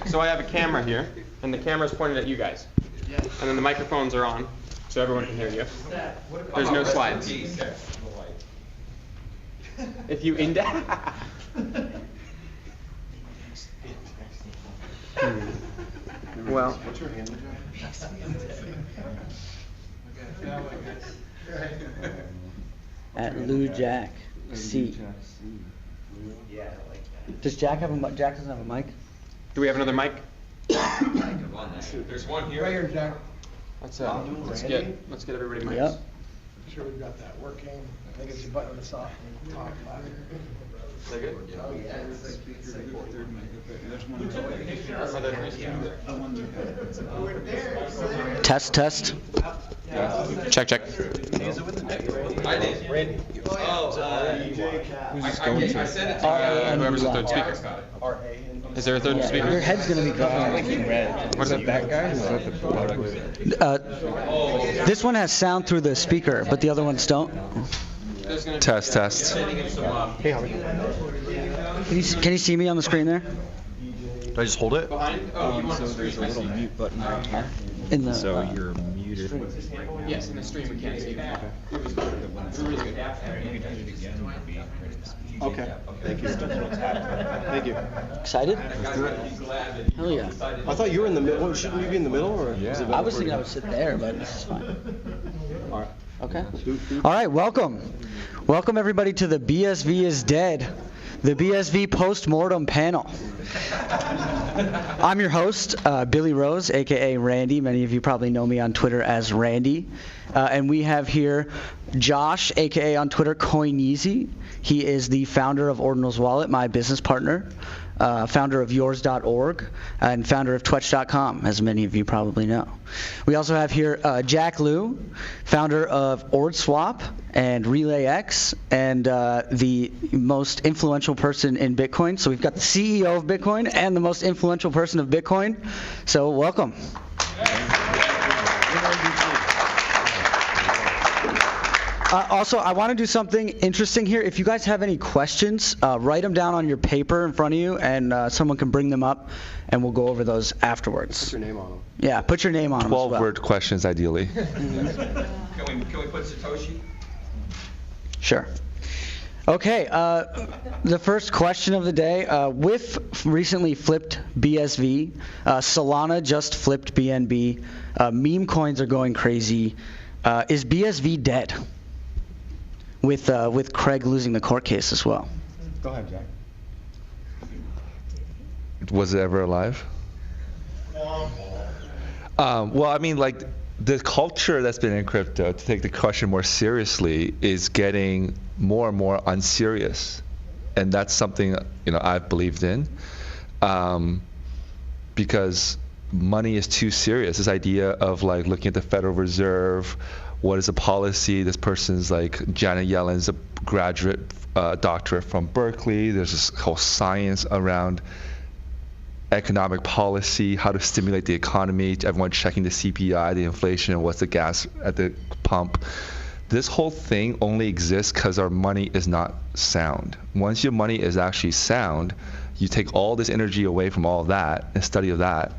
So I have a camera here, and the camera's pointed at you guys. And then the microphones are on, so everyone can hear you. There's no slides. If you index. Well. What's your handle, At Lou Jack C. Does Jack have a mic? Jack doesn't have a mic. Do we have another mic? There's one here. Right here, Jack. Let's get everybody mics. Yep. Make sure we've got that working. I think it's your button on the top left. Is that good? Oh, yeah. Test, test. Check, check. I did. Randy. Oh, Who's this going to? I sent it to Whoever's the third speaker. Is there a third speaker? Your head's going to be covered. What is it? That guy? Is that the product? This one has sound through the speaker, but the other ones don't. Test, test. Hey, how are you? Can you see me on the screen there? Do I just hold it? Behind? Oh, you want So there's a little mute button right here. In the. So you're muted. Yes, in the stream we can't see you. Okay. Thank you. Thank you. Excited? Hell yeah. I thought you were in the middle. Shouldn't you be in the middle? Or Yeah. I was thinking I would sit there, but this is fine. All right. Okay. All right, welcome. Welcome everybody to the BSV is Dead, the BSV Postmortem panel. I'm your host, Billy Rose, aka Randy. Many of you probably know me on Twitter as Randy. And we have here Josh, aka on Twitter Coineasy. He is the founder of Ordinal's Wallet, my business partner, founder of yours.org, and founder of twetch.com, as many of you probably know. We also have here Jack Liu, founder of OrdSwap and RelayX, and the most influential person in Bitcoin. So we've got the CEO of Bitcoin and the most influential person of Bitcoin. So welcome. Also, I want to do something interesting here. If you guys have any questions, write them down on your paper in front of you, and someone can bring them up, and we'll go over those afterwards. Put your name on them. Yeah, put your name on them. 12-word questions, ideally. Can we put Satoshi? Sure. Okay, the first question of the day. With recently flipped BSV, Solana just flipped BNB. Meme coins are going crazy. Is BSV dead? With Craig losing the court case as well. Go ahead, Jack. Was it ever alive? Well, I mean, like, the culture that's been in crypto, to take the question more seriously, is getting more and more unserious. And that's something, I've believed in. Because money is too serious. This idea of, like, looking at the Federal Reserve, what is the policy? This person's like Janet Yellen's a graduate doctorate from Berkeley. There's this whole science around economic policy, how to stimulate the economy, everyone checking the CPI, the inflation, and what's the gas at the pump. This whole thing only exists because our money is not sound. Once your money is actually sound, you take all this energy away from all of that and study of that,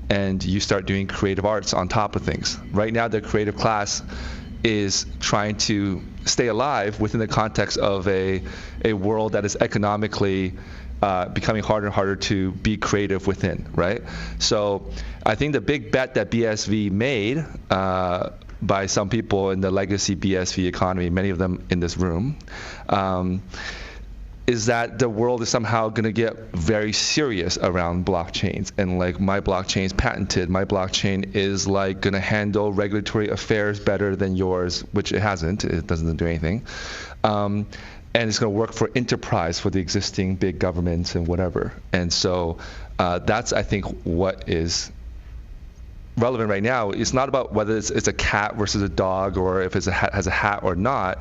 and you start doing creative arts on top of things. Right now, the creative class is trying to stay alive within the context of a world that is economically becoming harder and harder to be creative within, right? So I think the big bet that BSV made by some people in the legacy BSV economy, many of them in this room, is that the world is somehow going to get very serious around blockchains. And like, my blockchain is patented. My blockchain is like going to handle regulatory affairs better than yours, which it hasn't. It doesn't do anything. And it's going to work for enterprise, for the existing big governments and whatever. And so that's, I think, what is relevant right now. It's not about whether it's a cat versus a dog, or if it's has a hat or not.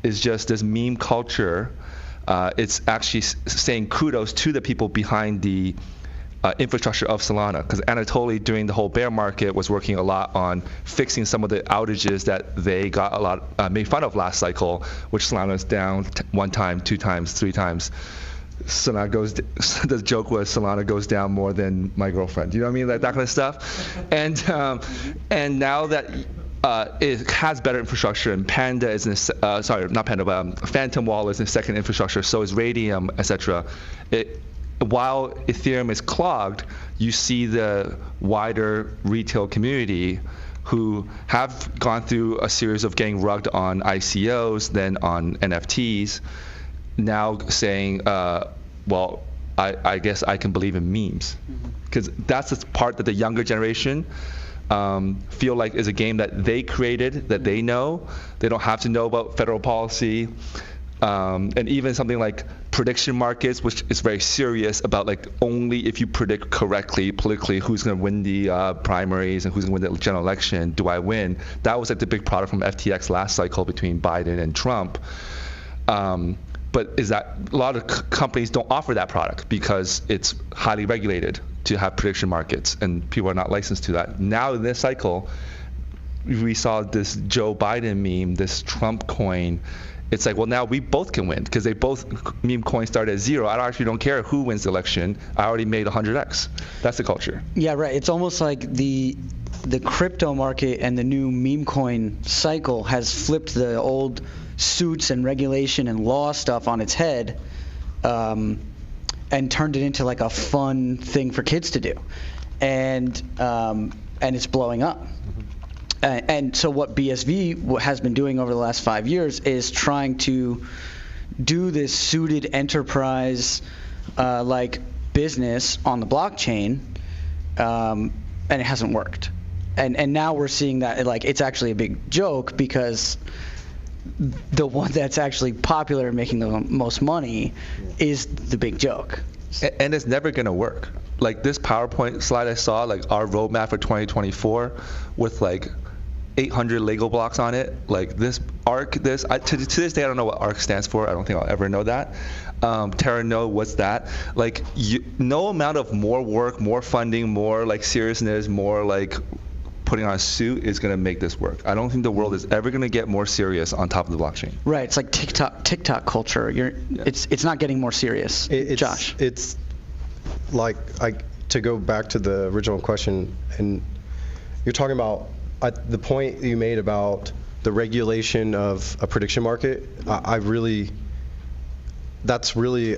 It's just this meme culture. It's actually saying kudos to the people behind the infrastructure of Solana, because Anatoly during the whole bear market was working a lot on fixing some of the outages that they got a lot made fun of last cycle, which Solana was down one time, 2 times, 3 times. Solana goes. The joke was Solana goes down more than my girlfriend. You know what I mean? Like that kind of stuff. And now that it has better infrastructure, and Panda is in not Panda, but Phantom Wallet is in second infrastructure. So is Radium, etc. While Ethereum is clogged, you see the wider retail community who have gone through a series of getting rugged on ICOs, then on NFTs, now saying, well, I guess I can believe in memes. Because that's the part that the younger generation feel like is a game that they created, that they know. They don't have to know about federal policy. And even something like prediction markets, which is very serious about like only if you predict correctly politically who's going to win the primaries and who's going to win the general election, do I win? That was like the big product from FTX last cycle between Biden and Trump. But is that a lot of companies don't offer that product because it's highly regulated to have prediction markets, and people are not licensed to that. Now in this cycle, we saw this Joe Biden meme, this Trump coin. It's like, well, now we both can win because they both meme coins start at 0. I actually don't care who wins the election. I already made 100x. That's the culture. Yeah, right. It's almost like the crypto market and the new meme coin cycle has flipped the old suits and regulation and law stuff on its head, and turned it into like a fun thing for kids to do, and it's blowing up. And so what BSV has been doing over the last 5 years is trying to do this suited enterprise like business on the blockchain, and it hasn't worked. And now we're seeing that like it's actually a big joke because the one that's actually popular and making the most money is the big joke. And it's never going to work. Like this PowerPoint slide I saw, like our roadmap for 2024 with like 800 Lego blocks on it, like this ARC, to this day I don't know what ARC stands for. I don't think I'll ever know that. Terra Node, what's that? Like no amount of more work, more funding, more like seriousness, more like putting on a suit is going to make this work. I don't think the world is ever going to get more serious on top of the blockchain. Right. It's like TikTok culture. It's not getting more serious. Josh. It's like to go back to the original question, and you're talking about the point you made about the regulation of a prediction market. That's really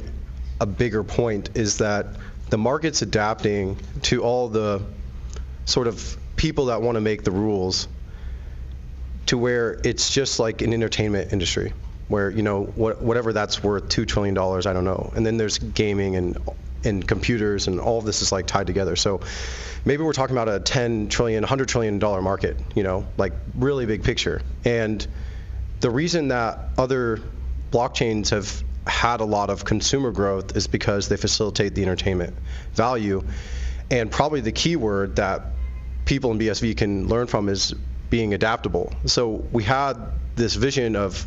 a bigger point, is that the market's adapting to all the sort of people that want to make the rules, to where it's just like an entertainment industry where, you know, whatever that's worth, $2 trillion, I don't know. And then there's gaming and computers, and all of this is like tied together. So maybe we're talking about a $10 trillion, $100 trillion market, you know, like really big picture. And the reason that other blockchains have had a lot of consumer growth is because they facilitate the entertainment value. And probably the key word that people in BSV can learn from is being adaptable. So we had this vision of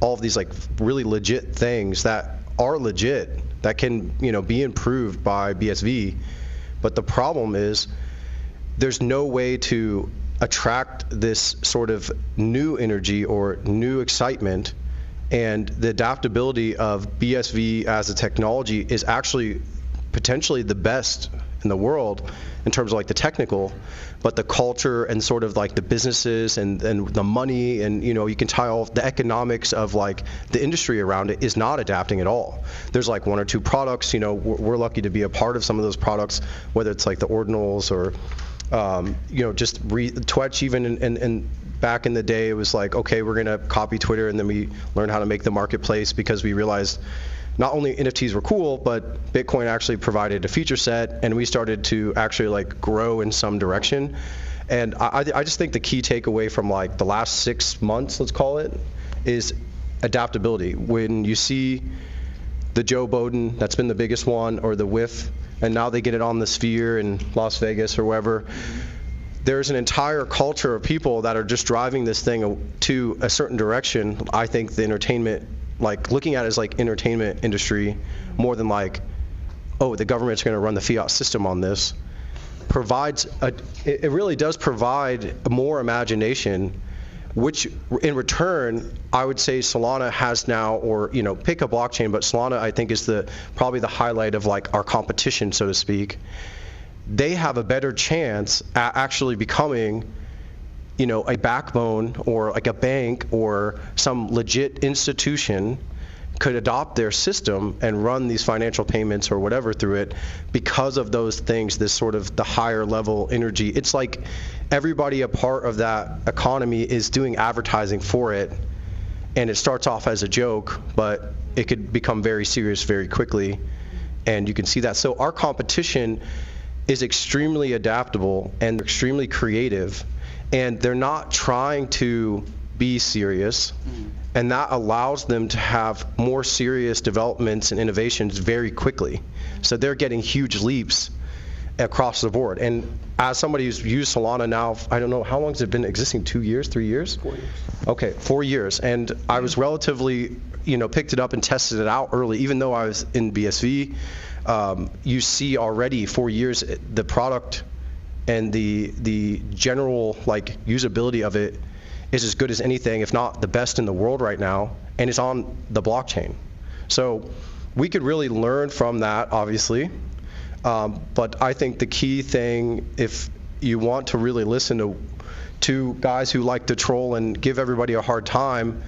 all of these like really legit things that are legit, that can, you know, be improved by BSV. But the problem is there's no way to attract this sort of new energy or new excitement, and the adaptability of BSV as a technology is actually potentially the best in the world in terms of like the technical, but the culture and sort of like the businesses and the money, and you know, you can tie all the economics of like the industry around it is not adapting at all. There's like 1 or 2 products, you know, we're lucky to be a part of some of those products, whether it's like the ordinals or you know, just Twitch even, and back in the day it was like, okay, we're gonna copy Twitter, and then we learned how to make the marketplace because we realized not only NFTs were cool, but Bitcoin actually provided a feature set, and we started to actually like grow in some direction. And I just think the key takeaway from like the last 6 months, let's call it, is adaptability. When you see the Joe Biden, that's been the biggest one, or the WIF, and now they get it on the Sphere in Las Vegas or wherever, there's an entire culture of people that are just driving this thing to a certain direction. I think the entertainment, like looking at it as like entertainment industry more than like, oh, the government's going to run the fiat system on this, provides it really does provide more imagination, which in return, I would say Solana has now, or pick a blockchain, but Solana I think is probably the highlight of like our competition, so to speak. They have a better chance at actually becoming a backbone, or like a bank or some legit institution could adopt their system and run these financial payments or whatever through it because of those things, this sort of the higher level energy. It's like everybody a part of that economy is doing advertising for it, and it starts off as a joke, but it could become very serious very quickly, and you can see that. So our competition is extremely adaptable and extremely creative, and they're not trying to be serious, and that allows them to have more serious developments and innovations very quickly. So they're getting huge leaps across the board. And as somebody who's used Solana now, I don't know, how long has it been existing? 2 years, 3 years? 4 years. Okay, 4 years. And I was relatively, picked it up and tested it out early, even though I was in BSV. You see already 4 years, the product and the general like usability of it is as good as anything, if not the best in the world right now, and it's on the blockchain. So we could really learn from that, obviously. But I think the key thing, if you want to really listen to guys who like to troll and give everybody a hard time,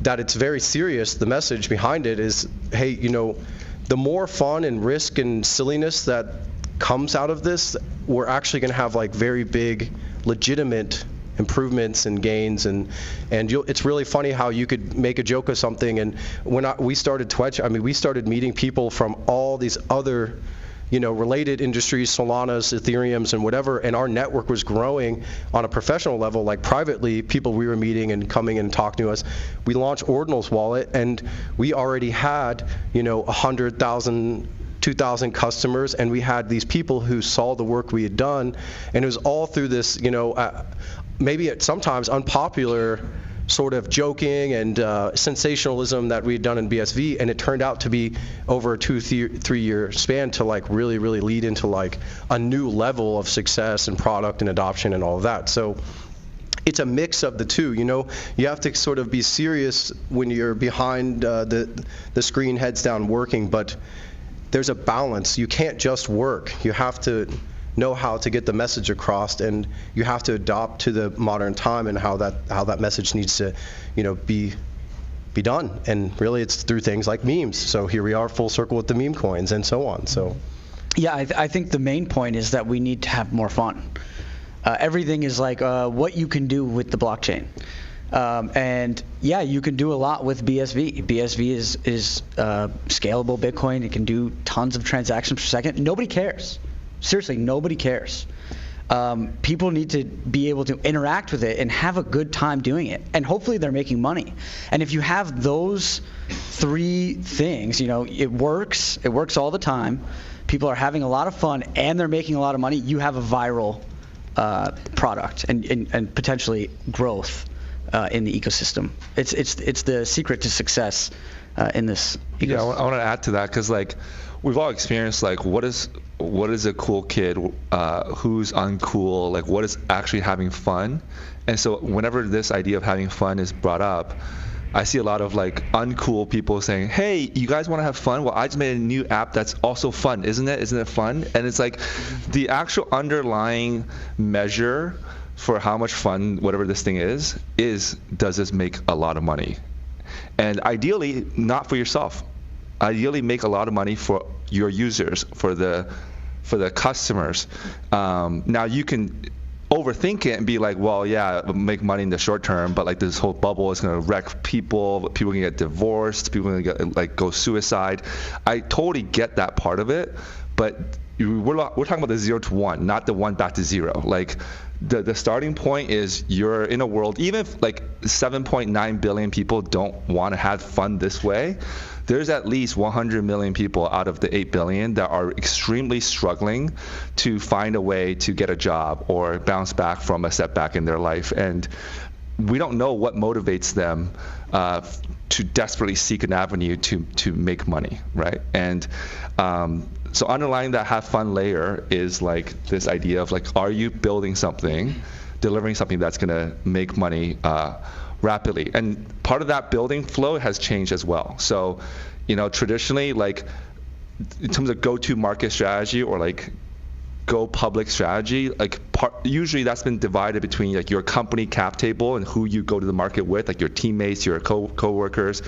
that it's very serious. The message behind it is, hey, the more fun and risk and silliness that comes out of this, we're actually going to have like very big, legitimate improvements and gains, and it's really funny how you could make a joke of something. And when we started Twitch, we started meeting people from all these other related industries, Solanas, Ethereums, and whatever, and our network was growing on a professional level. Like privately, people we were meeting and coming and talking to us. We launched Ordinal's wallet, and we already had 100,000, 2,000 customers, and we had these people who saw the work we had done, and it was all through this, maybe sometimes unpopular sort of joking and sensationalism that we had done in BSV, and it turned out to be over a 2-3 year span to like really lead into like a new level of success and product and adoption and all of that. So it's a mix of the two. You have to sort of be serious when you're behind the screen, heads down, working, but there's a balance. You can't just work. You have to know how to get the message across, and you have to adopt to the modern time and how that message needs to be done. And really it's through things like memes. So here we are full circle with the meme coins and so on. So yeah, I think the main point is that we need to have more fun. Everything is like what you can do with the blockchain. And yeah, you can do a lot with BSV. BSV is scalable Bitcoin. It can do tons of transactions per second. Nobody cares. Seriously, nobody cares. People need to be able to interact with it and have a good time doing it. And hopefully they're making money. And if you have those three things, it works all the time, people are having a lot of fun, and they're making a lot of money, you have a viral product and potentially growth in the ecosystem. It's the secret to success in this ecosystem. Yeah, I want to add to that, because like we've all experienced like what is a cool kid, who's uncool, like what is actually having fun. And so whenever this idea of having fun is brought up, I see a lot of like uncool people saying, hey, you guys want to have fun? Well, I just made a new app that's also fun, isn't it? Isn't it fun? And it's like the actual underlying measure for how much fun whatever this thing is does this make a lot of money? And ideally not for yourself. Ideally make a lot of money for your users, for the customers. Now you can overthink it and be like, well, yeah, make money in the short term, but like this whole bubble is going to wreck people. People can get divorced. People can get like go suicide. I totally get that part of it, but we're talking about the 0 to 1, not the 1 back to 0. Like the starting point is you're in a world, even if like 7.9 billion people don't want to have fun this way, there's at least 100 million people out of the 8 billion that are extremely struggling to find a way to get a job or bounce back from a setback in their life. And we don't know what motivates them to desperately seek an avenue to make money, right? And so underlying that have fun layer is like this idea of like, are you building something delivering something that's going to make money rapidly. And part of that building flow has changed as well. So, traditionally, like in terms of go-to market strategy or like go public strategy, like usually that's been divided between like your company cap table and who you go to the market with, like your teammates, your co-workers,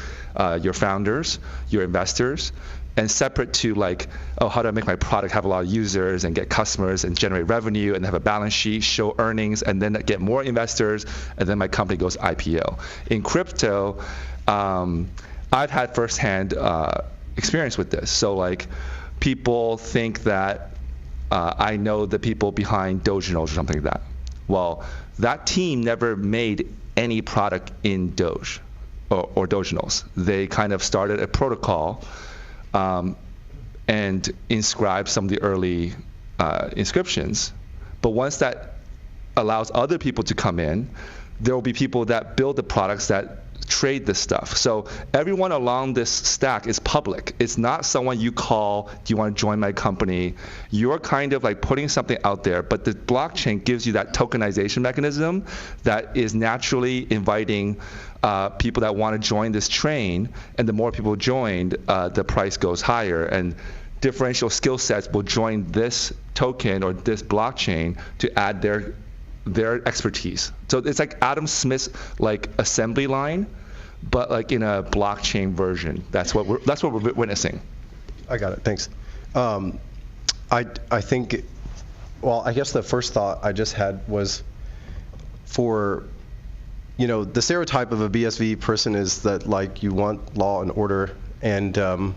your founders, your investors, and separate to like, oh, how do I make my product have a lot of users and get customers and generate revenue and have a balance sheet, show earnings, and then get more investors, and then my company goes IPO. In crypto, I've had firsthand experience with this. So like people think that I know the people behind Degens or something like that. Well, that team never made any product in Doge or Degens. They kind of started a protocol and inscribed some of the early inscriptions. But once that allows other people to come in, there will be people that build the products that trade this stuff. So everyone along this stack is public. It's not someone you call, do you want to join my company? You're kind of like putting something out there, but the blockchain gives you that tokenization mechanism that is naturally inviting people that want to join this train, and the more people joined, the price goes higher, and differential skill sets will join this token or this blockchain to add their expertise. So it's like Adam Smith's like assembly line, but like in a blockchain version. That's what we're witnessing. I got it. Thanks. I think, well, I guess the first thought I just had was for, the stereotype of a BSV person is that like you want law and order, and I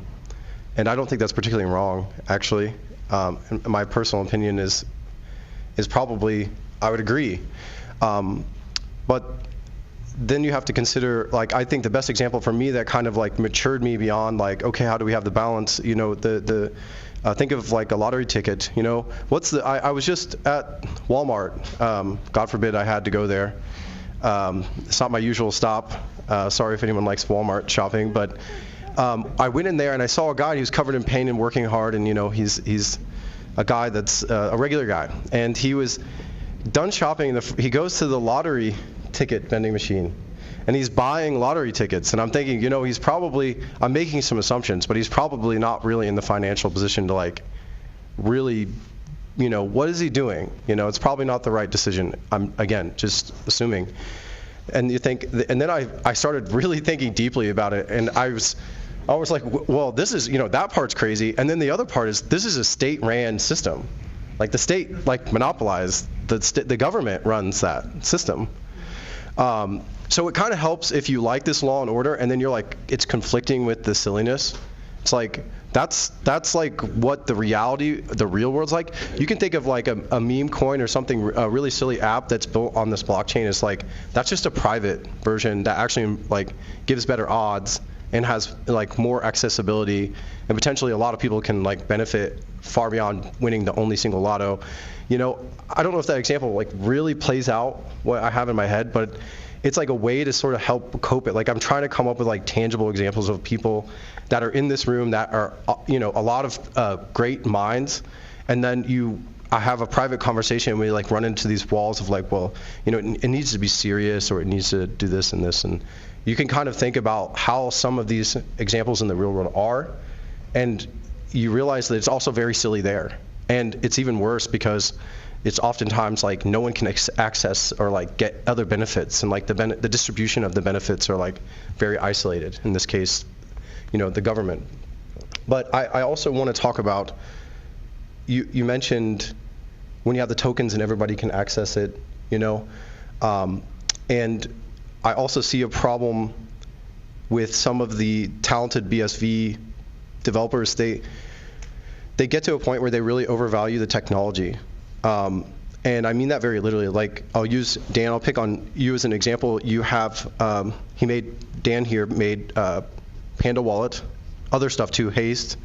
don't think that's particularly wrong, actually. And my personal opinion is probably, I would agree. But then you have to consider, like, I think the best example for me that kind of like matured me beyond like, okay, how do we have the balance? Think of like a lottery ticket. I was just at Walmart. God forbid I had to go there. It's not my usual stop. Sorry if anyone likes Walmart shopping, but I went in there and I saw a guy who's covered in pain and working hard, and he's a guy that's a regular guy, and he was done shopping. He goes to the lottery ticket vending machine, and he's buying lottery tickets. And I'm thinking, he's probably, I'm making some assumptions, but he's probably not really in the financial position to like really, what is he doing? It's probably not the right decision. I'm, again, just assuming. And you think, and then I started really thinking deeply about it, and I was like, well, this is, that part's crazy. And then the other part is, this is a state-ran system. Like the state, like monopolized, the government runs that system. So it kind of helps if you like this law and order, and then you're like, it's conflicting with the silliness. It's like, that's like what the real world's like. You can think of like a meme coin or something, a really silly app that's built on this blockchain is like, that's just a private version that actually like gives better odds and has like more accessibility, and potentially a lot of people can like benefit far beyond winning the only single lotto. I don't know if that example like really plays out what I have in my head, but it's like a way to sort of help cope it. Like I'm trying to come up with like tangible examples of people that are in this room that are, a lot of great minds, and then I have a private conversation and we like run into these walls of like, well, it needs to be serious, or it needs to do this and this, and you can kind of think about how some of these examples in the real world are, and you realize that it's also very silly there. And it's even worse because it's oftentimes like no one can access or like get other benefits, and like the distribution of the benefits are like very isolated. In this case, the government. But I also want to talk about, you mentioned when you have the tokens and everybody can access it, and I also see a problem with some of the talented BSV developers. They get to a point where they really overvalue the technology. And I mean that very literally. Like, I'll pick on you as an example. You have, Dan here made Panda Wallet, other stuff too, Haste,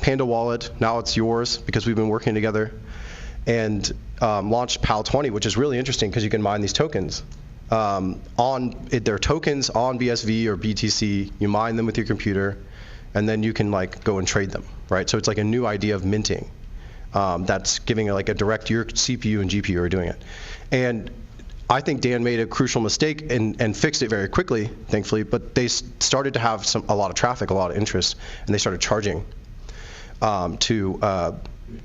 Panda Wallet, now it's yours because we've been working together, and launched PAL20, which is really interesting because you can mine these tokens. They're tokens on BSV or BTC, you mine them with your computer, and then you can like go and trade them, right? So it's like a new idea of minting. That's giving like a direct, your CPU and GPU are doing it. And I think Dan made a crucial mistake and fixed it very quickly, thankfully, but they started to have a lot of traffic, a lot of interest, and they started charging to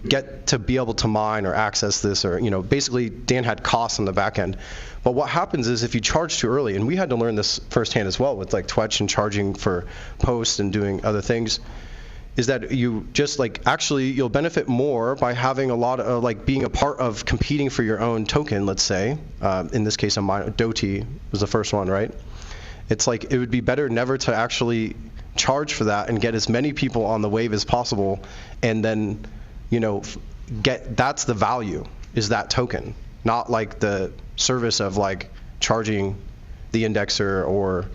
get to be able to mine or access this, or basically Dan had costs on the back end. But what happens is if you charge too early, and we had to learn this firsthand as well with like Twitch and charging for posts and doing other things, is that you just actually you'll benefit more by having a lot of being a part of competing for your own token, let's say. In this case, Doti was the first one, right? It's like it would be better never to actually charge for that and get as many people on the wave as possible, and then that's the value, is that token, not like the service of charging the indexer or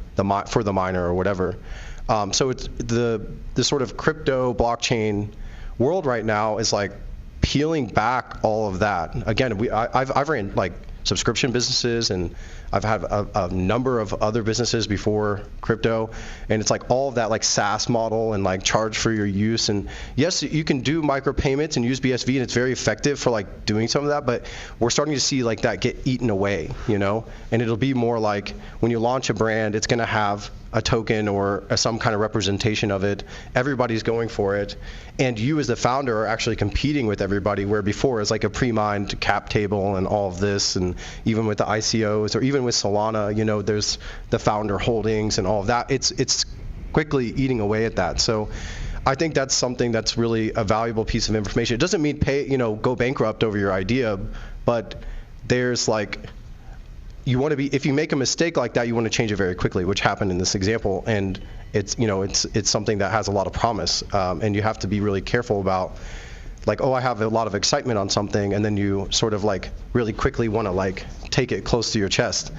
for the miner or whatever. So it's the sort of crypto blockchain world right now is peeling back all of that. Again, I've ran subscription businesses, and I've had a number of other businesses before crypto, and it's all of that SaaS model and charge for your use. And yes, you can do micropayments and use BSV, and it's very effective for doing some of that, but we're starting to see that get eaten away, and it'll be more when you launch a brand, it's going to have a token or some kind of representation of it. Everybody's going for it, and you as the founder are actually competing with everybody, where before it's a pre-mined cap table and all of this, and even with the ICOs or even with Solana, there's the founder holdings and all of that. It's quickly eating away at that. So I think that's something that's really a valuable piece of information. It doesn't mean go bankrupt over your idea, but there's you want to be, if you make a mistake like that, you want to change it very quickly, which happened in this example, and it's it's something that has a lot of promise, and you have to be really careful about I have a lot of excitement on something, and then you sort of really quickly want to take it close to your chest.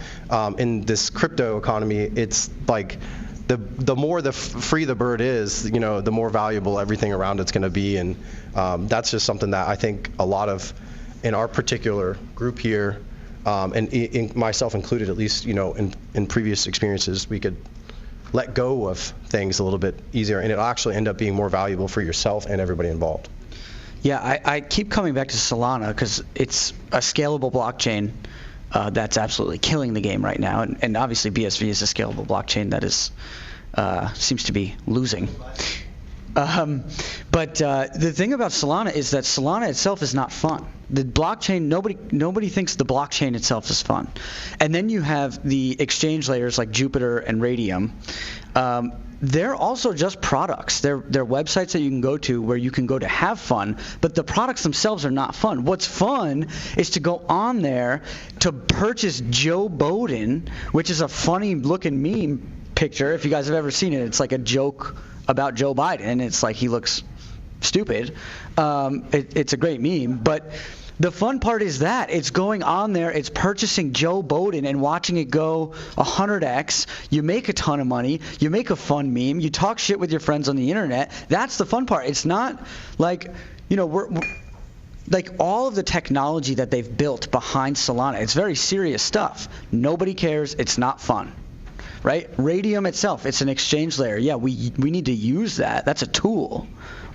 In this crypto economy, it's the more free the bird is, the more valuable everything around it's going to be, and that's just something that I think a lot of, in our particular group here, and myself included, at least, in previous experiences, we could let go of things a little bit easier, and it'll actually end up being more valuable for yourself and everybody involved. Yeah, I keep coming back to Solana because it's a scalable blockchain that's absolutely killing the game right now, and obviously BSV is a scalable blockchain that is seems to be losing. But the thing about Solana is that Solana itself is not fun. The blockchain, nobody thinks the blockchain itself is fun. And then you have the exchange layers like Jupiter and Radium. They're also just products. They're websites that you can go to where you can go to have fun, but the products themselves are not fun. What's fun is to go on there to purchase Joe Biden, which is a funny looking meme picture. If you guys have ever seen it, it's like a joke about Joe Biden. It's he looks stupid. It's a great meme, but the fun part is that it's going on there, it's purchasing Joe Biden and watching it go 100x. You make a ton of money, you make a fun meme, you talk shit with your friends on the internet. That's the fun part. It's not we're all of the technology that they've built behind Solana, it's very serious stuff. Nobody cares. It's not fun. Right? Radium itself, it's an exchange layer. Yeah, we need to use that. That's a tool.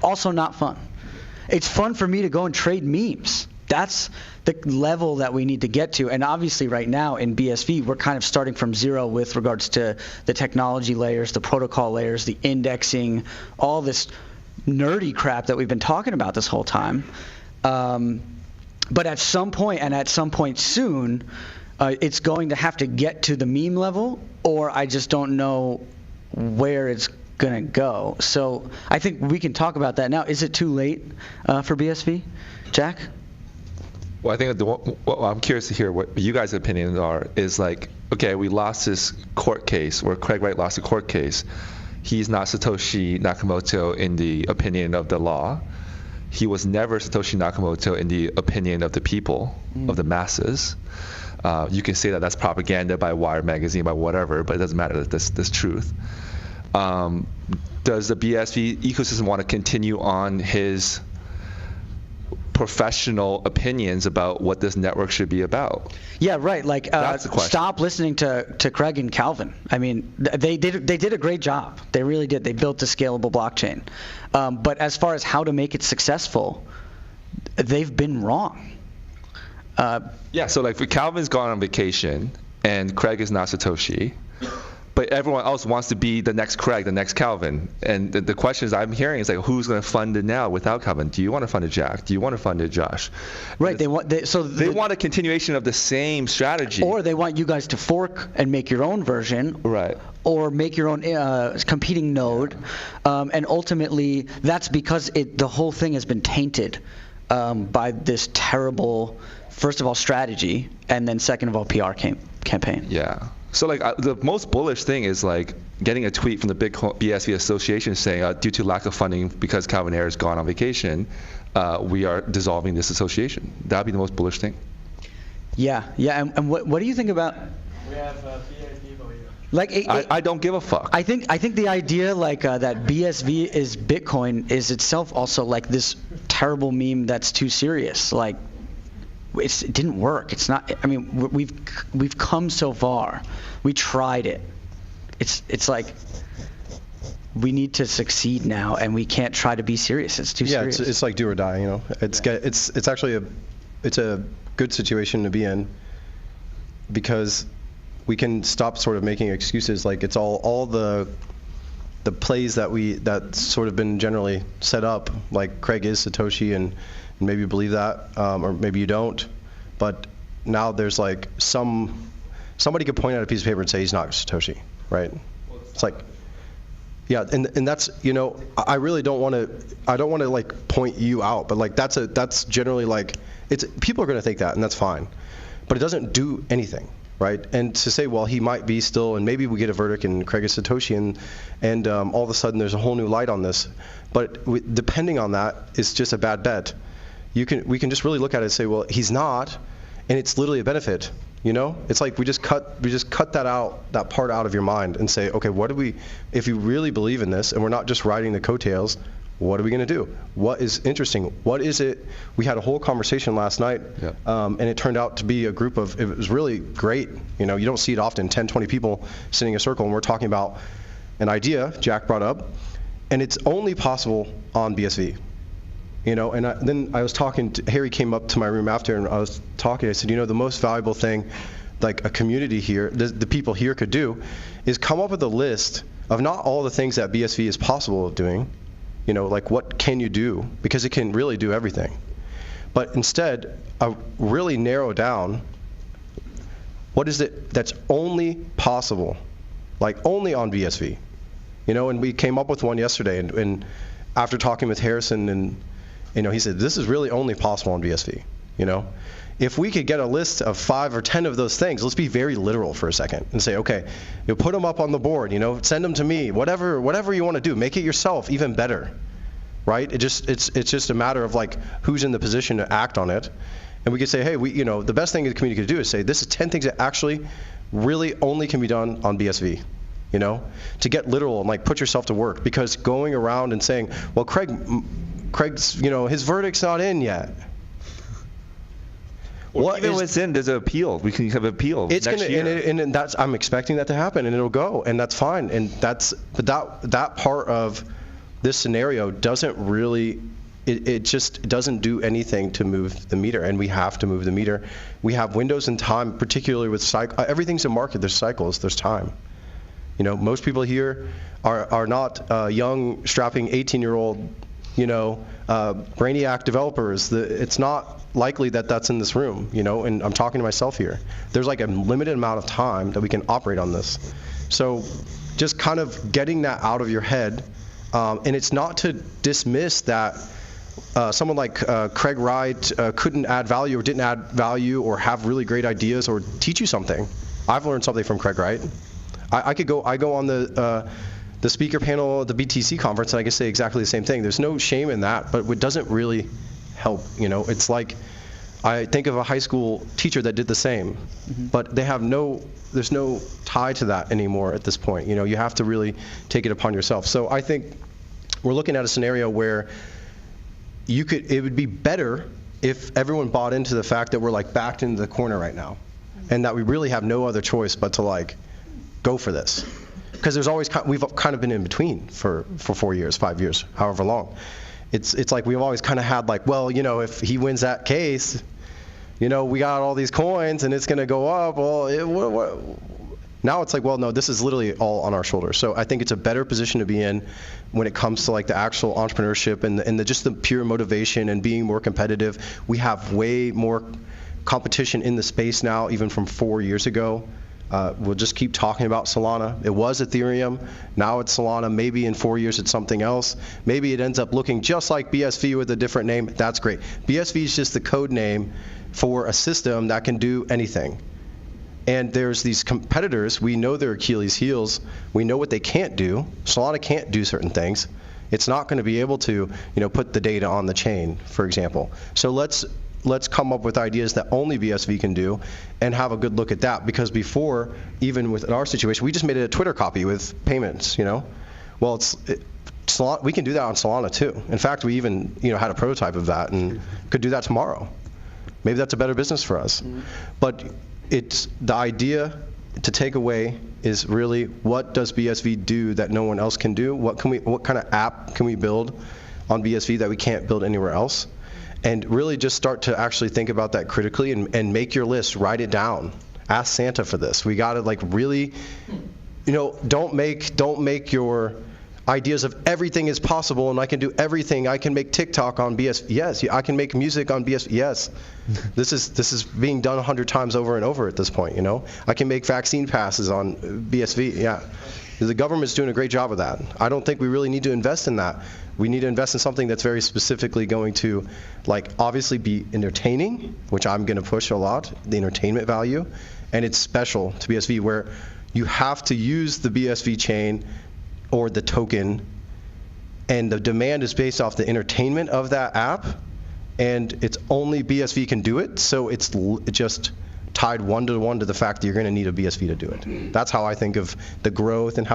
Also not fun. It's fun for me to go and trade memes. That's the level that we need to get to. And obviously right now in BSV, we're kind of starting from zero with regards to the technology layers, the protocol layers, the indexing, all this nerdy crap that we've been talking about this whole time. But at some point, and at some point soon, it's going to have to get to the meme level, or I just don't know where it's going to go. So I think we can talk about that now. Is it too late for BSV? Jack? Well, I think I'm curious to hear what you guys' opinions are. Is okay, we lost this court case, where Craig Wright lost a court case. He's not Satoshi Nakamoto in the opinion of the law. He was never Satoshi Nakamoto in the opinion of the people, of the masses. You can say that that's propaganda by Wired magazine, by whatever, but it doesn't matter. That's truth. Does the BSV ecosystem want to continue on his professional opinions about what this network should be about? Yeah, right. That's the question. Stop listening to Craig and Calvin. I mean, they did a great job. They really did. They built a scalable blockchain. But as far as how to make it successful, they've been wrong. Yeah, so like Calvin's gone on vacation, and Craig is not Satoshi, but everyone else wants to be the next Craig, the next Calvin. And the questions I'm hearing is like, who's going to fund it now without Calvin? Do you want to fund it, Jack? Do you want to fund it, Josh? Right. They want a continuation of the same strategy. Or they want you guys to fork and make your own version. Right. Or make your own competing node, and ultimately that's because the whole thing has been tainted by this terrible, first of all, strategy, and then second of all, PR campaign. Yeah. So like the most bullish thing is like getting a tweet from the BSV Association saying, due to lack of funding because Calvin Ayre has gone on vacation, we are dissolving this association. That'd be the most bullish thing. Yeah. And what do you think about? We have VIP over here. Like I don't give a fuck. I think the idea like that BSV is Bitcoin is itself also like this terrible meme that's too serious. Like it didn't work. It's not. I mean, we've come so far. We tried it. It's like we need to succeed now, and we can't try to be serious. It's too serious. Yeah, it's like do or die. You know, it's actually a good situation to be in because we can stop sort of making excuses. Like it's all the plays that sort of been generally set up. Like Craig is Satoshi, and maybe you believe that, or maybe you don't. But now there's like somebody could point out a piece of paper and say he's not Satoshi, right? It's like, yeah, and that's, you know, I really don't want to like point you out, but like that's generally like people are going to think that, and that's fine, but it doesn't do anything. Right, and to say, well, he might be still, and maybe we get a verdict and Craig is Satoshi, and all of a sudden there's a whole new light on this. But depending on that, it's just a bad bet. We can just really look at it and say, well, he's not, and it's literally a benefit. You know, it's like we just cut that part out of your mind and say, okay, if you really believe in this, and we're not just riding the coattails. What are we going to do? What is interesting? What is it? We had a whole conversation last night, and it turned out to be a group of, it was really great. You know, you don't see it often, 10, 20 people sitting in a circle, and we're talking about an idea Jack brought up, and it's only possible on BSV. You know, and then I was talking to, Harry came up to my room after, and I was talking, I said, you know, the most valuable thing, like a community here, the people here could do, is come up with a list of not all the things that BSV is possible of doing, you know, like what can you do? Because it can really do everything. But instead, really narrow down what is it that's only possible, like only on BSV. You know, and we came up with one yesterday, and after talking with Harrison, and you know, he said, this is really only possible on BSV. You know, if we could get a list of 5 or 10 of those things, let's be very literal for a second and say, okay, you put them up on the board, you know, send them to me, whatever you want to do, make it yourself even better, right? It's just a matter of like who's in the position to act on it, and we could say, hey, you know, the best thing the community could do is say, this is 10 things that actually really only can be done on BSV. You know, to get literal and like put yourself to work, because going around and saying, well, Craig's, you know, his verdict's not in yet. Well, even when it's in, there's an appeal. We can have an appeal it's next gonna, year. And that's, I'm expecting that to happen, and it'll go, and that's fine. And but that part of this scenario doesn't really, it just doesn't do anything to move the meter, and we have to move the meter. We have windows in time, particularly with everything's a market. There's cycles. There's time. You know, most people here are not young, strapping 18-year-old, you know, brainiac developers. It's not likely that that's in this room, you know, and I'm talking to myself here. There's like a limited amount of time that we can operate on this. So just kind of getting that out of your head, and it's not to dismiss that someone like Craig Wright couldn't add value or didn't add value or have really great ideas or teach you something. I've learned something from Craig Wright. I go on the speaker panel at the BTC conference, and I can say exactly the same thing. There's no shame in that, but it doesn't really help. You know, it's like I think of a high school teacher that did the same, but they have there's no tie to that anymore at this point. You know, you have to really take it upon yourself. So I think we're looking at a scenario where it would be better if everyone bought into the fact that we're like backed into the corner right now, and that we really have no other choice but to like go for this. Because we've kind of been in between for 4 years, 5 years, however long. It's like we've always kind of had like, well, you know, if he wins that case, we got all these coins and it's going to go up. Well, now it's like, well, no, this is literally all on our shoulders. So I think it's a better position to be in when it comes to like the actual entrepreneurship and just the pure motivation and being more competitive. We have way more competition in the space now, even from 4 years ago. We'll just keep talking about Solana. It was Ethereum, now it's Solana. Maybe in 4 years it's something else. Maybe it ends up looking just like BSV with a different name. That's great. BSV is just the code name for a system that can do anything. And there's these competitors. We know their Achilles heels. We know what they can't do. Solana can't do certain things. It's not going to be able to, put the data on the chain, for example. So let's come up with ideas that only BSV can do and have a good look at that, because before, even with our situation, we just made it a Twitter copy with payments, Well, Solana, we can do that on Solana too. In fact, we even had a prototype of that and could do that tomorrow. Maybe that's a better business for us. But it's the idea to take away is really, what does BSV do that no one else can do? What kind of app can we build on BSV that we can't build anywhere else? And really just start to actually think about that critically and make your list, write it down. Ask Santa for this. We got to really, don't make your ideas of everything is possible and I can do everything. I can make TikTok on BSV. Yes, I can make music on BSV. Yes. This is being done 100 times over and over at this point, I can make vaccine passes on BSV. Yeah. The government's doing a great job of that. I don't think we really need to invest in that. We need to invest in something that's very specifically going to, obviously be entertaining, which I'm going to push a lot, the entertainment value, and it's special to BSV, where you have to use the BSV chain or the token, and the demand is based off the entertainment of that app, and it's only BSV can do it, so it's just tied 1-to-1 to the fact that you're going to need a BSV to do it. That's how I think of the growth and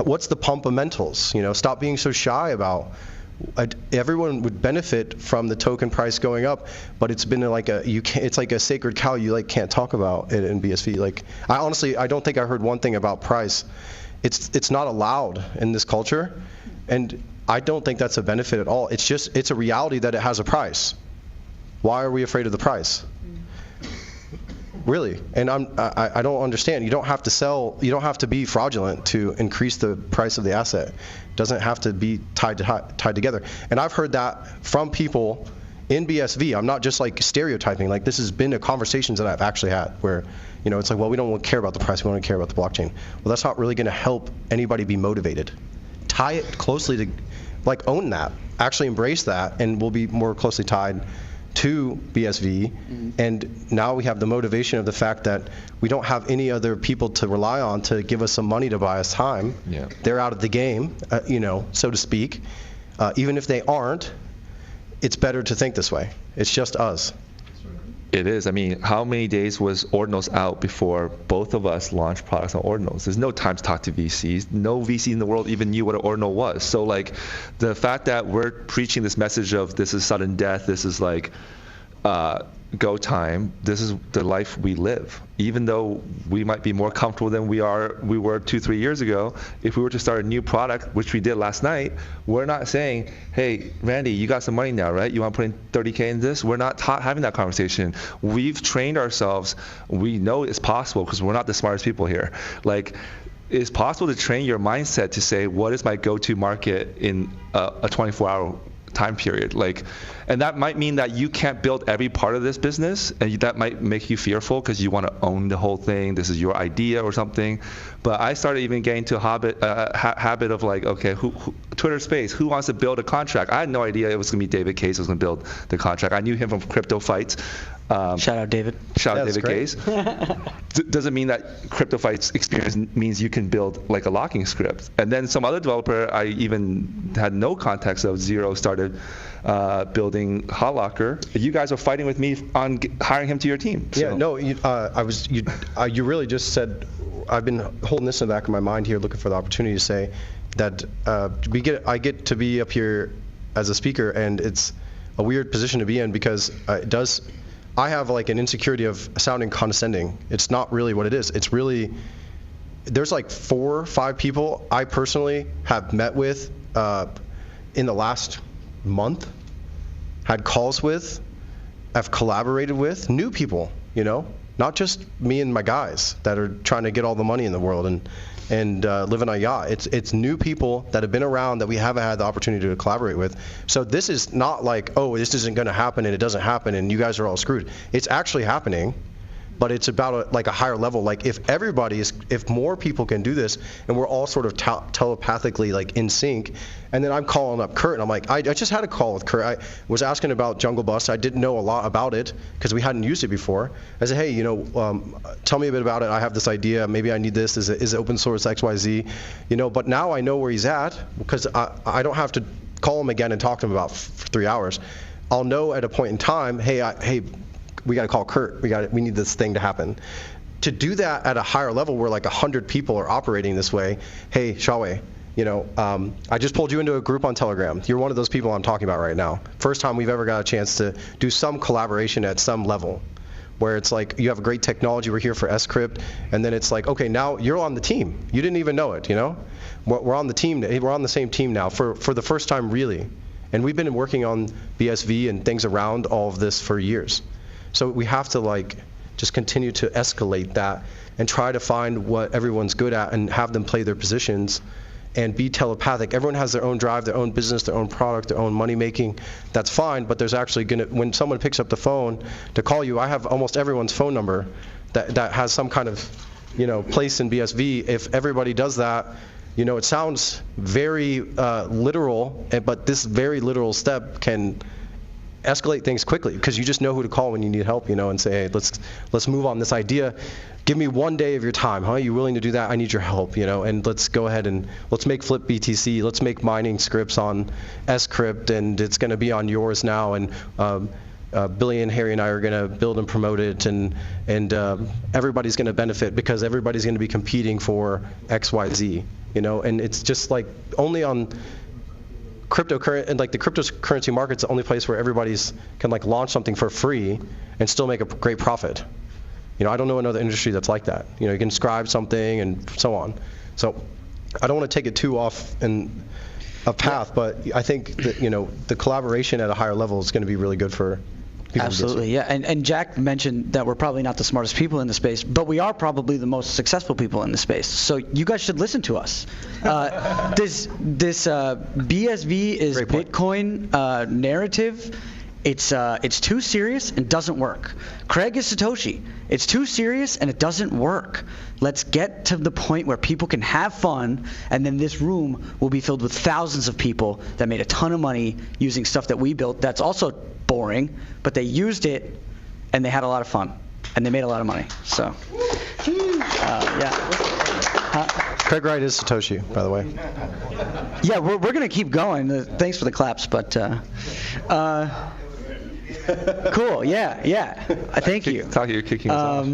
what's the fundamentals. Stop being so shy about. Everyone would benefit from the token price going up, but it's been it's like a sacred cow you can't talk about it in BSV. I don't think I heard one thing about price. It's not allowed in this culture, and I don't think that's a benefit at all. It's a reality that it has a price. Why are we afraid of the price? Really, and I don't understand. You don't have to sell. You don't have to be fraudulent to increase the price of the asset. It doesn't have to be tied together. And I've heard that from people in BSV. I'm not just stereotyping. This has been a conversations that I've actually had where, it's well, we don't care about the price. We don't care about the blockchain. Well, that's not really going to help anybody be motivated. Tie it closely to, own that. Actually embrace that, and we'll be more closely tied to BSV, and now we have the motivation of the fact that we don't have any other people to rely on to give us some money to buy us time. Yeah. They're out of the game, so to speak. Even if they aren't, it's better to think this way. It's just us. It is. I mean, how many days was Ordinals out before both of us launched products on Ordinals? There's no time to talk to VCs. No VC in the world even knew what an Ordinal was. So the fact that we're preaching this message of this is sudden death, this is go time, this is the life we live. Even though we might be more comfortable than we were 2-3 years ago, if we were to start a new product, which we did last night, we're not saying, hey, Randy, you got some money now, right? You want to put in 30K in this? We're not having that conversation. We've trained ourselves. We know it's possible because we're not the smartest people here. It's possible to train your mindset to say, what is my go-to market in a 24-hour time period? And that might mean that you can't build every part of this business, and that might make you fearful because you want to own the whole thing. This is your idea or something. But I started even getting to a habit of okay, who Twitter Space, who wants to build a contract? I had no idea it was going to be David Case who was going to build the contract. I knew him from Crypto Fights. Shout out David. Shout out David Case. Doesn't mean that Crypto Fights experience means you can build a locking script. And then some other developer I even had no context of, Zero, started building Hot Locker. You guys are fighting with me on hiring him to your team. So. Yeah, no, you really just said, I've been holding this in the back of my mind here, looking for the opportunity to say that I get to be up here as a speaker, and it's a weird position to be in because I have an insecurity of sounding condescending. It's not really what it is. It's really, there's 4 or 5 people I personally have met with in the last month, had calls with, have collaborated with new people, not just me and my guys that are trying to get all the money in the world and living on a yacht. It's new people that have been around that we haven't had the opportunity to collaborate with. So this is not like, oh, this isn't going to happen and it doesn't happen and you guys are all screwed. It's actually happening, but it's about a higher level. Like if more people can do this and we're all sort of telepathically like in sync, and then I'm calling up Kurt and I'm like, I just had a call with Kurt. I was asking about Jungle Bus. I didn't know a lot about it because we hadn't used it before. I said, hey, tell me a bit about it. I have this idea. Maybe I need this. Is it open source XYZ? But now I know where he's at because I don't have to call him again and talk to him about for 3 hours. I'll know at a point in time, hey, we got to call Kurt. We need this thing to happen. To do that at a higher level where like 100 people are operating this way, hey, Shawei, I just pulled you into a group on Telegram. You're one of those people I'm talking about right now. First time we've ever got a chance to do some collaboration at some level where it's like you have a great technology, we're here for sCrypt, and then it's like, okay, now you're on the team. You didn't even know it, We're on the team. We're on the same team now for the first time really. And we've been working on BSV and things around all of this for years. So we have to just continue to escalate that and try to find what everyone's good at and have them play their positions and be telepathic. Everyone has their own drive, their own business, their own product, their own money making. That's fine, but there's actually when someone picks up the phone to call you, I have almost everyone's phone number that has some kind of place in BSV. If everybody does that, it sounds very literal, but this very literal step can escalate things quickly because you just know who to call when you need help, and say, hey, let's move on this idea. Give me 1 day of your time, huh? You willing to do that? I need your help, and let's go ahead and let's make Flip BTC. Let's make mining scripts on sCrypt, and it's going to be on yours now. And Billy and Harry and I are going to build and promote it, and everybody's going to benefit because everybody's going to be competing for XYZ, and it's just like only on cryptocurrency, and like the cryptocurrency market's the only place where everybody's can launch something for free and still make a great profit. I don't know another industry that's like that. You can scribe something and so on. So I don't want to take it too off in a path, but I think that the collaboration at a higher level is going to be really good for people. Absolutely, yeah. And Jack mentioned that we're probably not the smartest people in the space, but we are probably the most successful people in the space. So you guys should listen to us. This BSV is Bitcoin narrative. It's too serious and doesn't work. Craig is Satoshi. It's too serious and it doesn't work. Let's get to the point where people can have fun, and then this room will be filled with thousands of people that made a ton of money using stuff that we built that's also boring, but they used it and they had a lot of fun and they made a lot of money. So, yeah. Craig Wright is Satoshi, by the way. Yeah, we're going to keep going. Thanks for the claps, but cool. Yeah. Thank you. You're kicking us off.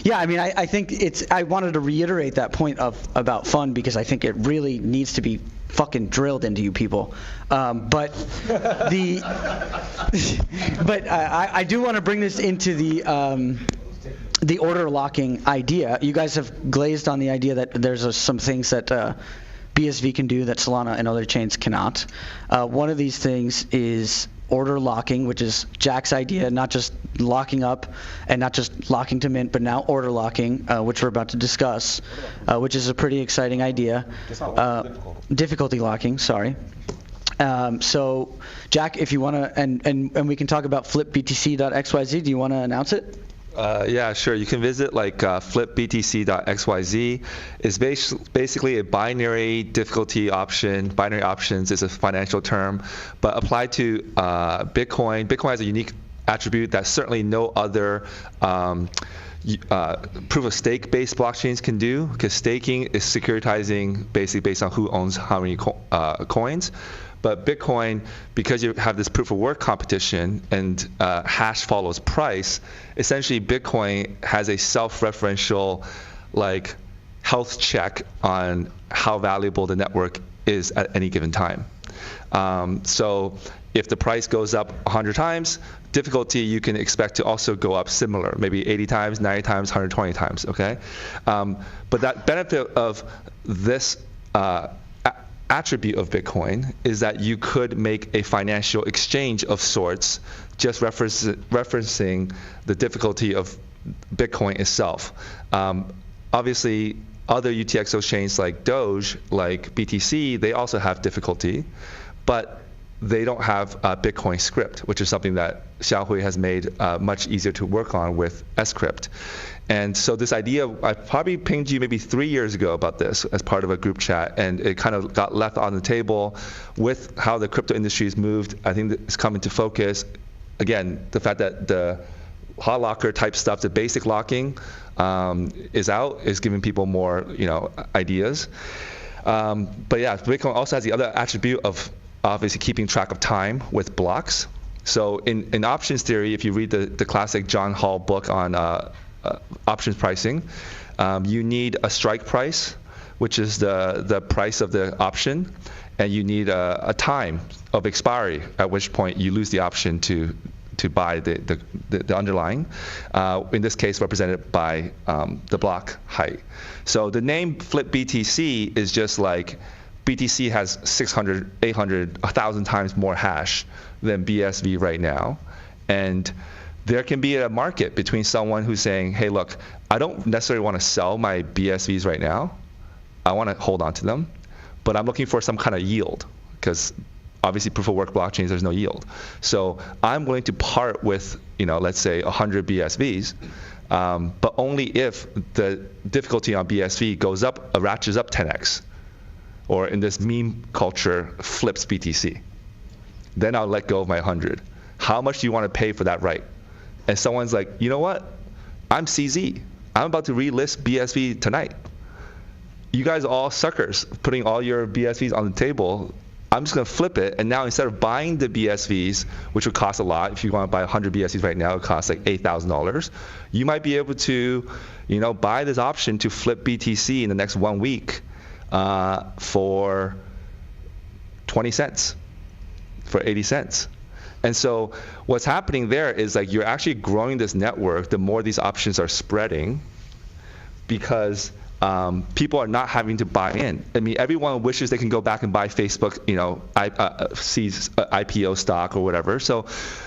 Yeah, I mean, I think I wanted to reiterate that point about fun because I think it really needs to be fucking drilled into you people. But I do want to bring this into the order locking idea. You guys have glazed on the idea that there's some things that BSV can do that Solana and other chains cannot. One of these things is order locking, which is Jack's idea, not just locking up and not just locking to mint, but now order locking, which we're about to discuss, which is a pretty exciting idea. Difficulty locking, sorry. So, Jack, if you want to, and we can talk about flipbtc.xyz. Do you want to announce it? Yeah, sure. You can visit flipbtc.xyz. It's basically a binary difficulty option. Binary options is a financial term, but applied to Bitcoin. Bitcoin has a unique attribute that certainly no other proof of stake based blockchains can do, because staking is securitizing basically based on who owns how many coins. But Bitcoin, because you have this proof of work competition and hash follows price, essentially Bitcoin has a self-referential health check on how valuable the network is at any given time. So if the price goes up 100 times, difficulty you can expect to also go up similar, maybe 80 times, 90 times, 120 times, okay? But that benefit of this attribute of Bitcoin is that you could make a financial exchange of sorts, just referencing the difficulty of Bitcoin itself. Obviously, other UTXO chains like Doge, like BTC, they also have difficulty, but they don't have Bitcoin script, which is something that Xiaohui has made much easier to work on with sCrypt. And so this idea, I probably pinged you maybe 3 years ago about this as part of a group chat, and it kind of got left on the table with how the crypto industry has moved. I think that it's coming to focus. Again, the fact that the hot locker type stuff, the basic locking is out, is giving people more, ideas. But yeah, Bitcoin also has the other attribute of obviously keeping track of time with blocks. So in options theory, if you read the classic John Hall book on options pricing, you need a strike price, which is the price of the option, and you need a time of expiry, at which point you lose the option to buy the underlying, in this case represented by the block height. So the name Flip BTC is just like BTC has 600, 800, 1,000 times more hash than BSV right now. And there can be a market between someone who's saying, hey, look, I don't necessarily want to sell my BSVs right now. I want to hold on to them, but I'm looking for some kind of yield, because obviously proof of work blockchains, there's no yield. So I'm willing to part with, let's say 100 BSVs, but only if the difficulty on BSV goes up, ratchets up 10x, or in this meme culture, flips BTC. Then I'll let go of my 100. How much do you want to pay for that right? And someone's like, you know what? I'm CZ. I'm about to relist BSV tonight. You guys are all suckers, putting all your BSVs on the table. I'm just going to flip it, and now instead of buying the BSVs, which would cost a lot, if you want to buy 100 BSVs right now, it costs like $8,000. You might be able to, buy this option to flip BTC in the next 1 week for 20 cents, for 80 cents. And so what's happening there is like you're actually growing this network the more these options are spreading, because people are not having to buy in. I mean, everyone wishes they can go back and buy Facebook, IPO stock or whatever. So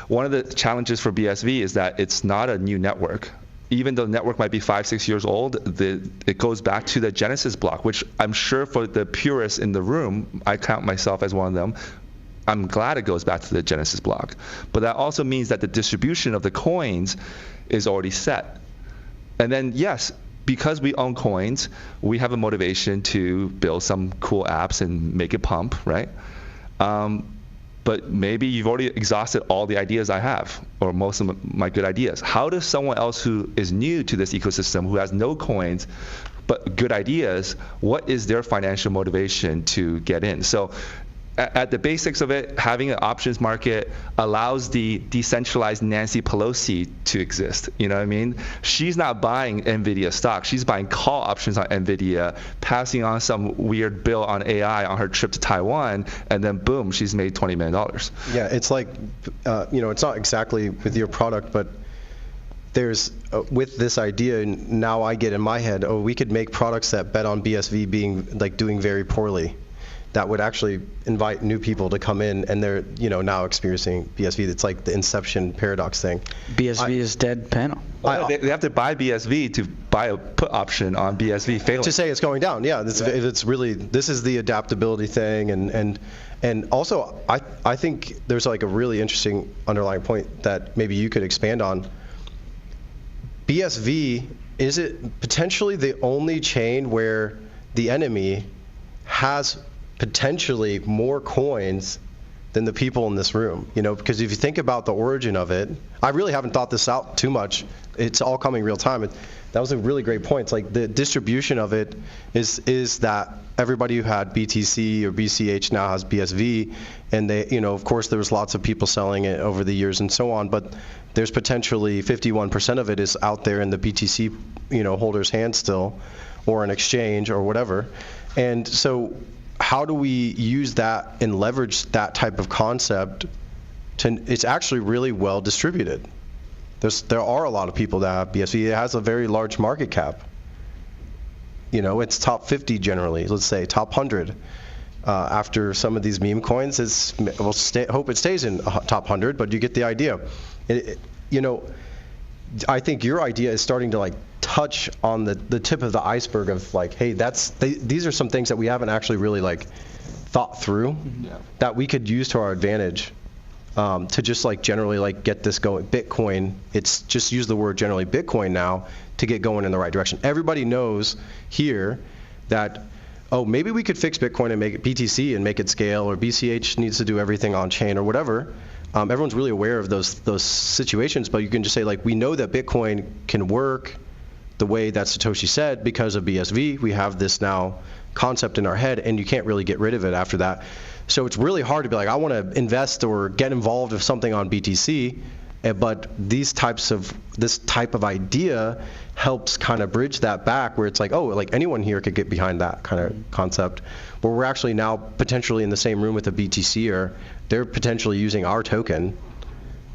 one of the challenges for BSV is that it's not a new network. Even though the network might be 5-6 years old, it goes back to the Genesis block, which I'm sure for the purists in the room, I count myself as one of them, I'm glad it goes back to the Genesis block. But that also means that the distribution of the coins is already set. And then, yes, because we own coins, we have a motivation to build some cool apps and make it pump, right? But maybe you've already exhausted all the ideas I have, or most of my good ideas. How does someone else who is new to this ecosystem, who has no coins, but good ideas, what is their financial motivation to get in? So at the basics of it, having an options market allows the decentralized Nancy Pelosi to exist. You know what I mean? She's not buying NVIDIA stock. She's buying call options on NVIDIA, passing on some weird bill on AI on her trip to Taiwan, and then boom, she's made $20 million. Yeah, it's like, it's not exactly with your product, but there's, with this idea, now I get in my head, we could make products that bet on BSV being, doing very poorly. That would actually invite new people to come in, and they're now experiencing BSV. It's like the Inception paradox thing. BSV is dead panel. They have to buy BSV to buy a put option on BSV failing. To say it's going down, yeah. It's really, this is the adaptability thing, and also I think there's like a really interesting underlying point that maybe you could expand on. BSV, is it potentially the only chain where the enemy has potentially more coins than the people in this room? Because if you think about the origin of it, I really haven't thought this out too much. It's all coming real time. That was a really great point. It's like the distribution of it is that everybody who had BTC or BCH now has BSV, and they, of course, there was lots of people selling it over the years and so on, but there's potentially 51% of it is out there in the BTC, holders' hands still, or an exchange or whatever. And so how do we use that and leverage that type of concept it's actually really well distributed. There are a lot of people that have BSV. It has a very large market cap. It's top 50 generally, let's say top 100. after some of these meme coins. Hope it stays in top 100, but you get the idea. I think your idea is starting to touch on the tip of the iceberg of hey, these are some things that we haven't actually really thought through that we could use to our advantage to just generally get this going. Bitcoin, it's just use the word generally Bitcoin now to get going in the right direction. Everybody knows here that maybe we could fix Bitcoin and make it BTC and make it scale, or BCH needs to do everything on chain or whatever. Everyone's really aware of those situations, but you can just say we know that Bitcoin can work the way that Satoshi said because of BSV. We have this now concept in our head, and you can't really get rid of it after that. So it's really hard to be I want to invest or get involved with something on BTC, but this type of idea helps kind of bridge that back where it's anyone here could get behind that kind of concept, where we're actually now potentially in the same room with a BTCer. They're potentially using our token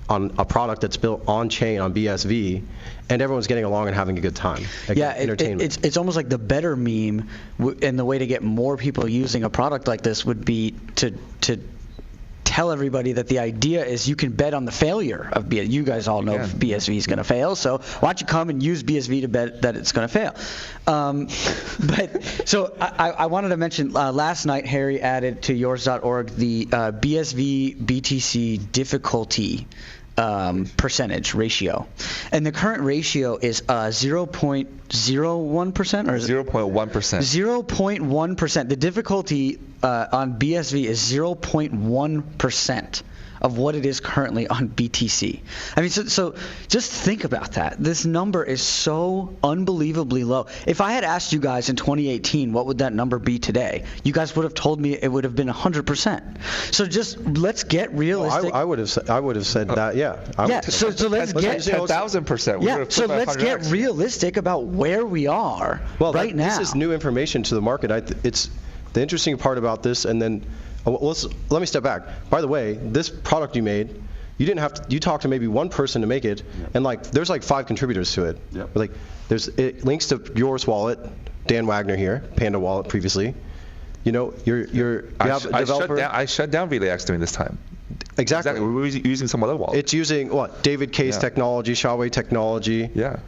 on a product that's built on chain on BSV, and everyone's getting along and having a good time. Entertainment. It's almost like the better meme, and the way to get more people using a product like this would be to tell everybody that the idea is you can bet on the failure of BSV. You guys all know BSV is going to fail, so why don't you come and use BSV to bet that it's going to fail? I wanted to mention last night Harry added to yours.org the BSV BTC difficulty percentage ratio, and the current ratio is 0.01% or 0.1%. 0.1%. The difficulty on BSV is 0.1% of what it is currently on BTC. I mean, so just think about that. This number is so unbelievably low. If I had asked you guys in 2018 what would that number be today, you guys would have told me it would have been 100%. So just let's get realistic. I would have said that. Yeah. So let's get 1,000%. Yeah. So let's get realistic about where we are right now. This is new information to the market. It's the interesting part about this, and then. Let me step back. By the way, this product you made, you talked to maybe one person to make it, and there's 5 contributors to it. Yep. It links to yours wallet, Dan Wagner here, Panda Wallet previously. You have a developer. I shut down VLAX during this time. Exactly. We were using some other wallet. It's using David K's technology, Xiaowei technology. Yeah.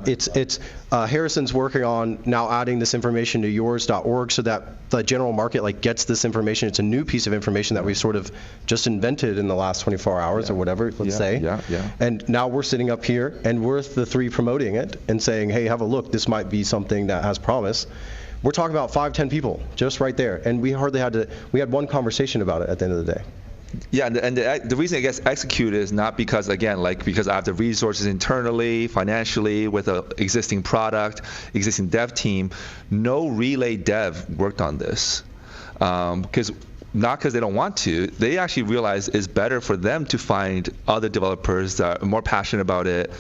It's Harrison's working on now adding this information to yours.org so that the general market gets this information. It's a new piece of information that we've sort of just invented in the last 24 hours or whatever, let's say. Yeah. And now we're sitting up here and we're the 3 promoting it and saying, hey, have a look. This might be something that has promise. We're talking about 5-10 people just right there, and we had one conversation about it at the end of the day. Yeah, and the reason it gets executed is not because, again, because I have the resources internally, financially, with an existing product, existing dev team. No Relay dev worked on this, because they don't want to. They actually realize it's better for them to find other developers that are more passionate about it,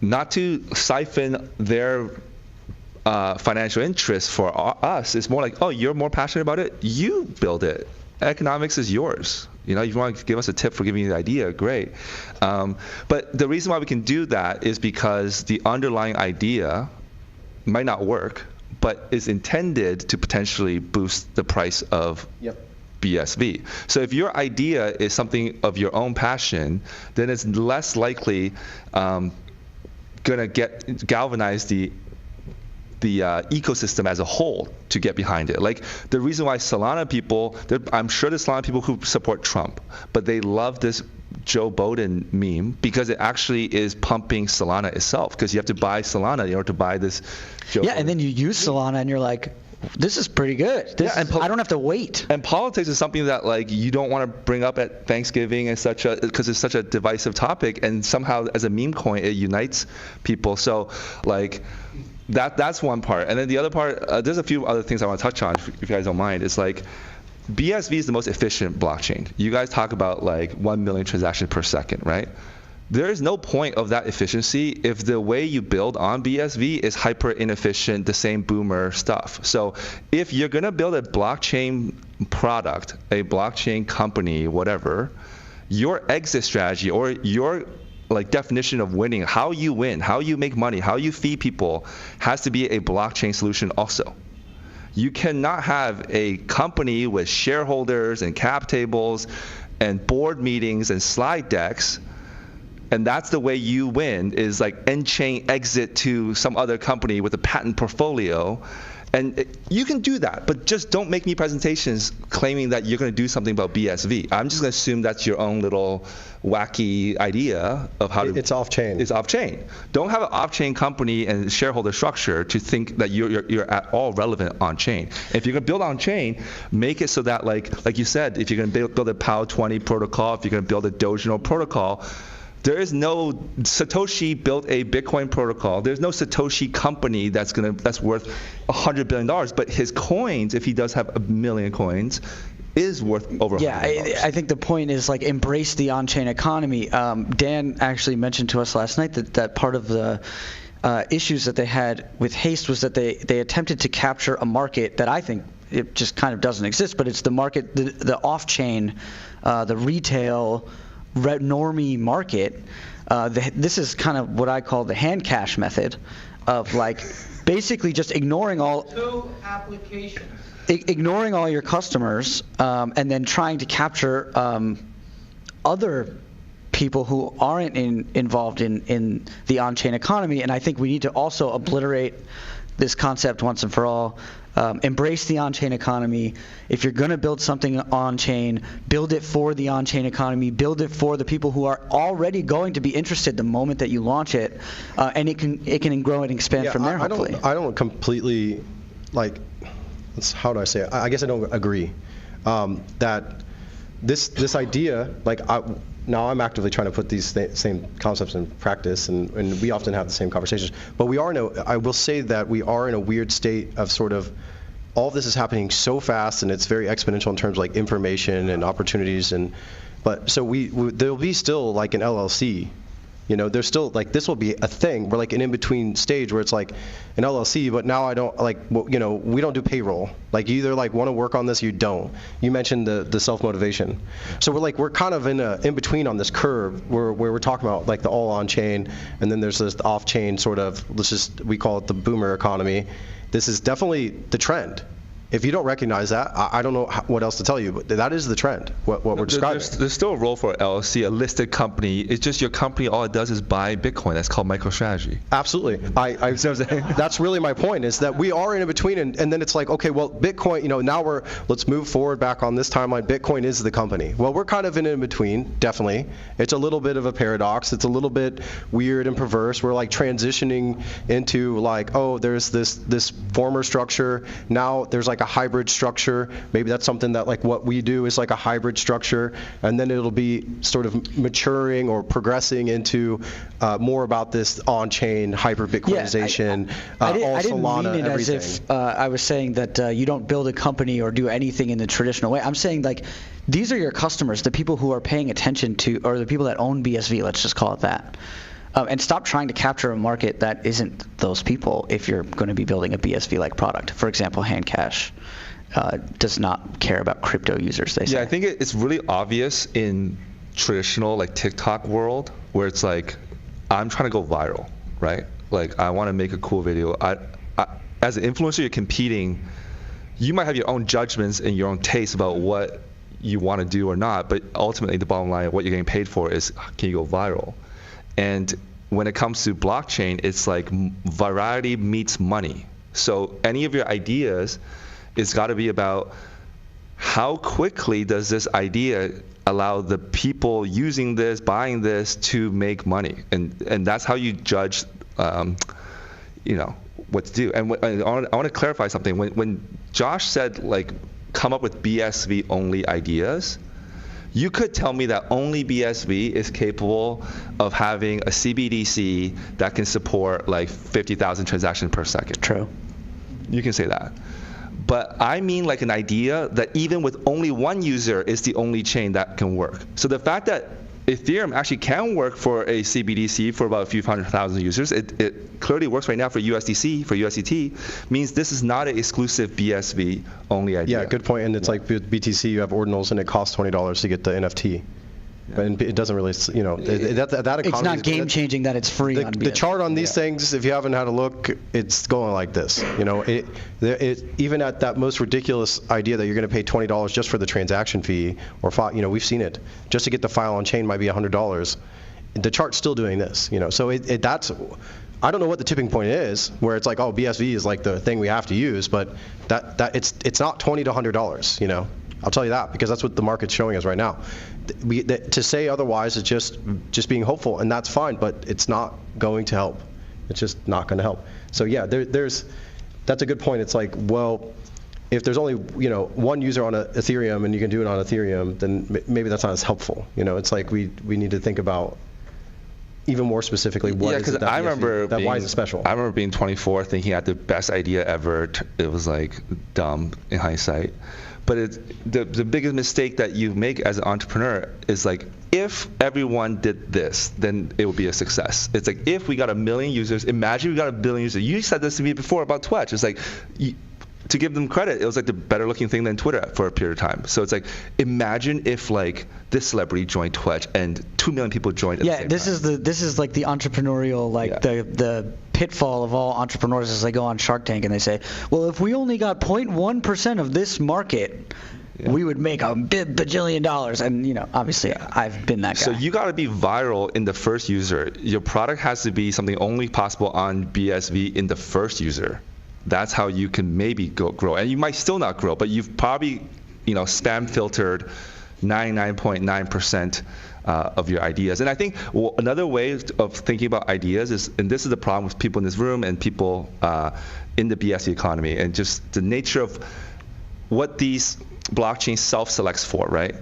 not to siphon their financial interest for us. It's more you're more passionate about it, you build it. Economics is yours. If you want to give us a tip for giving you the idea, great. But the reason why we can do that is because the underlying idea might not work, but is intended to potentially boost the price of BSV. So if your idea is something of your own passion, then it's less likely going to galvanize the ecosystem as a whole to get behind it. The reason why Solana people, I'm sure there's Solana people who support Trump, but they love this Joe Biden meme because it actually is pumping Solana itself, because you have to buy Solana in order to buy this Joe Biden. And then you use Solana and you're like, this is pretty good. I don't have to wait. And politics is something that you don't want to bring up at Thanksgiving and because it's such a divisive topic, and somehow as a meme coin it unites people. So that's one part. And then the other part, there's a few other things I want to touch on, if you guys don't mind. It's BSV is the most efficient blockchain. You guys talk about 1 million transactions per second, right? There is no point of that efficiency if the way you build on BSV is hyper inefficient, the same boomer stuff. So if you're going to build a blockchain product, a blockchain company, whatever, your exit strategy or your definition of winning, how you win, how you make money, how you feed people, has to be a blockchain solution also. You cannot have a company with shareholders and cap tables and board meetings and slide decks, and that's the way you win, is like end-chain exit to some other company with a patent portfolio. And you can do that, but just don't make me presentations claiming that you're going to do something about BSV. I'm just going to assume that's your own little wacky idea of how to. It's off-chain. It's off-chain. Don't have an off-chain company and shareholder structure to think that you're at all relevant on-chain. If you're going to build on-chain, make it so that, like you said, if you're going to build a POW20 protocol, if you're going to build a Dogecoin protocol, there is no Satoshi built a Bitcoin protocol. There's no Satoshi company that's worth $100 billion. But his coins, if he does have 1 million coins, is worth over $100 billion. I think the point is like embrace the on-chain economy. Dan actually mentioned to us last night that part of the issues that they had with Haste was that they attempted to capture a market that I think it just kind of doesn't exist. But it's the market, the off-chain, the retail, normie market. This is kind of what I call the Hand Cach method of like basically just ignoring all your customers and then trying to capture other people who aren't involved in the on-chain economy. And I think we need to also obliterate this concept once and for all. Embrace the on-chain economy. If you're going to build something on-chain, build it for the on-chain economy. Build it for the people who are already going to be interested the moment that you launch it, and it can grow and expand from there. Hopefully, I don't completely how do I say it? I guess I don't agree that this idea now I'm actively trying to put these same concepts in practice, and we often have the same conversations. But I will say that we are in a weird state of sort of all of this is happening so fast, and it's very exponential in terms of like information and opportunities. But so there'll be still like an LLC. There's still like this will be a thing. We're like an in-between stage where it's like an LLC, but now I don't we don't do payroll. Like you either like want to work on this, or you don't. You mentioned the self-motivation. So we're kind of in between on this curve where we're talking about like the all on-chain, and then there's this off-chain sort of we call it the boomer economy. This is definitely the trend. If you don't recognize that, I don't know what else to tell you, but that is the trend, what we're describing. There's still a role for LLC, a listed company. It's just your company, all it does is buy Bitcoin. That's called MicroStrategy. Absolutely. That's really my point, is that we are in between, and then it's like, okay, well, Bitcoin, now let's move forward back on this timeline. Bitcoin is the company. Well, we're kind of in between, definitely. It's a little bit of a paradox. It's a little bit weird and perverse. We're like transitioning into like, oh, there's this former structure. Now there's like a hybrid structure. Maybe that's something that like what we do is like a hybrid structure, and then it'll be sort of maturing or progressing into more about this on-chain hyper-Bitcoinization, all Solana, I didn't mean it everything. as if I was saying that you don't build a company or do anything in the traditional way. I'm saying like these are your customers, the people who are paying attention to, or the people that own BSV, let's just call it that. And stop trying to capture a market that isn't those people if you're going to be building a BSV-like product. For example, Hand Cach does not care about crypto users, they say. Yeah, I think it's really obvious in traditional like TikTok world where it's like, I'm trying to go viral, right? Like I want to make a cool video. As an influencer, you're competing. You might have your own judgments and your own taste about what you want to do or not, but ultimately the bottom line of what you're getting paid for is, can you go viral? And when it comes to blockchain, it's like variety meets money. So any of your ideas, it's got to be about how quickly does this idea allow the people using this, buying this, to make money, and that's how you judge, what to do. And I want to clarify something. When Josh said like come up with BSV only ideas, you could tell me that only BSV is capable of having a CBDC that can support like 50,000 transactions per second. True. You can say that. But I mean like an idea that even with only one user is the only chain that can work. So the fact that Ethereum actually can work for a CBDC for about a few 100,000 users, it clearly works right now for USDC, for USDT, means this is not an exclusive BSV only idea. Yeah, good point. And it's like with BTC, you have ordinals and it costs $20 to get the NFT. And it doesn't really, that economy. It's not game changing that it's free on BSV. The chart on these things, if you haven't had a look, it's going like this. Even at that most ridiculous idea that you're going to pay $20 just for the transaction fee, or we've seen it, just to get the file on chain might be $100. The chart's still doing this. So that's. I don't know what the tipping point is, where it's like, oh, BSV is like the thing we have to use, but that it's not $20 to $100. I'll tell you that, because that's what the market's showing us right now. To say otherwise is just being hopeful, and that's fine, but it's not going to help. It's just not going to help. So yeah, that's a good point. It's like, well, if there's only one user on Ethereum and you can do it on Ethereum, then maybe that's not as helpful. It's like we need to think about even more specifically what is it that why is it special? I remember being 24, thinking I had the best idea ever. It was like dumb in hindsight. But the biggest mistake that you make as an entrepreneur is like, if everyone did this, then it would be a success. It's like, if we got 1 million users, imagine we got 1 billion users. You said this to me before about Twitch. It's like, to give them credit, it was like the better looking thing than Twitter for a period of time. So it's like, imagine if like this celebrity joined Twitch and 2 million people joined at the same time. This is like the entrepreneurial, the pitfall of all entrepreneurs as they go on Shark Tank and they say, well, if we only got 0.1% of this market, we would make $1 bajillion. And obviously I've been that guy. So you got to be viral in the first user. Your product has to be something only possible on BSV in the first user. That's how you can maybe grow. And you might still not grow, but you've probably, spam filtered 99.9% of your ideas. And I think another way of thinking about ideas is, and this is the problem with people in this room and people in the BSV economy, and just the nature of what these blockchains self-selects for, right?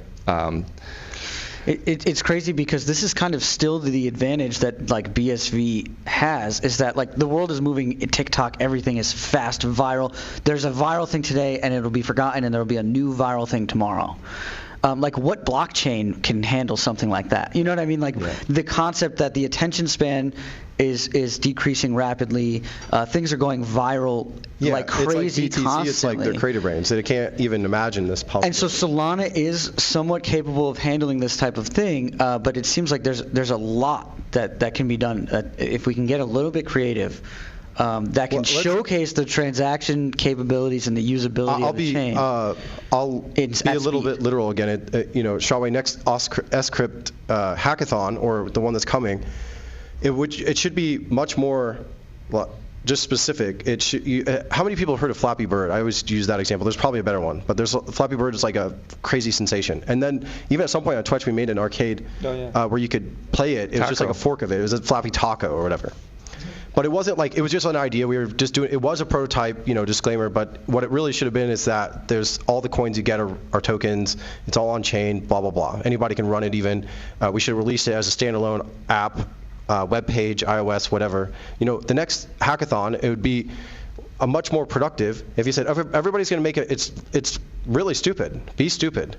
It's crazy because this is kind of still the advantage that like BSV has, is that like the world is moving. TikTok, everything is fast, viral. There's a viral thing today and it'll be forgotten, and there'll be a new viral thing tomorrow. Like what blockchain can handle something like that? You know what I mean? Like the concept that the attention span is decreasing rapidly. Things are going viral like crazy it's like BTC, constantly. It's like their creative brains. They can't even imagine this possibility. And so Solana is somewhat capable of handling this type of thing, but it seems like there's a lot that can be done if we can get a little bit creative. That can showcase the transaction capabilities and the usability of the chain. I'll be a little bit literal again. Shawway, next sCrypt Hackathon, or the one that's coming, it should be much more just specific. How many people have heard of Flappy Bird? I always use that example. There's probably a better one, but Flappy Bird is like a crazy sensation. And then even at some point on Twitch, we made an arcade where you could play it. It was just like a fork of it. It was a Flappy Taco or whatever. But it wasn't like, it was just an idea. We were just doing, it was a prototype, disclaimer, but what it really should have been is that there's all the coins you get are tokens. It's all on chain, blah, blah, blah. Anybody can run it even. We should have released it as a standalone app, web page, iOS, whatever. The next hackathon, it would be a much more productive if you said everybody's going to make it. It's really stupid. Be stupid.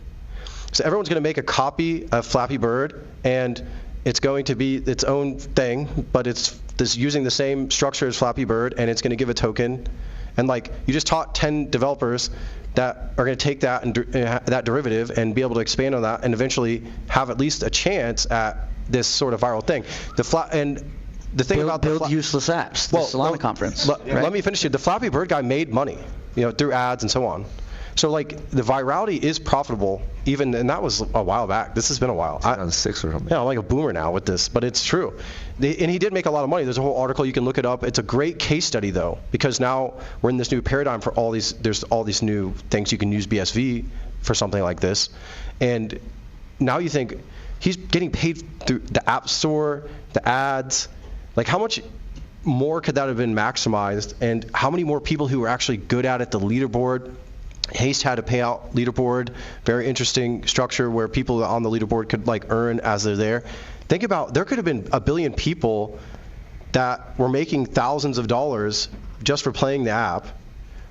So everyone's going to make a copy of Flappy Bird, and it's going to be its own thing, but it's using the same structure as Flappy Bird, and it's going to give a token. And like, you just taught 10 developers that are going to take that and that derivative and be able to expand on that and eventually have at least a chance at this sort of viral thing. The thing about build useless apps. The Solana conference. Let me finish it. The Flappy Bird guy made money, through ads and so on. So like the virality is profitable, and that was a while back. This has been a while. 2006 or something. Yeah, I'm like a boomer now with this, but it's true. And he did make a lot of money. There's a whole article, you can look it up. It's a great case study though, because now we're in this new paradigm for there's all these new things you can use BSV for something like this. And now you think he's getting paid through the App Store, the ads. Like how much more could that have been maximized, and how many more people who were actually good at it, the leaderboard. Haste had a payout leaderboard, very interesting structure where people on the leaderboard could like earn as they're there. Think about, there could have been 1 billion people that were making thousands of dollars just for playing the app,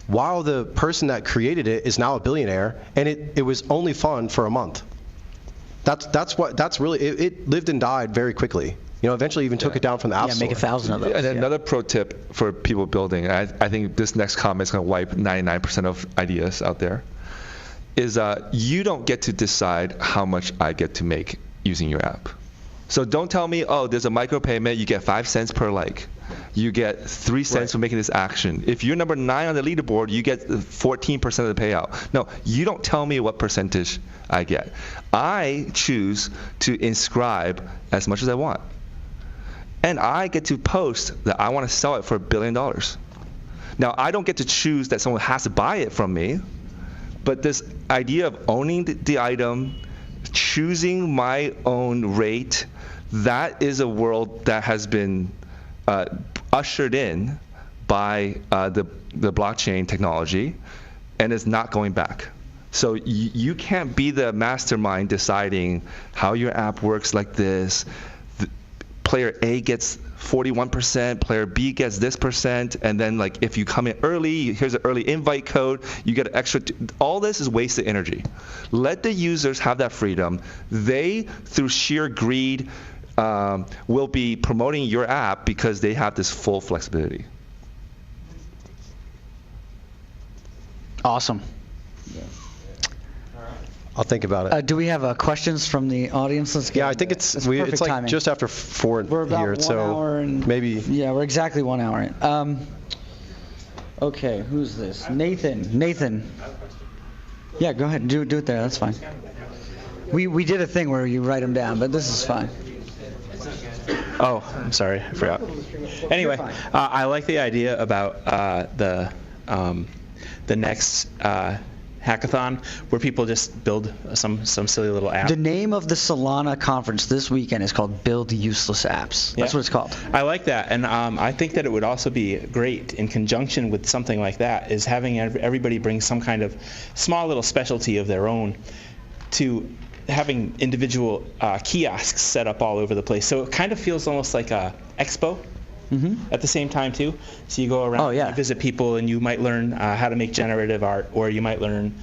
while the person that created it is now a billionaire, and it was only fun for a month. That's really, it lived and died very quickly. Eventually even took it down from the App Store. Make 1,000 of those. And another pro tip for people building, I think this next comment is going to wipe 99% of ideas out there, is you don't get to decide how much I get to make. using your app. So don't tell me, oh, there's a micropayment, you get 5 cents per like. You get 3 cents for making this action. If you're number 9 on the leaderboard, you get 14% of the payout. No, you don't tell me what percentage I get. I choose to inscribe as much as I want. And I get to post that I want to sell it for $1 billion. Now, I don't get to choose that someone has to buy it from me, but this idea of owning the item, choosing my own rate, that is a world that has been ushered in by the blockchain technology, and is not going back. So you can't be the mastermind deciding how your app works like this. Player A gets 41%, player B gets this percent, and then like if you come in early, here's an early invite code, you get an extra. All this is wasted energy. Let the users have that freedom. They, through sheer greed, will be promoting your app because they have this full flexibility. Awesome. I'll think about it. Do we have questions from the audience? Let's get Yeah, I think it's perfect like timing. just after 4 We're about here, 1 so hour and maybe. Yeah, we're exactly 1 hour in. Okay, who's this? Nathan. Yeah, go ahead. Do it there. That's fine. We did a thing where you write them down, but this is fine. Oh, I'm sorry, I forgot. Anyway, I like the idea about the next hackathon where people just build some silly little app. The name of the Solana conference this weekend is called Build Useless Apps. That's what it's called. I like that, and I think that it would also be great in conjunction with something like that is having everybody bring some kind of small little specialty of their own to having individual kiosks set up all over the place. So it kind of feels almost like a expo. At the same time too. So you go around, you visit people, and you might learn how to make generative art, or you might learn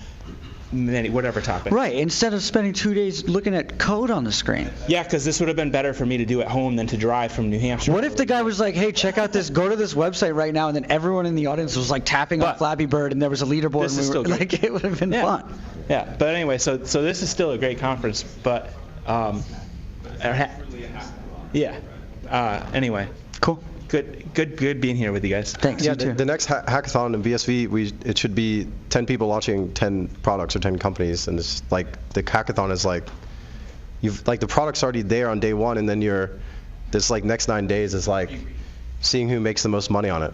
whatever topic. Right, instead of spending 2 days looking at code on the screen. Yeah, because this would have been better for me to do at home than to drive from New Hampshire. What if the guy was like, hey, check out this, go to this website right now, and then everyone in the audience was like tapping on Flappy Bird, and there was a leaderboard, and we were, like, it would have been fun. Yeah, but anyway, so this is still a great conference, but anyway. Cool. Good being here with you guys. Thanks. Yeah, the next hackathon in BSV, it should be 10 people launching 10 products or 10 companies, and it's like the hackathon is like the product's already there on day 1, and then this like next 9 days is like seeing who makes the most money on it.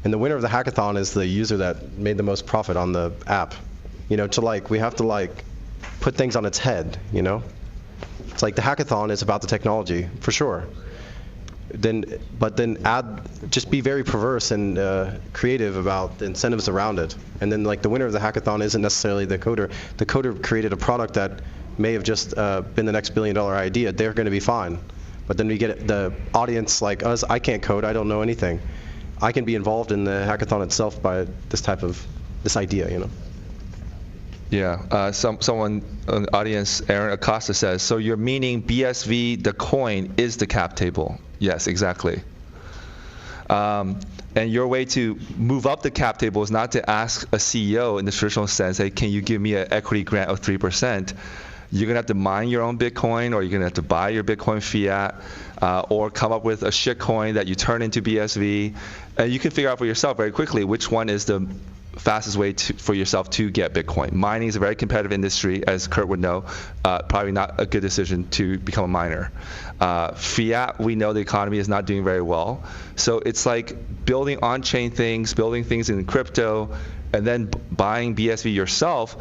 And the winner of the hackathon is the user that made the most profit on the app. We have to put things on its head, It's like the hackathon is about the technology, for sure. But then just be very perverse and creative about the incentives around it. And then the winner of the hackathon isn't necessarily the coder. The coder created a product that may have just been the next $1 billion idea. They're going to be fine. But then we get the audience like us. I can't code. I don't know anything. I can be involved in the hackathon itself by this idea, Yeah, someone in the audience, Aaron Acosta says, so you're meaning BSV, the coin, is the cap table? Yes, exactly. And your way to move up the cap table is not to ask a CEO in the traditional sense, hey, can you give me an equity grant of 3%? You're going to have to mine your own Bitcoin, or you're going to have to buy your Bitcoin fiat, or come up with a shitcoin that you turn into BSV. And you can figure out for yourself very quickly which one is the fastest way for yourself to get Bitcoin. Mining is a very competitive industry, as Kurt would know. Probably not a good decision to become a miner. Fiat, we know the economy is not doing very well. So it's like building on-chain things, building things in crypto, and then buying BSV yourself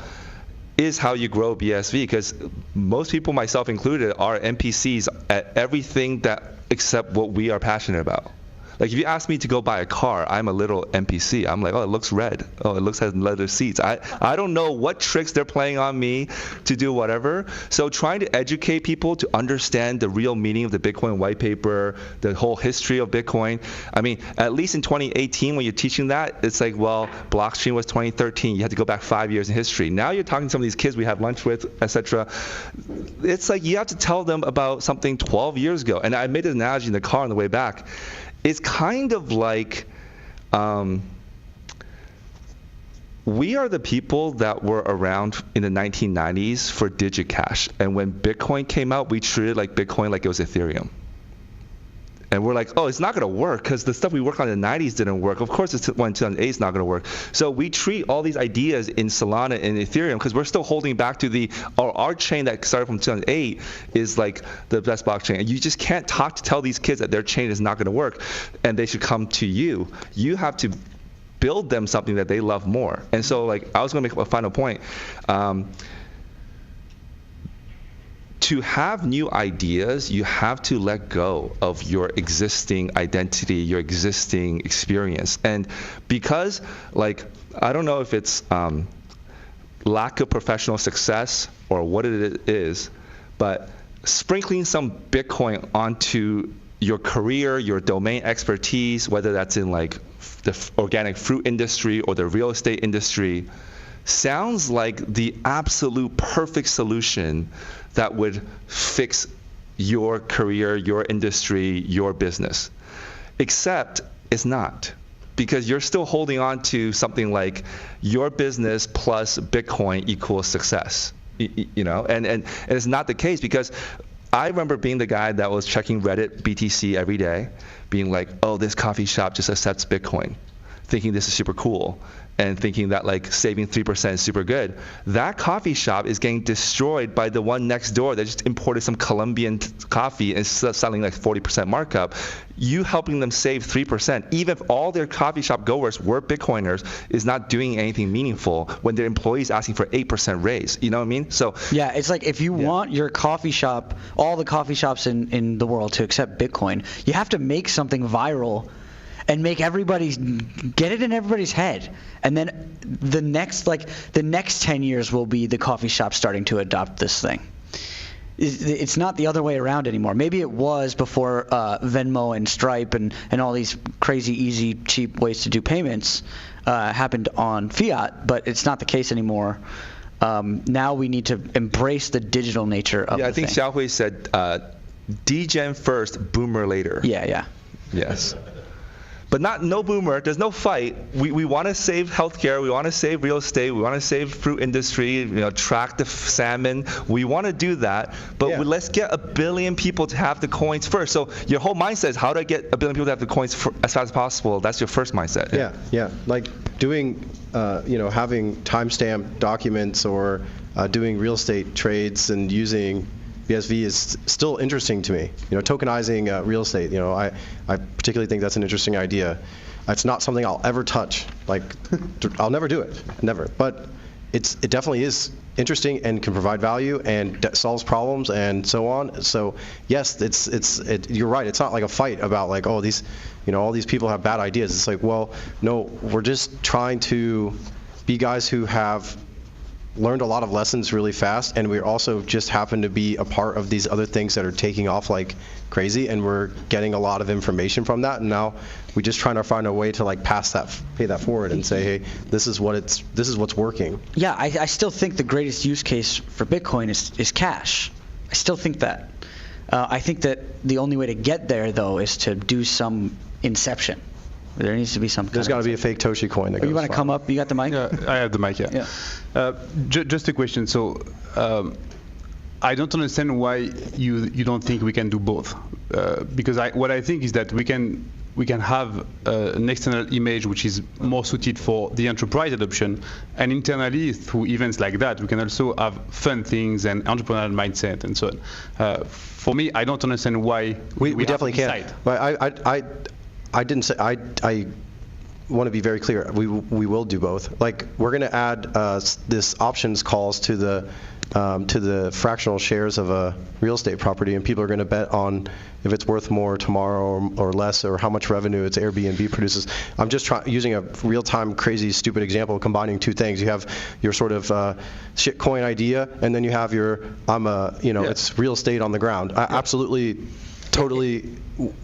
is how you grow BSV, because most people, myself included, are NPCs at everything except what we are passionate about. Like if you ask me to go buy a car, I'm a little NPC. I'm like, oh, it looks red. Oh, it has leather seats. I don't know what tricks they're playing on me to do whatever. So trying to educate people to understand the real meaning of the Bitcoin white paper, the whole history of Bitcoin. I mean, at least in 2018 when you're teaching that, it's like, well, blockchain was 2013. You had to go back 5 years in history. Now you're talking to some of these kids we had lunch with, etc. It's like you have to tell them about something 12 years ago. And I made an analogy in the car on the way back. It's kind of like we are the people that were around in the 1990s for DigiCash. And when Bitcoin came out, we treated like Bitcoin like it was Ethereum. And we're like, oh, it's not going to work because the stuff we worked on in the 90s didn't work. Of course, it's when 2008 is not going to work. So we treat all these ideas in Solana and Ethereum because we're still holding back to our chain that started from 2008 is like the best blockchain. And you just can't tell these kids that their chain is not going to work and they should come to you. You have to build them something that they love more. And so, like, I was going to make a final point. To have new ideas, you have to let go of your existing identity, your existing experience. And because, like, I don't know if it's lack of professional success or what it is, but sprinkling some Bitcoin onto your career, your domain expertise, whether that's in like the organic fruit industry or the real estate industry, sounds like the absolute perfect solution that would fix your career, your industry, your business. Except it's not, because you're still holding on to something like your business plus Bitcoin equals success. You know, and it's not the case, because I remember being the guy that was checking Reddit BTC every day, being like, oh, this coffee shop just accepts Bitcoin, thinking this is super cool, and thinking that like saving 3% is super good. That coffee shop is getting destroyed by the one next door that just imported some Colombian coffee and selling like 40% markup. You helping them save 3%, even if all their coffee shop goers were Bitcoiners, is not doing anything meaningful when their employees asking for 8% raise. You know what I mean? So yeah, it's like if you want your coffee shop, all the coffee shops in the world to accept Bitcoin, you have to make something viral and make get it in everybody's head. And then the next 10 years will be the coffee shop starting to adopt this thing. It's not the other way around anymore. Maybe it was before Venmo and Stripe and all these crazy, easy, cheap ways to do payments happened on fiat, but it's not the case anymore. Now we need to embrace the digital nature of the thing. Yeah, I think Xiaohui said, degen first, boomer later. Yeah. Yes. But no boomer. There's no fight. We want to save healthcare. We want to save real estate. We want to save fruit industry. Track the salmon. We want to do that. But let's get 1 billion people to have the coins first. So your whole mindset is, how do I get 1 billion people to have the coins as fast as possible? That's your first mindset. Yeah. Like doing, having timestamp documents or doing real estate trades and using BSV is still interesting to me. Tokenizing real estate, I particularly think that's an interesting idea. It's not something I'll ever touch. Like, I'll never do it, never. But it definitely is interesting and can provide value and solves problems and so on. So yes, you're right. It's not like a fight about like, oh, these, all these people have bad ideas. It's like, well, no, we're just trying to be guys who have learned a lot of lessons really fast, and we also just happen to be a part of these other things that are taking off like crazy, and we're getting a lot of information from that, and now we're just trying to find a way to like pay that forward and say, hey, this is what's working. Yeah, I still think the greatest use case for Bitcoin is cash. I still think that. I think that the only way to get there, though, is to do some inception. There needs to be some. There's got to be a fake Toshi coin that goes. You want to come up? You got the mic? I have the mic. Yeah. Just a question. So, I don't understand why you don't think we can do both. Because what I think is that we can have an external image which is more suited for the enterprise adoption, and internally through events like that, we can also have fun things and entrepreneurial mindset and so on. For me, I don't understand why we definitely can. But I didn't say. I want to be very clear. We will do both. Like, we're going to add this options calls to the fractional shares of a real estate property, and people are going to bet on if it's worth more tomorrow or less, or how much revenue its Airbnb produces. I'm just using a real-time, crazy, stupid example, combining two things. You have your sort of shitcoin idea, and then you have your it's real estate on the ground. Absolutely, totally.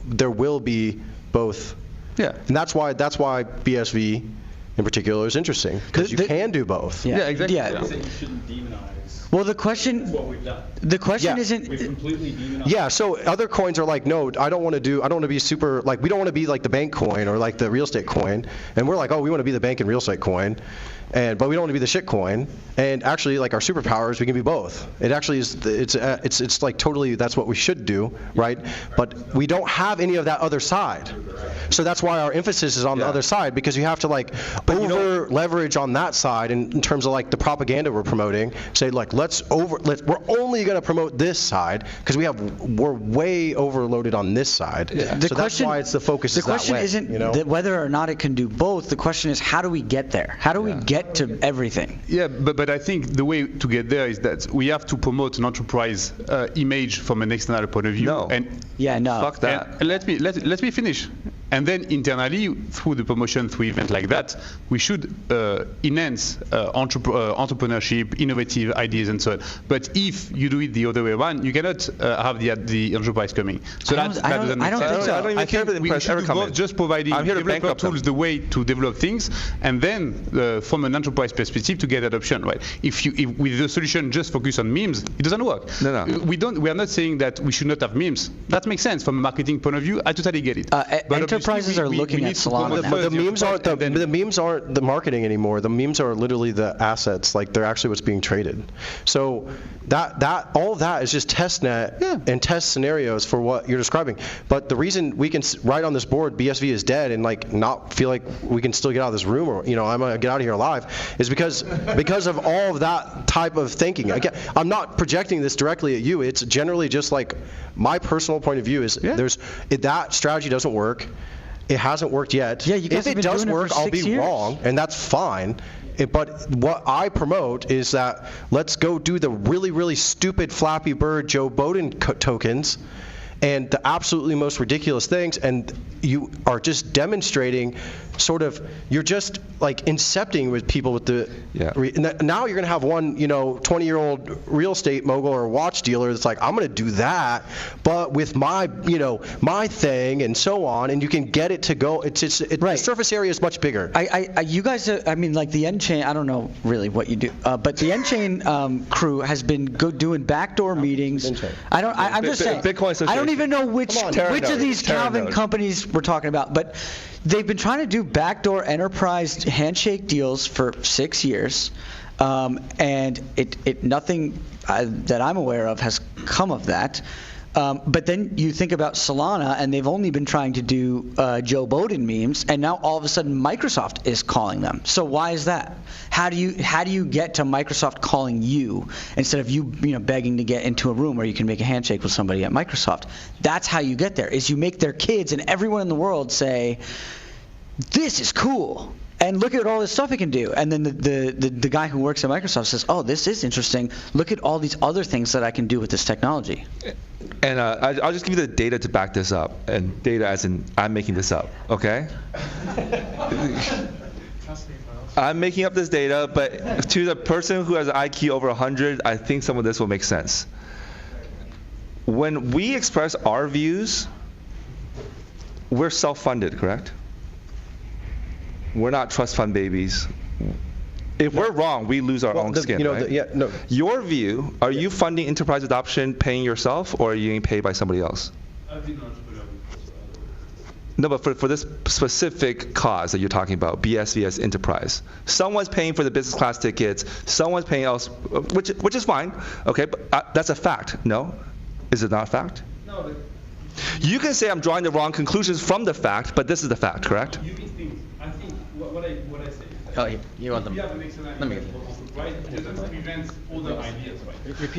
There will be both. Yeah. And that's why BSV in particular is interesting, because you can do both. Yeah, exactly. You shouldn't demonize. Well, the question. What we've done. The question isn't. We've completely demonized. Yeah. So other coins are like, no, I don't want to be super, like, we don't want to be like the bank coin or like the real estate coin, and we're like, oh, we want to be the bank and real estate coin, but we don't want to be the shitcoin. And actually, like our superpowers, we can be both. It actually is. It's like totally. That's what we should do, right? But we don't have any of that other side. So that's why our emphasis is on the other side, because you have to like over leverage on that side in terms of like the propaganda we're promoting. Say like we're only going to promote this side because we're way overloaded on this side. Yeah. So that's why it's the focus. The question isn't whether or not it can do both. The question is, how do we get there? How do we get to everything? Yeah, but I think the way to get there is that we have to promote an enterprise image from an external point of view. No. Fuck that. And let me finish. And then internally, through the promotion, through events like that, we should enhance entrepreneurship, innovative ideas, and so on. But if you do it the other way around, you cannot have the enterprise coming. So that doesn't make sense. I don't even care if the enterprise ever comes. Just providing developer tools the way to develop things, and then from an enterprise perspective to get adoption. Right? If with the solution just focus on memes, it doesn't work. No. We are not saying that we should not have memes. That makes sense from a marketing point of view. I totally get it. But enterprises are looking at Solana now. The memes aren't the marketing anymore. The memes are literally the assets. Like they're actually what's being traded. So that all of that is just test net and test scenarios for what you're describing. But the reason we can write on this board BSV is dead and like not feel like we can still get out of this room, or I'm gonna get out of here alive, is because of all of that type of thinking. Again, I'm not projecting this directly at you. It's generally just like my personal point of view is that strategy doesn't work. It hasn't worked yet. Yeah, you guys if it does work, I'll be wrong, and that's fine. But what I promote is that let's go do the really, really stupid Flappy Bird Joe Biden tokens and the absolutely most ridiculous things, and you are just demonstrating you're just like incepting with people with the now you're going to have one 20-year-old real estate mogul or watch dealer that's like, I'm going to do that but with my my thing and so on, and you can get it to go. Right. The surface area is much bigger. You guys like the N-Chain, I don't know really what you do, but the N-Chain crew has been doing backdoor meetings. I'm just saying, Bitcoin I don't even know which of these Calvin companies we're talking about, but they've been trying to do backdoor enterprise handshake deals for 6 years, and nothing that I'm aware of has come of that. But then you think about Solana, and they've only been trying to do Joe Biden memes, and now all of a sudden Microsoft is calling them. So why is that? How do you get to Microsoft calling you instead of you begging to get into a room where you can make a handshake with somebody at Microsoft? That's how you get there. Is you make their kids and everyone in the world say, "This is cool." And look at all this stuff it can do. And then the guy who works at Microsoft says, "Oh, this is interesting. Look at all these other things that I can do with this technology." And I'll just give you the data to back this up. And data as in I'm making this up, okay? I'm making up this data, but to the person who has an IQ over 100, I think some of this will make sense. When we express our views, we're self-funded, correct? We're not trust fund babies. If we're wrong, we lose our own skin, right? Your view, are you funding enterprise adoption, paying yourself, or are you getting paid by somebody else? No, but for this specific cause that you're talking about, BSV as enterprise, someone's paying for the business class tickets, someone's paying else, which is fine, okay, but that's a fact, no? Is it not a fact? No, but you can say I'm drawing the wrong conclusions from the fact, but this is the fact, correct? you mean things. I think what I say is that you want them? you have an excellent idea, right? It doesn't prevent other ideas, right?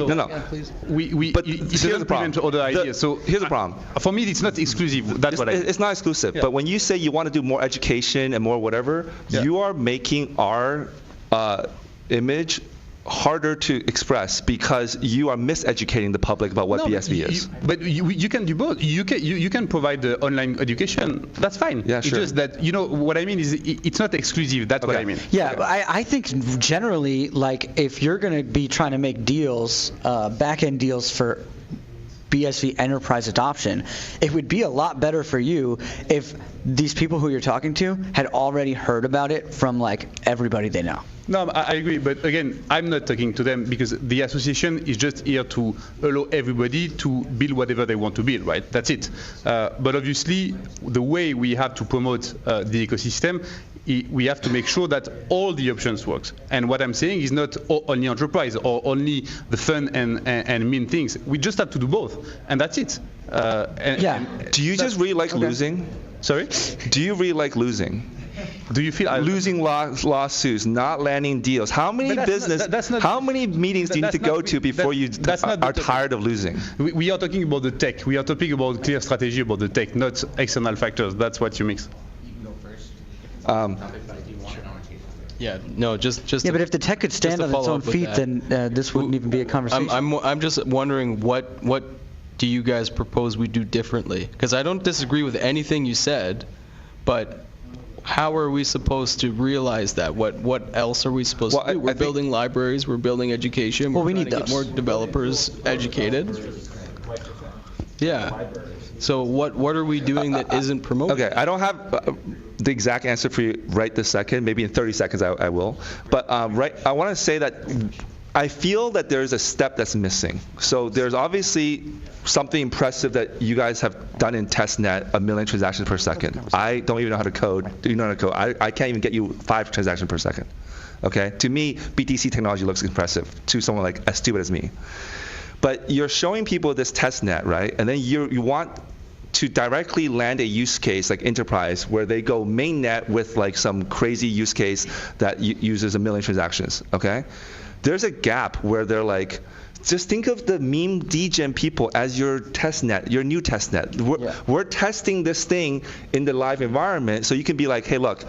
No. But here's the problem. Other ideas. So here's the problem. For me, it's not exclusive. That's what it's not exclusive. Yeah. But when you say you want to do more education and more whatever, you are making our image harder to express because you are miseducating the public about what BSV is. But you can do both. You can provide the online education. That's fine. Yeah, sure. It's just that what I mean is it's not exclusive. That's what I mean. Yeah, but I think generally, like if you're going to be trying to make deals, back-end deals for BSV enterprise adoption, it would be a lot better for you if these people who you're talking to had already heard about it from like everybody they know. No, I agree, but again, I'm not talking to them because the association is just here to allow everybody to build whatever they want to build, right? That's it. But obviously, the way we have to promote the ecosystem we have to make sure that all the options works. And what I'm saying is not only enterprise or only the fun and mean things. We just have to do both, and that's it. Do you just really like losing? Sorry? Do you really like losing? Do you feel losing lawsuits, not landing deals? How many how many meetings do you need to go to before you are tired of losing? We are talking about the tech. We are talking about clear strategy about the tech, not external factors. That's what you mix. Yeah, no, just. Yeah, but if the tech could stand on its own feet, then this wouldn't even be a conversation. I'm just wondering what do you guys propose we do differently? Because I don't disagree with anything you said, but how are we supposed to realize that? What else are we supposed to do? We're building libraries, we're building education, we're trying to get more developers educated. Yeah. So what are we doing that isn't promoted? Okay, I don't have the exact answer for you right this second. Maybe in 30 seconds I will. But I want to say that I feel that there's a step that's missing. So there's obviously something impressive that you guys have done in testnet, 1 million transactions per second. I don't even know how to code. Do you know how to code? I can't even get you 5 transactions per second. Okay? To me, BTC technology looks impressive to someone like as stupid as me. But you're showing people this testnet, right? And then you want to directly land a use case like enterprise where they go mainnet with like some crazy use case that uses 1 million transactions, okay? There's a gap where they're like, just think of the meme degen people as your testnet, your new testnet. We're testing this thing in the live environment, so you can be like, hey, look,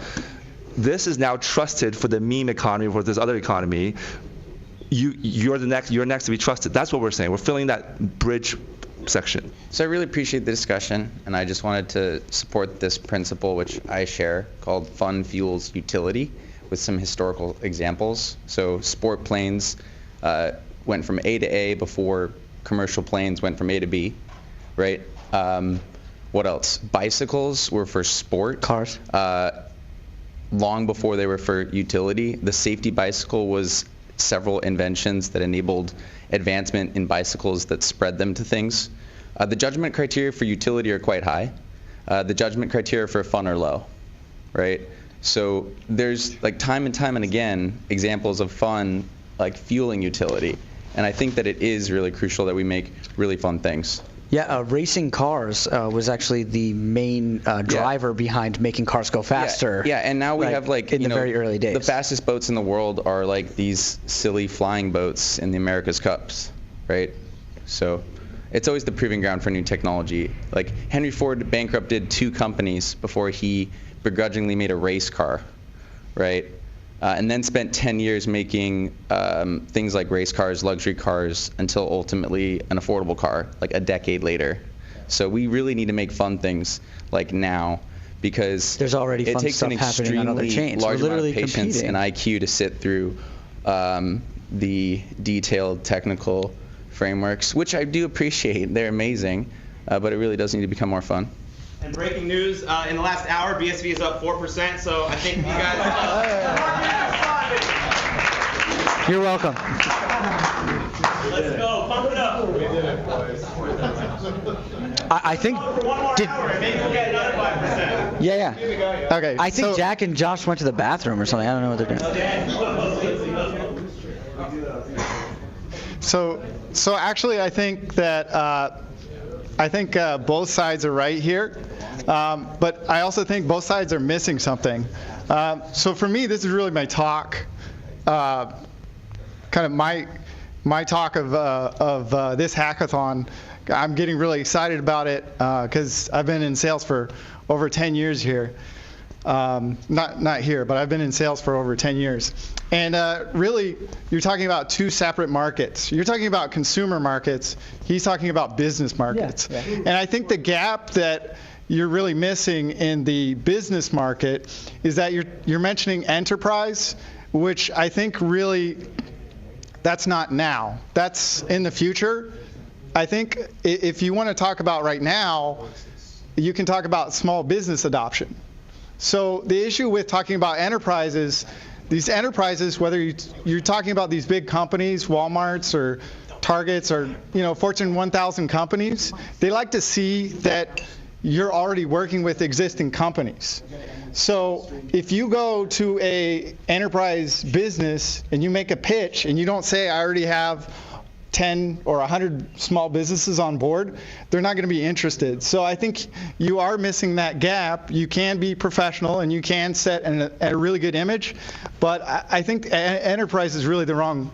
this is now trusted for the meme economy, for this other economy. You're next to be trusted. That's what we're saying. We're filling that bridge section. So I really appreciate the discussion, and I just wanted to support this principle, which I share, called fun fuels utility, with some historical examples. So sport planes went from A to A before commercial planes went from A to B, right? What else? Bicycles were for sport. Cars. Long before they were for utility. The safety bicycle was several inventions that enabled advancement in bicycles that spread them to things. The judgment criteria for utility are quite high. The judgment criteria for fun are low, right? So there's like time and again examples of fun like fueling utility. And I think that it is really crucial that we make really fun things. Yeah, racing cars was actually the main driver behind making cars go faster. Yeah, and now we have like in the very early days. The fastest boats in the world are like these silly flying boats in the America's Cups, right? So it's always the proving ground for new technology. Like Henry Ford bankrupted 2 companies before he begrudgingly made a race car, right? And then spent 10 years making things like race cars, luxury cars, until ultimately an affordable car, like a decade later. So we really need to make fun things like now, because there's already it fun takes stuff an happening on other extremely chains. large We're amount of literally patience competing. and IQ to sit through the detailed technical frameworks, which I do appreciate. They're amazing, but it really does need to become more fun. And breaking news, in the last hour, BSV is up 4%, so I think you guys... You're welcome. Let's go, pump it up. We did it, boys. I think... For one more hour, and maybe we'll get another 5%. Yeah. Okay. I think Jack and Josh went to the bathroom or something. I don't know what they're doing. So actually, I think that both sides are right here, but I also think both sides are missing something. So for me, this is really my talk, kind of my talk of this hackathon. I'm getting really excited about it because I've been in sales for over 10 years here. Not here, but I've been in sales for over 10 years. And really, you're talking about 2 separate markets. You're talking about consumer markets. He's talking about business markets. Yeah. And I think the gap that you're really missing in the business market is that you're mentioning enterprise, which I think really that's not now. That's in the future. I think if you want to talk about right now, you can talk about small business adoption. So the issue with talking about enterprises, these enterprises, whether you're talking about these big companies, Walmarts or Targets or Fortune 1000 companies, they like to see that you're already working with existing companies. So if you go to a enterprise business and you make a pitch and you don't say, I already have 10 or 100 small businesses on board, they're not going to be interested. So I think you are missing that gap. You can be professional and you can set a really good image, but I think enterprise is really the wrong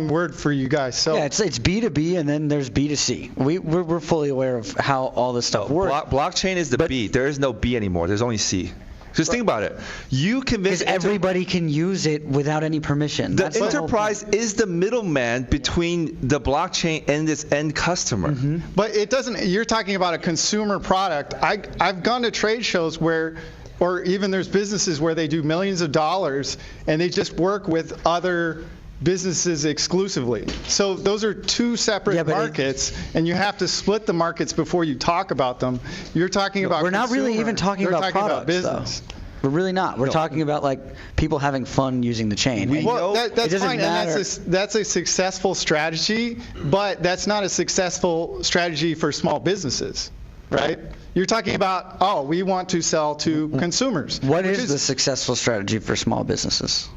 word for you guys. So yeah, it's B2B and then there's B2C. We're fully aware of how all this stuff works. Blockchain is the B. There is no B anymore. There's only C. Just think about it. You convince everybody can use it without any permission. The enterprise is the middleman between the blockchain and its end customer. Mm-hmm. But it doesn't. You're talking about a consumer product. I've gone to trade shows where, or even there's businesses where they do millions of dollars and they just work with other businesses exclusively. So those are two separate markets, and you have to split the markets before you talk about them. You're talking about We're not really even talking about products, business. though. We're really not. We're talking about like people having fun using the chain. Well, that's fine, and that's a successful strategy, but that's not a successful strategy for small businesses, right? You're talking about, we want to sell to consumers. What is the successful strategy for small businesses?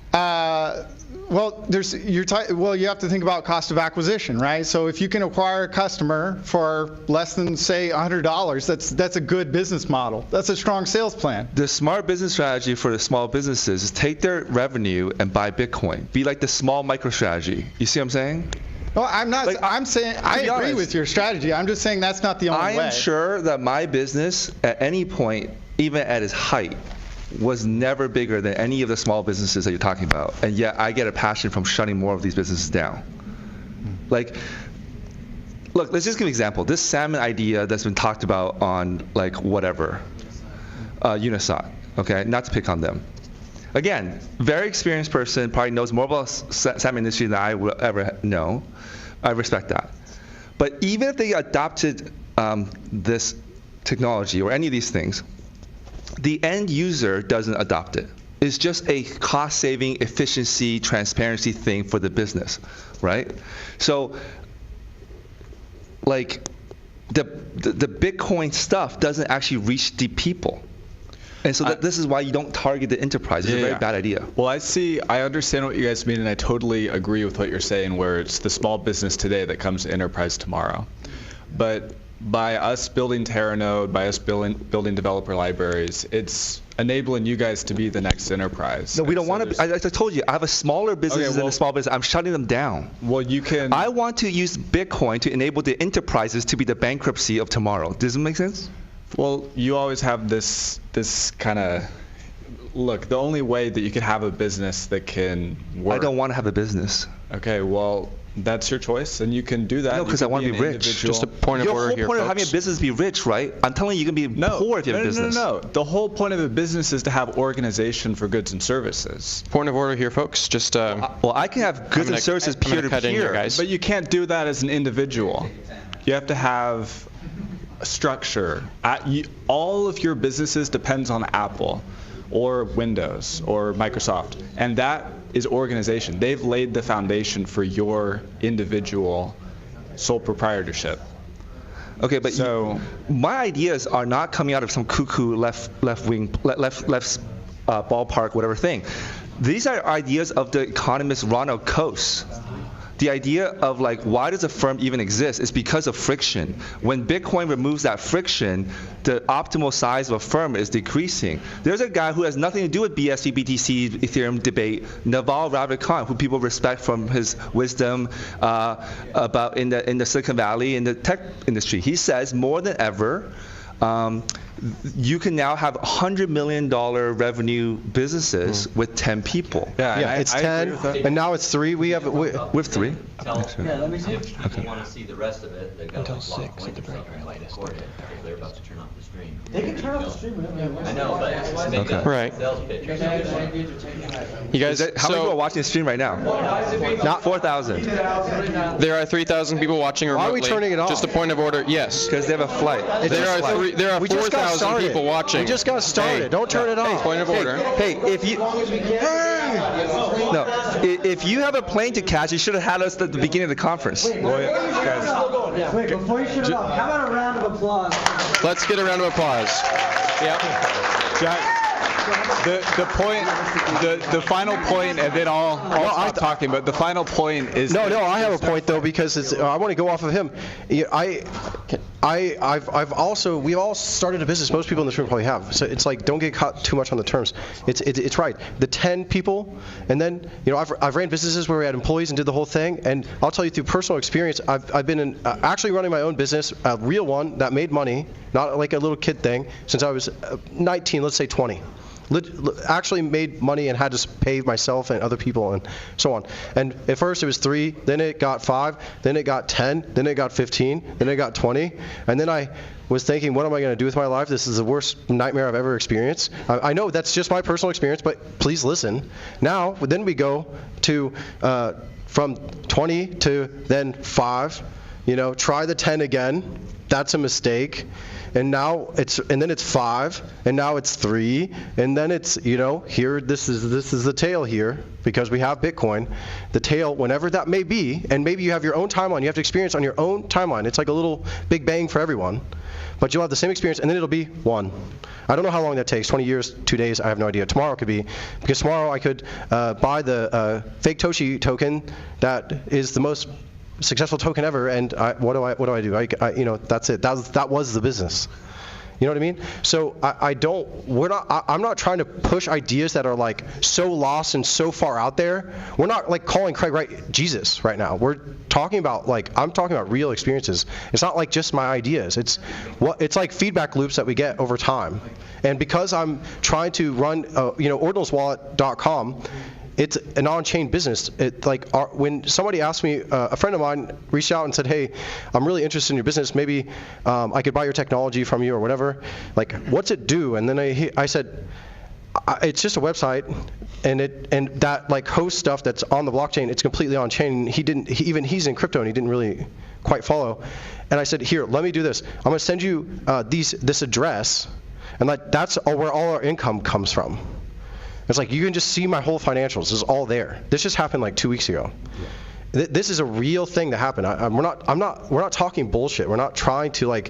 Well, you have to think about cost of acquisition, right? So if you can acquire a customer for less than, say, $100, that's a good business model. That's a strong sales plan. The smart business strategy for the small businesses is take their revenue and buy Bitcoin. Be like the small micro strategy. You see what I'm saying? Well, I'm not. I'm saying I agree with your strategy. I'm just saying that's not the only way. I am sure that my business, at any point, even at its height, was never bigger than any of the small businesses that you're talking about, and yet I get a passion from shutting more of these businesses down. Like, look, let's just give an example. This salmon idea that's been talked about on, like, whatever, Unisat, okay? Not to pick on them. Again, very experienced person, probably knows more about salmon industry than I will ever know. I respect that. But even if they adopted this technology or any of these things, the end user doesn't adopt it. It's just a cost-saving, efficiency, transparency thing for the business, right? So, like, the Bitcoin stuff doesn't actually reach the people. And so this is why you don't target the enterprise. It's a very bad idea. Well, I understand what you guys mean, and I totally agree with what you're saying, where it's the small business today that comes to enterprise tomorrow. But by us building Terranode, by us building developer libraries, it's enabling you guys to be the next enterprise. No, we don't want to. I told you, I have a smaller business than a small business. I'm shutting them down. Well, you can. I want to use Bitcoin to enable the enterprises to be the bankruptcy of tomorrow. Does it make sense? Well, you always have this kind of look. The only way that you can have a business that can work. I don't want to have a business. Okay, well, that's your choice, and you can do that. No, because I want to be rich. Just a point of order here, Your whole point of having a business is be rich, right? I'm telling you, you can be poor if you have a business. No. The whole point of a business is to have organization for goods and services. Point of order here, folks. Just well, I can have goods and services peer to peer, guys. But you can't do that as an individual. You have to have a structure. All of your businesses depends on Apple or Windows or Microsoft, and that is organization. They've laid the foundation for your individual sole proprietorship. Okay, but my ideas are not coming out of some cuckoo left ballpark whatever thing. These are ideas of the economist Ronald Coase. The idea of, like, why does a firm even exist is because of friction. When Bitcoin removes that friction, the optimal size of a firm is decreasing. There's a guy who has nothing to do with BSV, BTC, Ethereum debate, Naval Ravikant, who people respect from his wisdom about in the Silicon Valley, in the tech industry. He says more than ever, you can now have $100 million revenue businesses with 10 people. Yeah, it's 10, and now it's 3. We have 3. Let me see. If people want to see the rest of it, they've got to log coins or something and record it if they're about to turn off the stream. They can turn off the stream whenever they want. I know, but make that right. sales pitch. You guys, how many people are watching the stream right now? Not 4,000. There are 3,000 people watching remotely. Why are we turning it off? Just a point of order. Yes. Because they have a flight. There are 4,000 people watching. We just got started. Hey, don't turn it off. Point of order. Hey, if you have a plane to catch, you should have had us at the beginning of the conference. Wait, before you shut it off, how about a round of applause? Let's get a round of applause. Yeah. The final point, and then I'll stop talking. But the final point is. No, I have a point though because I want to go off of him. We've all started a business. Most people in this room probably have. So it's like don't get caught too much on the terms. It's right. The 10 people, and then I've ran businesses where we had employees and did the whole thing. And I'll tell you through personal experience, I've been actually running my own business, a real one that made money, not like a little kid thing, since I was 19, let's say 20. Actually made money and had to pay myself and other people and so on. And at first it was 3, then it got 5, then it got 10, then it got 15, then it got 20, and then I was thinking, what am I going to do with my life? This is the worst nightmare I've ever experienced. I know that's just my personal experience, but please listen. Now, then we go to from 20 to then 5. Try the 10 again. That's a mistake. And now then it's 5, and now it's 3, and then it's here. This is the tail here because we have Bitcoin. The tail, whenever that may be, and maybe you have your own timeline. You have to experience on your own timeline. It's like a little Big Bang for everyone, but you'll have the same experience, and then it'll be 1. I don't know how long that takes. 20 years, 2 days. I have no idea. Tomorrow could be, because tomorrow I could buy the fake Toshi token that is the most successful token ever, and what do I do? That's it. That was the business. You know what I mean? So I'm not trying to push ideas that are like so lost and so far out there. We're not like calling Craig Wright Jesus right now. We're talking about I'm talking about real experiences. It's not like just my ideas. It's like feedback loops that we get over time. And because I'm trying to run ordinalswallet.com, it's an on-chain business. When somebody asked me, a friend of mine reached out and said, "Hey, I'm really interested in your business. Maybe I could buy your technology from you or whatever. Like, what's it do?" And then I said, "It's just a website, and that host stuff that's on the blockchain. It's completely on-chain." He's in crypto and he didn't really quite follow. And I said, "Here, let me do this. I'm going to send you this address, and that's where all our income comes from." It's like you can just see my whole financials. It's all there. This just happened like 2 weeks ago. Yeah. This is a real thing that happened. We're not talking bullshit. We're not trying to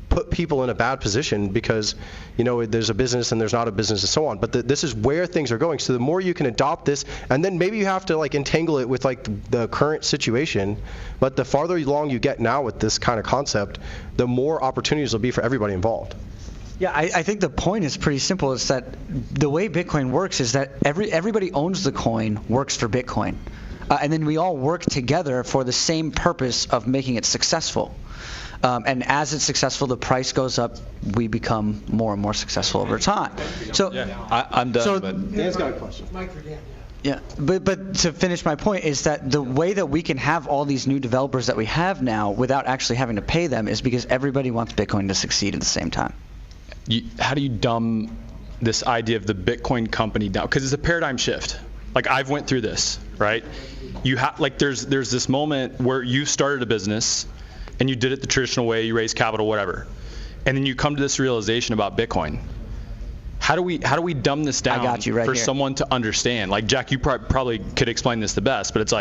put people in a bad position because there's a business and there's not a business and so on. But this is where things are going. So the more you can adopt this, and then maybe you have to entangle it with the current situation. But the farther along you get now with this kind of concept, the more opportunities there'll be for everybody involved. Yeah, I think the point is pretty simple. It's that the way Bitcoin works is that everybody owns the coin, works for Bitcoin. And then we all work together for the same purpose of making it successful. And as it's successful, the price goes up. We become more and more successful over time. So I'm done. So, but Dan's got a question. Mike for Dan. Yeah, but to finish my point is that the way that we can have all these new developers that we have now without actually having to pay them is because everybody wants Bitcoin to succeed at the same time. How do you dumb this idea of the Bitcoin company down? Because it's a paradigm shift. I've went through this, right? There's this moment where you started a business and you did it the traditional way, you raised capital, whatever, and then you come to this realization about Bitcoin. How do we dumb this down for someone to understand? Jack, you probably could explain this the best, but it's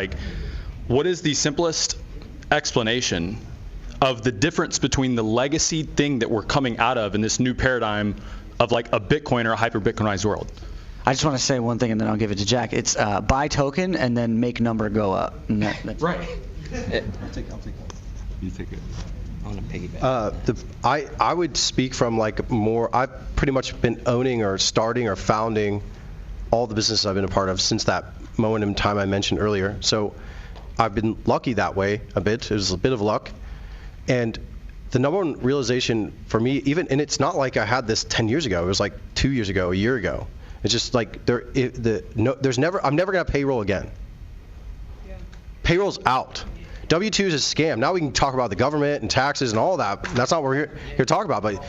what is the simplest explanation of the difference between the legacy thing that we're coming out of in this new paradigm of a Bitcoin or a hyper-Bitcoinized world? I just want to say one thing and then I'll give it to Jack. It's buy token and then make number go up. Right. I'll take it. You take it. I want to piggyback. I would speak from more. I've pretty much been owning or starting or founding all the businesses I've been a part of since that moment in time I mentioned earlier. So I've been lucky that way a bit. It was a bit of luck. And the number one realization for me, and it's not like I had this 10 years ago. It was 2 years ago, a year ago. It's just I'm never going to payroll again. Yeah. Payroll's out. W-2 is a scam. Now we can talk about the government and taxes and all that. That's not what we're here to talk about. But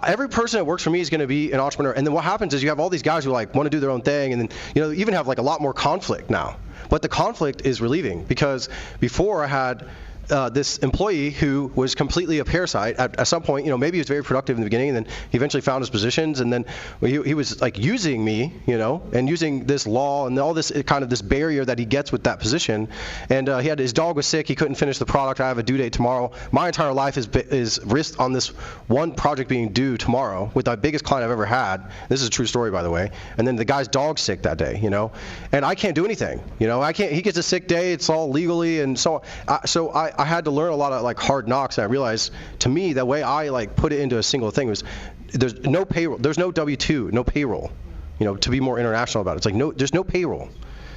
every person that works for me is going to be an entrepreneur. And then what happens is you have all these guys who want to do their own thing, and then even have a lot more conflict now. But the conflict is relieving because before I had this employee who was completely a parasite at some point. Maybe he was very productive in the beginning, and then he eventually found his positions, and then he was like using me, and using this law and all this kind of this barrier that he gets with that position. And his dog was sick. He couldn't finish the product. I have a due date tomorrow. My entire life is risked on this one project being due tomorrow with the biggest client I've ever had. This is a true story, by the way. And then the guy's dog's sick that day, and I can't do anything. I can't. He gets a sick day. It's all legally, and so I had to learn a lot of like hard knocks. And I realized, to me, the way I like put it into a single thing was, there's no payroll, there's no W-2, no payroll. To be more international about it, it's like there's no payroll.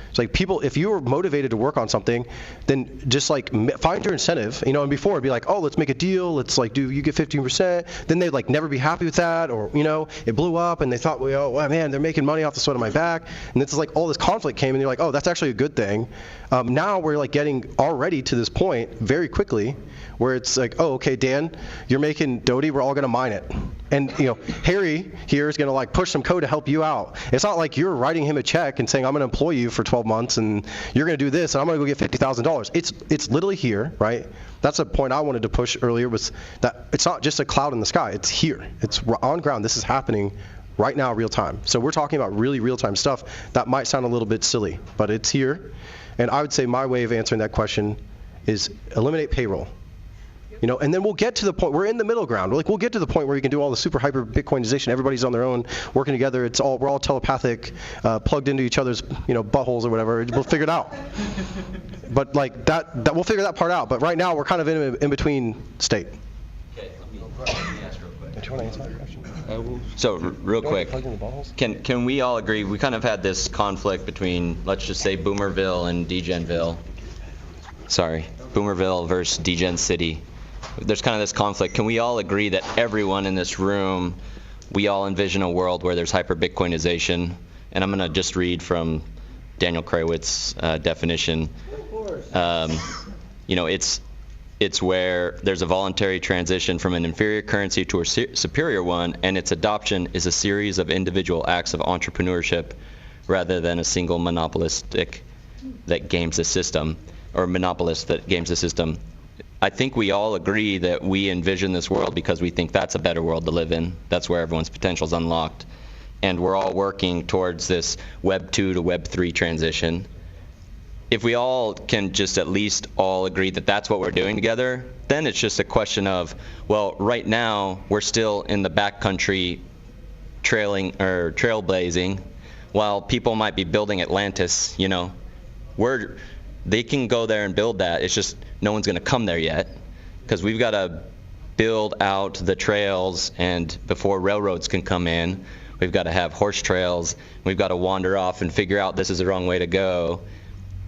It's like, people, if you were motivated to work on something, then just like find your incentive, and before it'd be like, oh, let's make a deal, let's like you get 15%, then they'd like never be happy with that, or it blew up and they thought, well, man, they're making money off the sweat of my back, and it's like all this conflict came, and you're like, oh, that's actually a good thing. Now we're like getting already to this point very quickly where it's like, oh, okay, Dan, you're making Dodie, we're all gonna mine it. And Harry here is going to like push some code to help you out. It's not like you're writing him a check and saying, I'm going to employ you for 12 months and you're going to do this and I'm going to go get $50,000. It's literally here, right? That's a point I wanted to push earlier, was that it's not just a cloud in the sky. It's here. It's on ground. This is happening right now, real time. So we're talking about really real time stuff that might sound a little bit silly, but it's here. And I would say my way of answering that question is eliminate payroll. And then we'll get to the point, we're in the middle ground. We'll get to the point where you can do all the super hyper Bitcoinization. Everybody's on their own, working together. We're all telepathic, plugged into each other's, buttholes or whatever. We'll figure it out. But like that we'll figure that part out. But right now we're kind of in between state. Okay, let me ask real quick. Do you want to answer that question? So real quick, can we all agree? We kind of had this conflict between, let's just say, Boomerville and Degenville. Sorry, Boomerville versus Degen City. There's kind of this conflict. Can we all agree that everyone in this room, we all envision a world where there's hyper-Bitcoinization? And I'm going to just read from Daniel Krawitz's definition. It's where there's a voluntary transition from an inferior currency to a superior one, and its adoption is a series of individual acts of entrepreneurship rather than a single monopolistic that games the system, or monopolist that games the system. I think we all agree that we envision this world because we think that's a better world to live in. That's where everyone's potential is unlocked. And we're all working towards this Web 2 to Web 3 transition. If we all can just at least all agree that that's what we're doing together, then it's just a question of, well, right now we're still in the backcountry trailblazing, while people might be building Atlantis, they can go there and build that. It's just no one's going to come there yet, because we've got to build out the trails, and before railroads can come in, we've got to have horse trails. We've got to wander off and figure out this is the wrong way to go.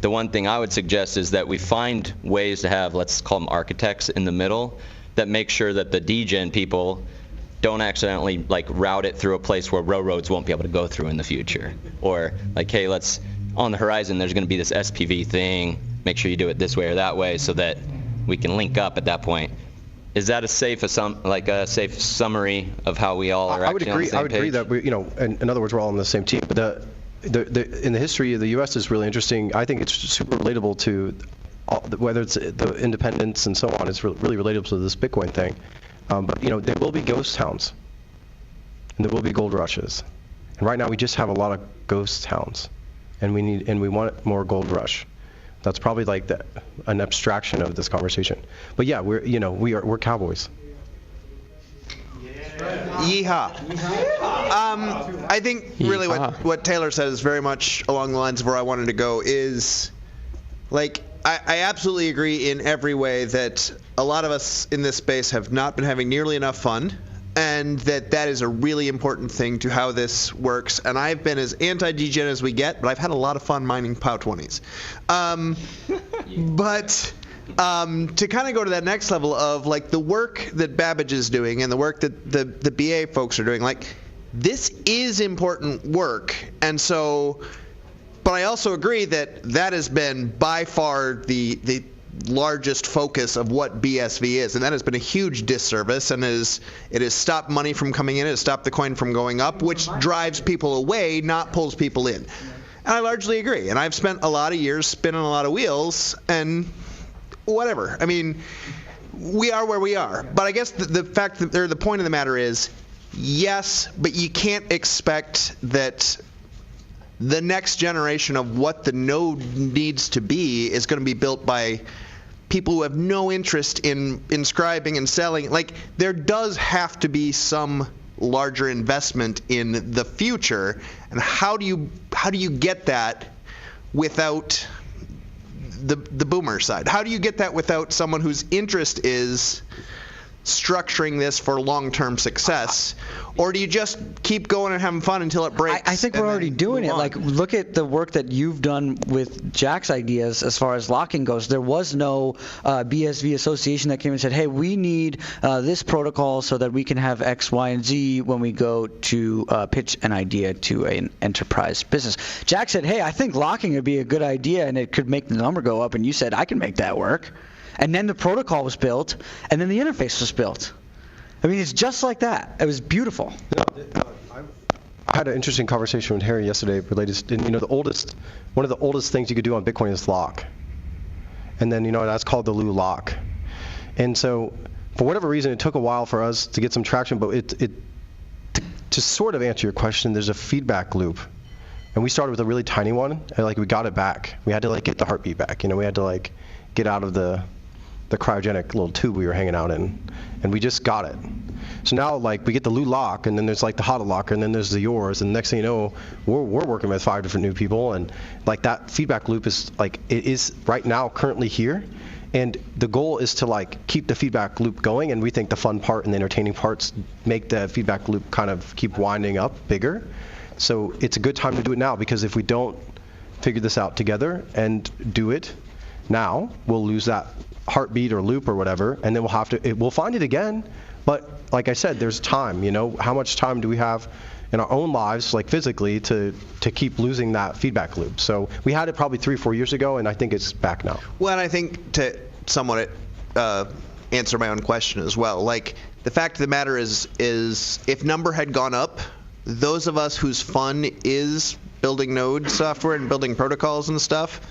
The one thing I would suggest is that we find ways to have, let's call them architects in the middle, that make sure that the Degen people don't accidentally route it through a place where railroads won't be able to go through in the future. Or hey, on the horizon there's going to be this SPV thing, make sure you do it this way or that way so that we can link up at that point. Is that a safe summary of how we all are actually on the same page? I would agree that in other words, we're all on the same team. But in the history of the U.S. is really interesting. I think it's super relatable to whether it's the independence and so on. It's really relatable to this Bitcoin thing. But there will be ghost towns, and there will be gold rushes. And right now we just have a lot of ghost towns, and we want more gold rush. That's probably an abstraction of this conversation. But yeah, we're cowboys. Yeehaw. I think really what Taylor said is very much along the lines of where I wanted to go is, I absolutely agree in every way that a lot of us in this space have not been having nearly enough fun, and that is a really important thing to how this works. And I've been as anti-degen as we get, but I've had a lot of fun mining POW 20s. But to kind of go to that next level of the work that Babbage is doing and the work that the BA folks are doing, this is important work. And so, but I also agree that has been by far the largest focus of what BSV is, and that has been a huge disservice, and it has stopped money from coming in, it has stopped the coin from going up, which drives people away, not pulls people in. And I largely agree, and I've spent a lot of years spinning a lot of wheels, and whatever. I mean, we are where we are. But I guess the fact that, or the point of the matter is, yes, but you can't expect that the next generation of what the node needs to be is going to be built by people who have no interest in inscribing and selling. Like, there does have to be some larger investment in the future, and how do you get that without the boomer side? How do you get that without someone whose interest is structuring this for long-term success? Or do you just keep going and having fun until it breaks? I think we're already doing it. Like, look at the work that you've done with Jack's ideas as far as locking goes. There was no BSV association that came and said, hey, we need this protocol so that we can have X, Y, and Z when we go to pitch an idea to an enterprise business. Jack said, hey, I think locking would be a good idea and it could make the number go up. And you said, I can make that work. And then the protocol was built, and then the interface was built. I mean, it's just like that. It was beautiful. I had an interesting conversation with Harry yesterday related to, one of the oldest things you could do on Bitcoin is lock. And then, that's called the Lou lock. And so, for whatever reason, it took a while for us to get some traction, but to sort of answer your question, there's a feedback loop. And we started with a really tiny one, and we got it back. We had to get the heartbeat back. We had to get out of the cryogenic little tube we were hanging out in, and we just got it. So now we get the Lou lock, and then there's the HODL locker, and then there's the yours, and the next thing you know, we're working with 5 different new people, and that feedback loop is it is right now currently here, and the goal is to keep the feedback loop going, and we think the fun part and the entertaining parts make the feedback loop kind of keep winding up bigger. So it's a good time to do it now, because if we don't figure this out together and do it now, we'll lose that heartbeat or loop or whatever, and then we'll find it again. But like I said, there's time. How much time do we have in our own lives, physically, to keep losing that feedback loop? So we had it probably 3 or 4 years ago, and I think it's back now. Well, and I think to somewhat answer my own question as well, the fact of the matter is if number had gone up, those of us whose fun is building node software and building protocols and stuff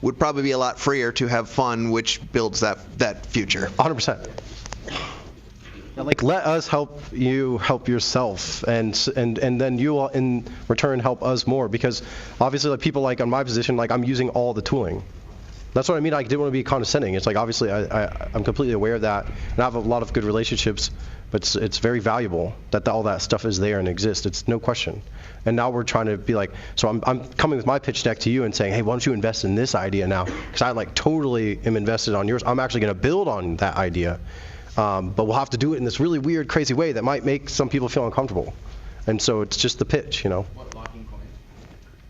would probably be a lot freer to have fun, which builds that future. 100%. Let us help you help yourself, and then you will in return help us more, because obviously people on my position, I'm using all the tooling. That's what I mean. I didn't want to be condescending. It's obviously I'm completely aware of that, and I have a lot of good relationships, but it's very valuable that all that stuff is there and exists. It's no question. And now we're trying to be so I'm coming with my pitch deck to you and saying, hey, why don't you invest in this idea now? Because I totally am invested on yours. I'm actually going to build on that idea, but we'll have to do it in this really weird, crazy way that might make some people feel uncomfortable. And so it's just the pitch, What locking coins?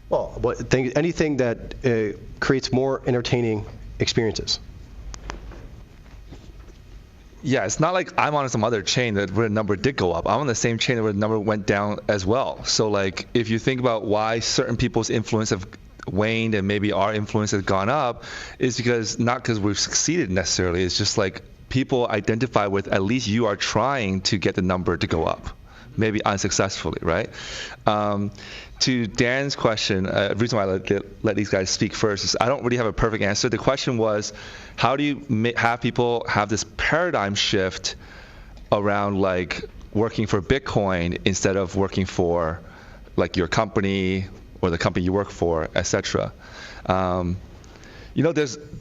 Well, anything that creates more entertaining experiences. Yeah, it's not like I'm on some other chain where the number did go up. I'm on the same chain where the number went down as well. So if you think about why certain people's influence have waned and maybe our influence has gone up, is not because we've succeeded necessarily. It's just people identify with, at least you are trying to get the number to go up, maybe unsuccessfully, right? To Dan's question, the reason why I let these guys speak first is I don't really have a perfect answer. The question was, how do you have people have this paradigm shift around working for Bitcoin instead of working for your company or the company you work for, etc.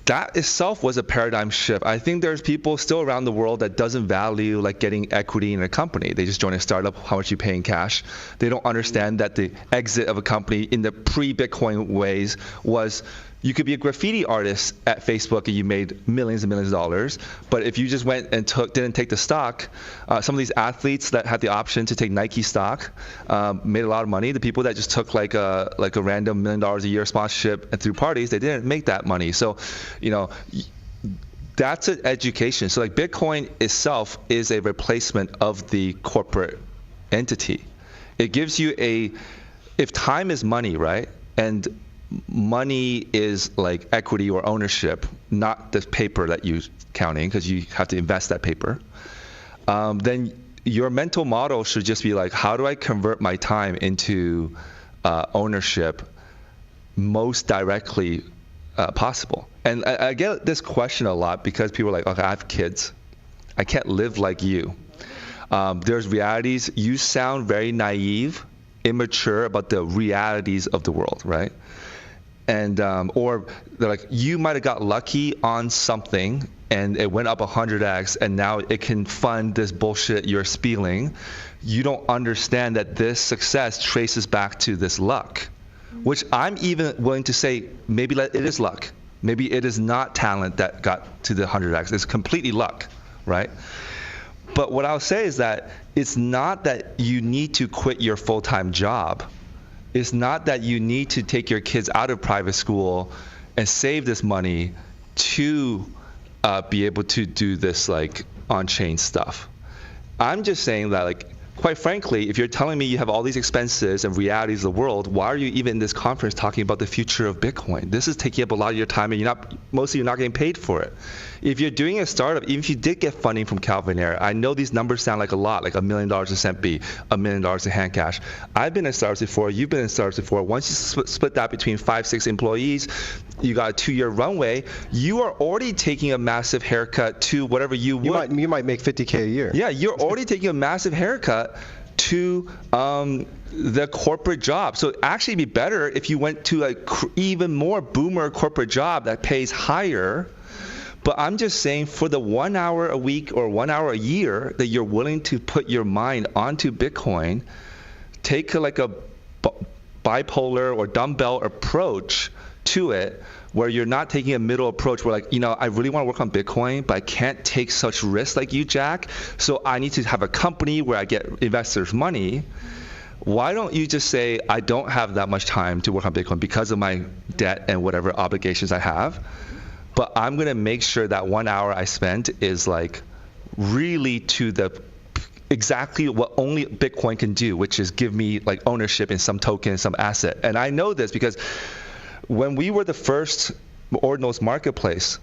That itself was a paradigm shift. I think there's people still around the world that doesn't value getting equity in a company. They just join a startup, how much you pay in cash. They don't understand that the exit of a company in the pre-Bitcoin ways was you could be a graffiti artist at Facebook and you made millions and millions of dollars. But if you just went and didn't take the stock, some of these athletes that had the option to take Nike stock made a lot of money. The people that just took a random $1 million a year sponsorship and through parties, they didn't make that money. So, that's an education. So Bitcoin itself is a replacement of the corporate entity. It gives you if time is money, right? And money is equity or ownership, not the paper that you're counting, because you have to invest that paper. Then your mental model should just be how do I convert my time into ownership most directly possible. And I get this question a lot because people are like, okay, I have kids. I can't live like you. There's realities. You sound very naive, immature about the realities of the world, right? And or they're like, you might have got lucky on something and it went up 100x and now it can fund this bullshit you're spieling. You don't understand that this success traces back to this luck, which I'm even willing to say maybe it is luck. Maybe it is not talent that got to the 100x. It's completely luck, right? But what I'll say is that it's not that you need to quit your full-time job. It's not that you need to take your kids out of private school and save this money to be able to do this like on-chain stuff. I'm just saying that, like, quite frankly, if you're telling me you have all these expenses and realities of the world, why are you even in this conference talking about the future of Bitcoin? This is taking up a lot of your time, and mostly you're not getting paid for it. If you're doing a startup, even if you did get funding from Calvin Ayre, I know these numbers sound like a lot, like $1 million in SentB, $1 million in Hand Cach. I've been in startups before. You've been in startups before. Once you split that between 5-6 employees, you got a 2-year runway. You are already taking a massive haircut to whatever you would. You might make $50K a year. Yeah, you're already taking a massive haircut to the corporate job. So actually it'd be better if you went to an even more boomer corporate job that pays higher. But I'm just saying, for the 1 hour a week or 1 hour a year that you're willing to put your mind onto Bitcoin, take like a bipolar or dumbbell approach to it, where you're not taking a middle approach where, like, I really want to work on Bitcoin, but I can't take such risks like you, Jack, so I need to have a company where I get investors' money. Why don't you just say, I don't have that much time to work on Bitcoin because of my debt and whatever obligations I have, but I'm going to make sure that 1 hour I spend is like really to the exactly what only Bitcoin can do, which is give me like ownership in some token, some asset. And I know this because when we were the first Ordinals marketplace,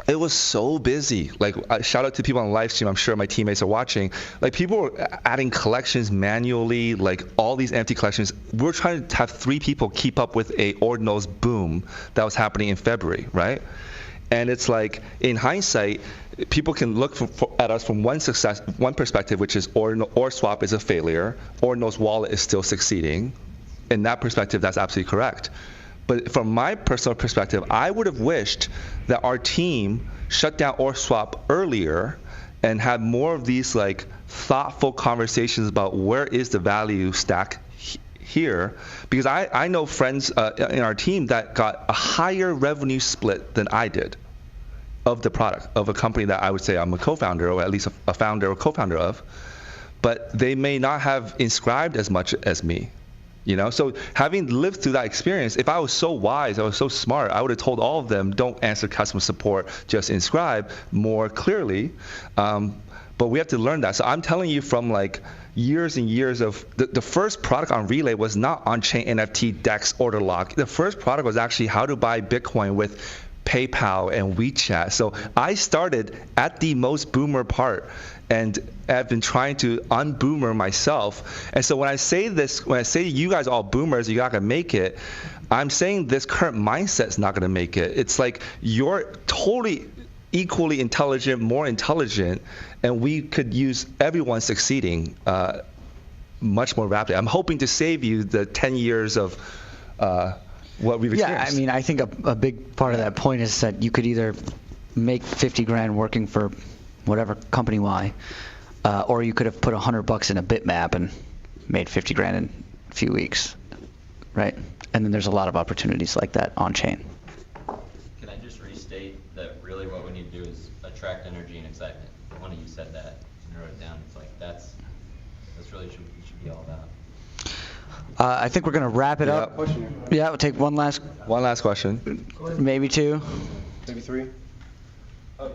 it was so busy. Like, shout out to people on the live stream. I'm sure my teammates are watching. Like, people were adding collections manually, like all these empty collections. We're trying to have 3 people keep up with a Ordinals boom that was happening in February, right? And it's like, in hindsight, people can look at us from one perspective, which is OrSwap is a failure. Ordinals wallet is still succeeding. In that perspective, that's absolutely correct. But from my personal perspective, I would have wished that our team shut down OrSwap earlier and had more of these like thoughtful conversations about where is the value stack here. Because I know friends in our team that got a higher revenue split than I did of the product of a company that I would say I'm a co-founder, or at least a founder or co-founder of. But they may not have inscribed as much as me. So having lived through that experience, if I was so wise, I was so smart, I would have told all of them, don't answer customer support, just inscribe more clearly. But we have to learn that. So I'm telling you, from like years and years of the first product on Relay was not on-chain NFT DEX order lock. The first product was actually how to buy Bitcoin with PayPal and WeChat. So I started at the most boomer part, and I've been trying to unboomer myself. And so when I say this, when I say you guys all boomers, you're not gonna make it, I'm saying this current mindset's not gonna make it. It's like you're totally equally intelligent, more intelligent, and we could use everyone succeeding much more rapidly. I'm hoping to save you the 10 years of what we've experienced. Yeah, I mean, I think a big part of that point is that you could either make 50 grand working for whatever company Y, or you could have put $100 in a bitmap and made 50 grand in a few weeks, right? And then there's a lot of opportunities like that on chain. Can I just restate that really what we need to do is attract energy and excitement? One of you said that and wrote it down. It's like that's really what we should be all about. I think we're going to wrap it up. Yeah, we'll take one last question. Maybe 2. Maybe 3.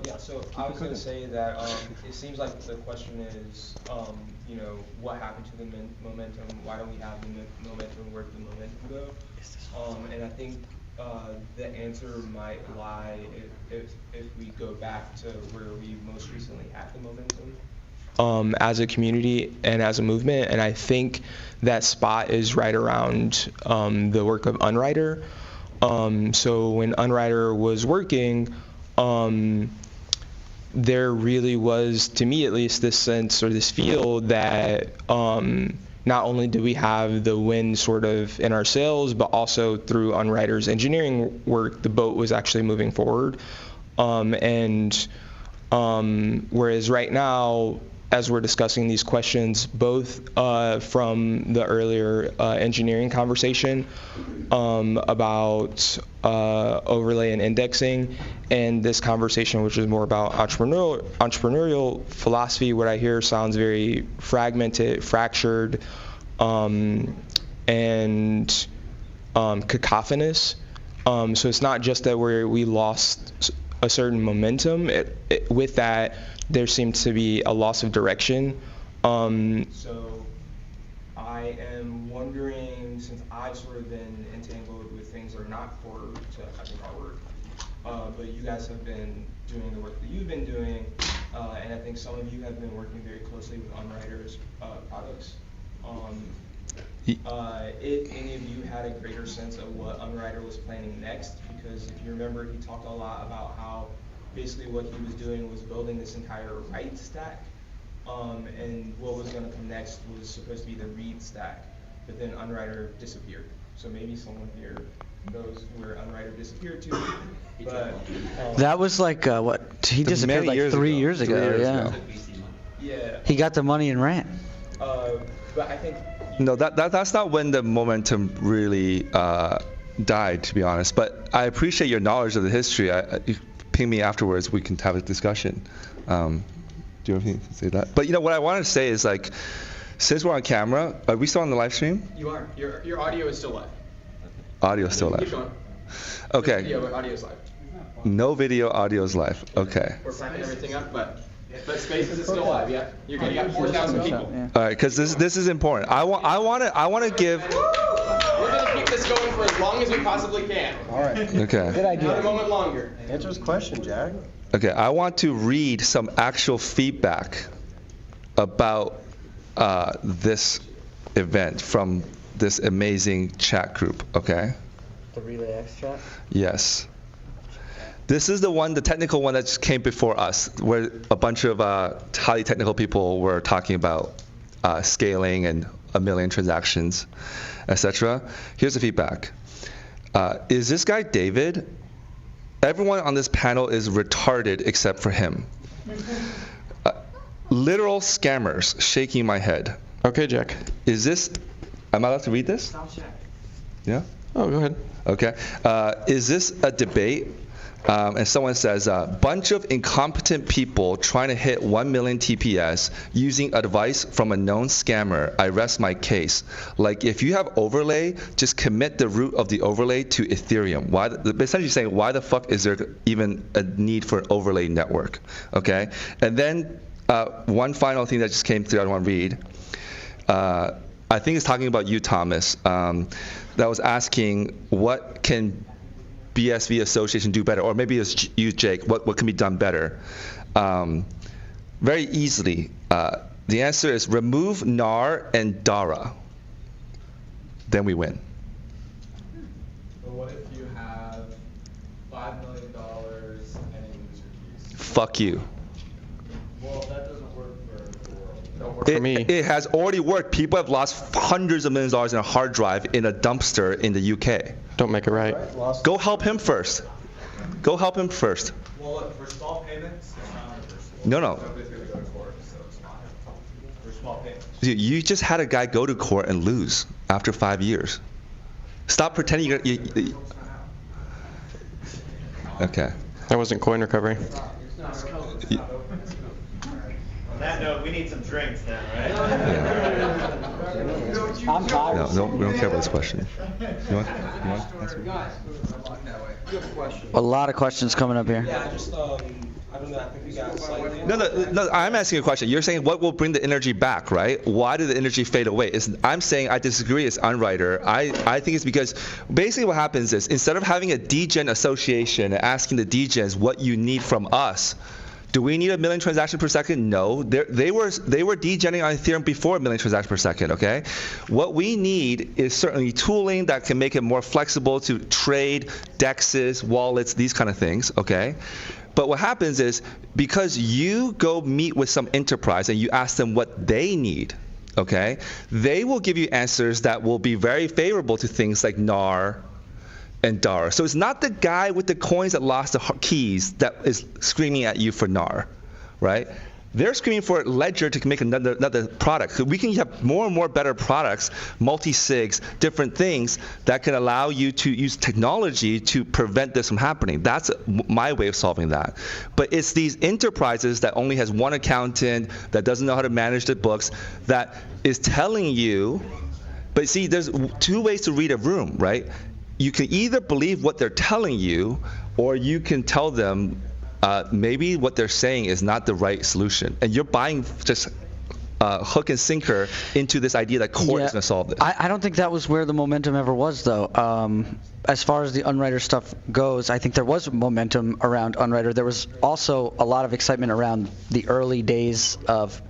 Yeah, so I was going to say that it seems like the question is, what happened to the momentum? Why don't we have the momentum? Where did the momentum go? And I think the answer might lie if we go back to where we most recently had the momentum. As a community and as a movement, and I think that spot is right around the work of Unwriter. So when Unwriter was working, there really was, to me at least, this sense or this feel that not only do we have the wind sort of in our sails, but also through Unwriter's engineering work, the boat was actually moving forward. Whereas right now, as we're discussing these questions, both from the earlier engineering conversation about overlay and indexing, and this conversation, which is more about entrepreneurial philosophy, what I hear sounds very fragmented, fractured, and cacophonous. So it's not just that we lost a certain momentum. With that, there seems to be a loss of direction. So I am wondering, since I've sort of been entangled with things that are not core to I think our work, but you guys have been doing the work that you've been doing, and I think some of you have been working very closely with Unwriter's products. If any of you had a greater sense of what Unwriter was planning next, because if you remember, he talked a lot about how basically what he was doing was building this entire write stack, and what was going to come next was supposed to be the read stack, but then Unwriter disappeared. So maybe someone here knows where Unwriter disappeared to. But that was like what? He disappeared like 3 years ago. Yeah. Yeah. He got the money and ran. But I think. No, that's not when the momentum really died, to be honest. But I appreciate your knowledge of the history. You ping me afterwards. We can have a discussion. Do you have anything to say that? But what I wanted to say is, like, since we're on camera, are we still on the live stream? You are. Your audio is still live. Audio is still live. Keep going. Okay. Video, but audio is live. No video, audio is live. Okay. We're packing everything up, but Spaces is still live. Yeah. You got 4,000 people. All right, because this is important. I want to give. We're gonna keep this going for as long as we possibly can. All right. Okay. Good idea. Not a moment longer. Answer his question, Jack. Okay, I want to read some actual feedback about this event from this amazing chat group. Okay. The Relay X chat? Yes. This is the technical one that just came before us, where a bunch of highly technical people were talking about scaling and 1 million transactions, etc. Here's the feedback. Is this guy David? Everyone on this panel is retarded except for him. Literal scammers, shaking my head. Okay, Jack. Is this, am I allowed to read this? Yeah? Oh, go ahead. Okay. Is this a debate? And someone says, bunch of incompetent people trying to hit 1 million TPS using advice from a known scammer. I rest my case. Like, if you have overlay, just commit the root of the overlay to Ethereum. Essentially saying, why the fuck is there even a need for an overlay network? Okay. And then one final thing that just came through I want to read. I think it's talking about you, Thomas. That was asking, what can BSV Association do better, or maybe it's you, Jake, what can be done better? Very easily, the answer is remove NAR and DARA. Then we win. But what if you have $5 million and you lose your keys? Fuck you. Well, that doesn't work for the world. Don't work for me. It has already worked. People have lost hundreds of millions of dollars in a hard drive in a dumpster in the UK. Don't make it right. Go help him first. Go help him first. Well, look, for small payments, it's not reversible. No. Nobody's going to go to court, so it's not. For small payments. Dude, you just had a guy go to court and lose after 5 years. Stop pretending you're. Okay. That wasn't coin recovery. On that note, we need some drinks now, right? I'm tired. No, we don't care about this question. You want answer? A lot of questions coming up here. Yeah, just I don't know. I think we got slightly. No, I'm asking a question. You're saying what will bring the energy back, right? Why did the energy fade away? I'm saying I disagree as Unwriter. I think it's because basically what happens is instead of having a degen association and asking the degens what you need from us Do we need 1 million transactions per second? No. They were degenerating on Ethereum before 1 million transactions per second, okay? What we need is certainly tooling that can make it more flexible to trade, dexes, wallets, these kind of things, okay? But what happens is, because you go meet with some enterprise and you ask them what they need, okay, they will give you answers that will be very favorable to things like NAR and DAR. So it's not the guy with the coins that lost the keys that is screaming at you for NAR, right? They're screaming for Ledger to make another product. So we can have more and more better products, multi-sigs, different things that can allow you to use technology to prevent this from happening. That's my way of solving that. But it's these enterprises that only has one accountant, that doesn't know how to manage the books, that is telling you, but see, there's 2 ways to read a room, right? You can either believe what they're telling you, or you can tell them maybe what they're saying is not the right solution, and you're buying just hook and sinker into this idea that core is going to solve this. I don't think that was where the momentum ever was, though. As far as the Unwriter stuff goes, I think there was momentum around Unwriter. There was also a lot of excitement around the early days of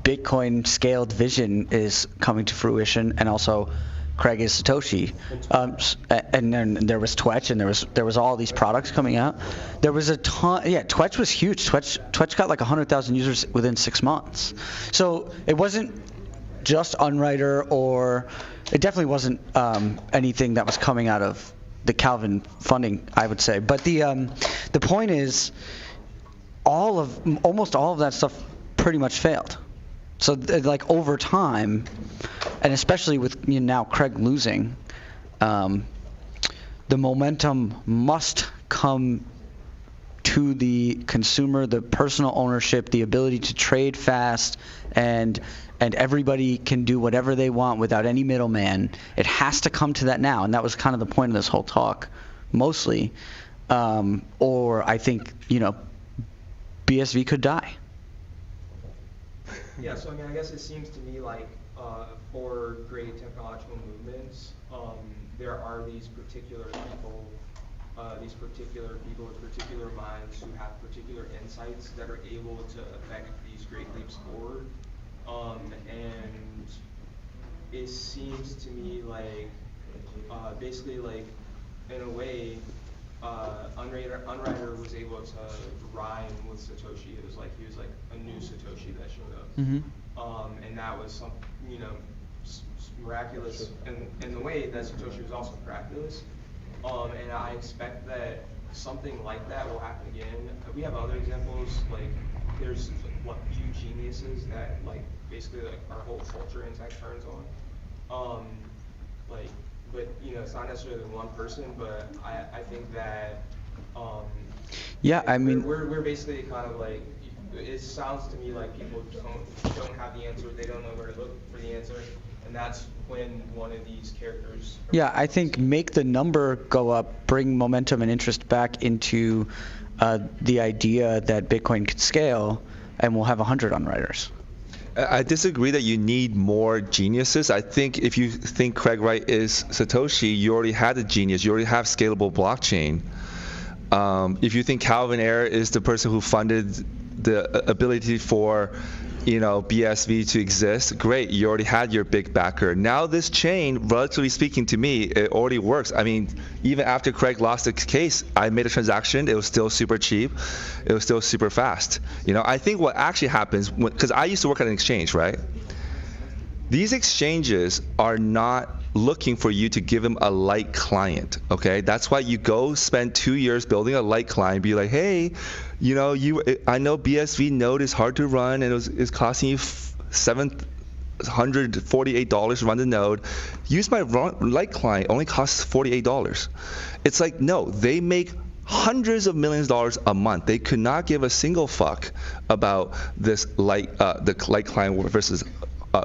Bitcoin scaled vision is coming to fruition, and also Craig is Satoshi, and then there was Twetch, and there was all these products coming out. There was a ton. Yeah, Twetch was huge. Twetch got like 100,000 users within 6 months. So it wasn't just Unwriter, or it definitely wasn't anything that was coming out of the Calvin funding, I would say. But the point is, almost all of that stuff pretty much failed. So like over time, and especially with now Craig losing, the momentum must come to the consumer, the personal ownership, the ability to trade fast, and everybody can do whatever they want without any middleman. It has to come to that now, and that was kind of the point of this whole talk, mostly. Or I think BSV could die. Yeah, so I mean, I guess it seems to me like for great technological movements, there are these particular people with particular minds who have particular insights that are able to affect these great leaps forward. And it seems to me like, basically like, in a way, Unwriter was able to rhyme with Satoshi. It was like he was like a new Satoshi that showed up, and that was some miraculous in the way that Satoshi was also miraculous. And I expect that something like that will happen again. We have other examples, like there's few geniuses that like basically like our whole culture in tech turns on. But it's not necessarily one person, but I think that yeah, I mean, we're basically kind of like, it sounds to me like people don't have the answer, they don't know where to look for the answer, and that's when one of these characters. Yeah, I think make the number go up, bring momentum and interest back into the idea that Bitcoin could scale, and we'll have 100 Unwriters. I disagree that you need more geniuses. I think if you think Craig Wright is Satoshi, you already had a genius. You already have Scalable Blockchain. If you think Calvin Ayre is the person who funded the ability for BSV to exist, great, you already had your big backer. Now this chain, relatively speaking to me, it already works. I mean, even after Craig lost the case, I made a transaction, it was still super cheap, it was still super fast. I think what actually happens, because I used to work at an exchange, right? These exchanges are not looking for you to give them a light client, okay? That's why you go spend 2 years building a light client, be like, hey, I know BSV node is hard to run and it's costing you $748 to run the node. Use my light client, only costs $48. It's like, no, they make hundreds of millions of dollars a month. They could not give a single fuck about this the light client versus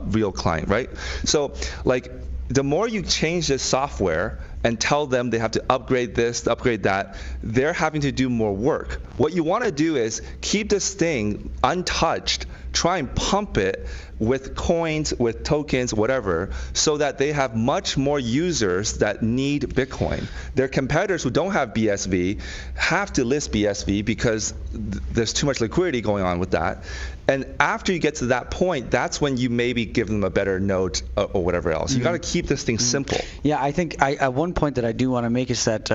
real client, right? So like, the more you change this software and tell them they have to upgrade this, upgrade that, they're having to do more work. What you want to do is keep this thing untouched, try and pump it with coins, with tokens, whatever, so that they have much more users that need Bitcoin. Their competitors who don't have BSV have to list BSV because there's too much liquidity going on with that. And after you get to that point, that's when you maybe give them a better node or whatever else. You got to keep this thing simple. Yeah, I think one point that I do want to make is that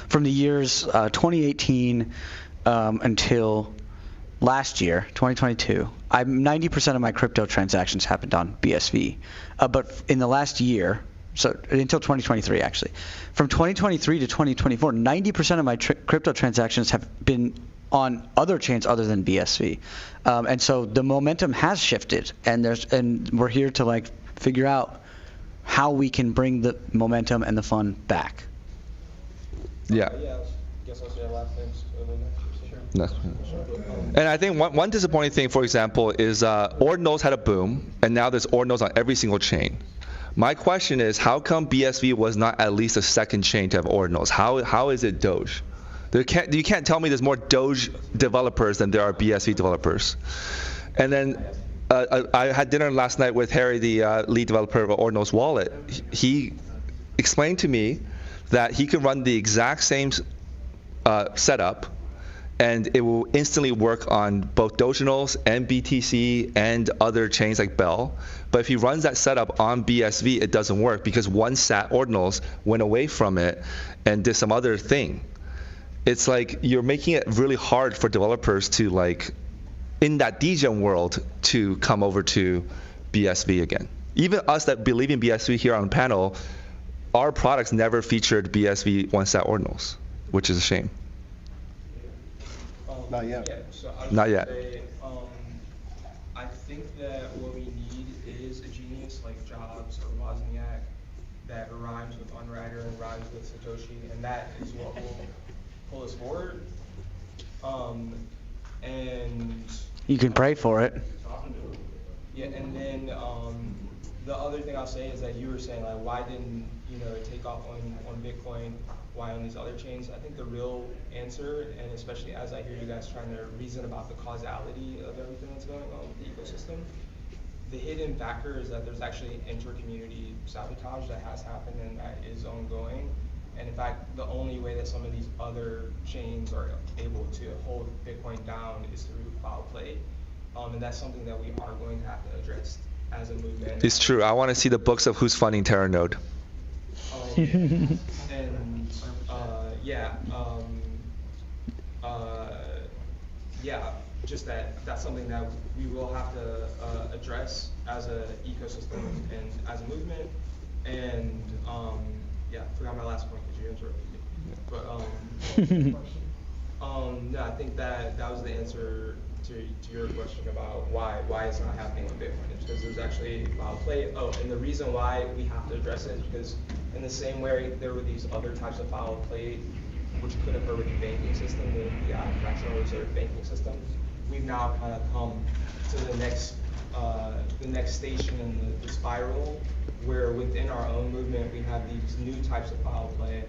from the years 2018 until last year, 2022, 90% of my crypto transactions happened on BSV. But in the last year, so until 2023 actually, from 2023 to 2024, 90% of my crypto transactions have been on other chains other than BSV. And so the momentum has shifted, and we're here to like figure out how we can bring the momentum and the fun back. Yeah. I guess I'll say last things. And I think one disappointing thing, for example, is ordinals had a boom, and now there's ordinals on every single chain. My question is, how come BSV was not at least a second chain to have ordinals? How is it Doge? You can't tell me there's more Doge developers than there are BSV developers. And then I had dinner last night with Harry, the lead developer of Ordinals Wallet. He explained to me that he can run the exact same setup, and it will instantly work on both Dogenals and BTC and other chains like Bell. But if he runs that setup on BSV, it doesn't work because one sat Ordinals went away from it and did some other thing. It's like you're making it really hard for developers to, like, in that Degen world, to come over to BSV again. Even us that believe in BSV here on the panel, our products never featured BSV one-sat ordinals, which is a shame. Not yet. Yeah, so I was Not gonna yet. Say, I think that what we need is a genius like Jobs or Wozniak that rhymes with Unwriter and rhymes with Satoshi, and that is what will pull us forward. And You can pray for it. yeah, and then the other thing I'll say is that you were saying, like, why didn't it take off on Bitcoin? Why on these other chains? I think the real answer, and especially as I hear you guys trying to reason about the causality of everything that's going on with the ecosystem, the hidden factor is that there's actually inter-community sabotage that has happened and that is ongoing. And in fact, the only way that some of these other chains are able to hold Bitcoin down is through foul play. And that's something that we are going to have to address as a movement. It's true. I want to see the books of who's funding Terranode. And just that's something that we will have to address as an ecosystem and as a movement. And forgot my last point because you interrupted me. But no, I think that was the answer to your question about why it's not happening with Bitcoin. It's because there's actually foul play. Oh, and the reason why we have to address it is because in the same way there were these other types of foul play which could occur with the banking system, the fractional reserve banking system. We've now kind of come to the next station in the spiral, where within our own movement we have these new types of foul play,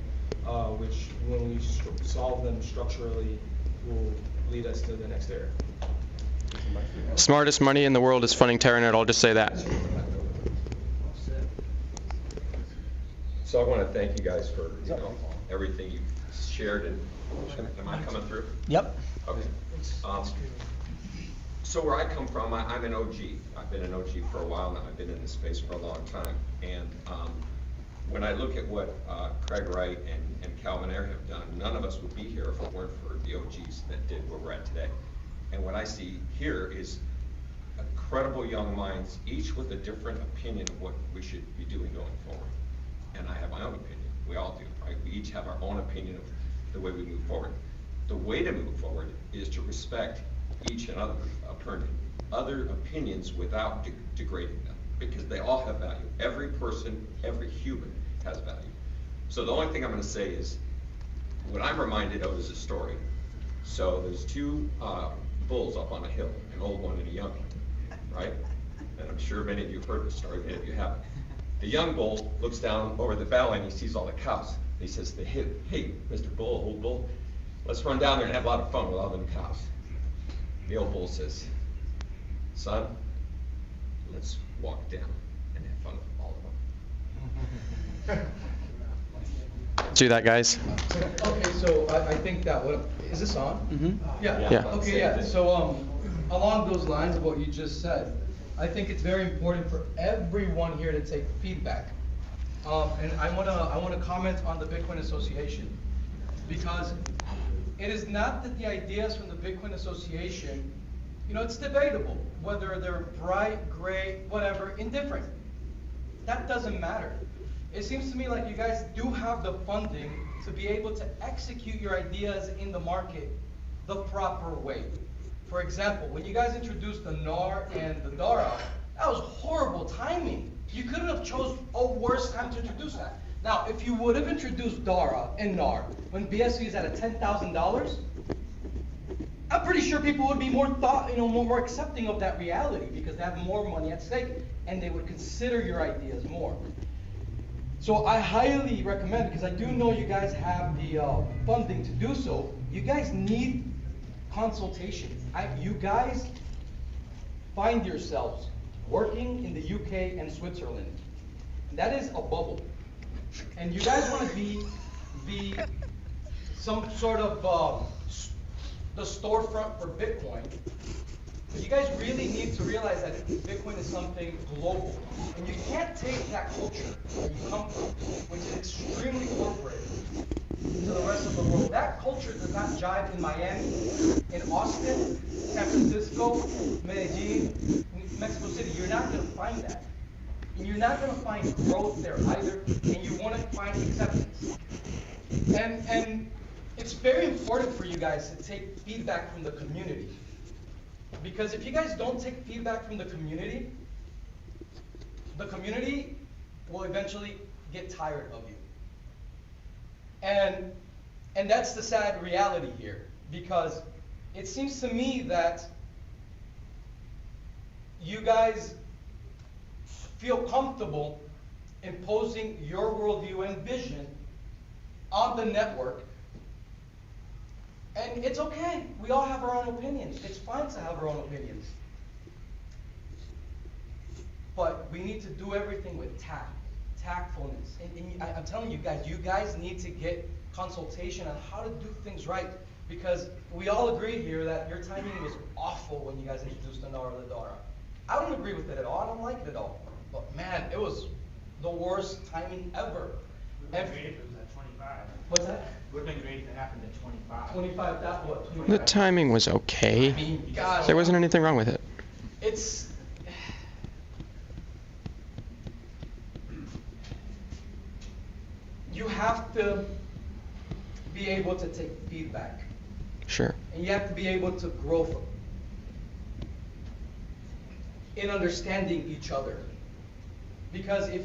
which when we solve them structurally will lead us to the next era. Smartest money in the world is funding Terranode. I'll just say that. So I want to thank you guys for everything you've shared. And am I coming through? Yep. Okay. So where I come from, I'm an OG. I've been an OG for a while now. I've been in this space for a long time. And when I look at what Craig Wright and Calvin Ayre have done, none of us would be here if it weren't for the OGs that did where we're at today. And what I see here is incredible young minds, each with a different opinion of what we should be doing going forward. And I have my own opinion. We all do, right? We each have our own opinion of the way we move forward. The way to move forward is to respect each and other opinions without degrading them, because they all have value. Every person, every human has value. So the only thing I'm going to say is, what I'm reminded of is a story. So there's two bulls up on a hill, an old one and a young one, right? And I'm sure many of you have heard this story, many of you haven't. The young bull looks down over the valley and he sees all the cows. He says to him, "Hey, Mr. Bull, old bull, let's run down there and have a lot of fun with all them cows." The old bull says, son, let's walk down and have fun with all of them. See that, guys? Okay, so I think that is this on? Mm-hmm. Yeah. Yeah. Okay, yeah. So along those lines of what you just said, I think it's very important for everyone here to take feedback. And I wanna comment on the Bitcoin Association, because it is not that the ideas from the Bitcoin Association, it's debatable whether they're bright, gray, whatever, indifferent. That doesn't matter. It seems to me like you guys do have the funding to be able to execute your ideas in the market the proper way. For example, when you guys introduced the NAR and the DARA, that was horrible timing. You couldn't have chose a worse time to introduce that. Now, if you would have introduced DARA and NAR when BSV is at $10,000, I'm pretty sure people would be more more accepting of that reality, because they have more money at stake and they would consider your ideas more. So I highly recommend, because I do know you guys have the funding to do so, you guys need consultation. You guys find yourselves working in the UK and Switzerland. That is a bubble. And you guys want to be some sort of the storefront for Bitcoin. But you guys really need to realize that Bitcoin is something global. And you can't take that culture where you come from, which is extremely corporate, to the rest of the world. That culture does not jive in Miami, in Austin, San Francisco, Medellin, Mexico City. You're not going to find that. And you're not going to find growth there either, and you want to find acceptance. And it's very important for you guys to take feedback from the community. Because if you guys don't take feedback from the community will eventually get tired of you. And that's the sad reality here, because it seems to me that you guys feel comfortable imposing your worldview and vision on the network. And it's okay. We all have our own opinions. It's fine to have our own opinions. But we need to do everything with tactfulness. And I'm telling you guys need to get consultation on how to do things right. Because we all agree here that your timing was awful when you guys introduced the NAR or the DARA. I don't agree with it at all. I don't like it at all. But man, it was the worst timing ever. It would have been great if it was at 25. What's that? It would have been great if it happened at 25. 25, that what? 25? The timing was okay. I mean, gosh. There wasn't anything wrong with it. It's... You have to be able to take feedback. Sure. And you have to be able to grow in understanding each other. Because if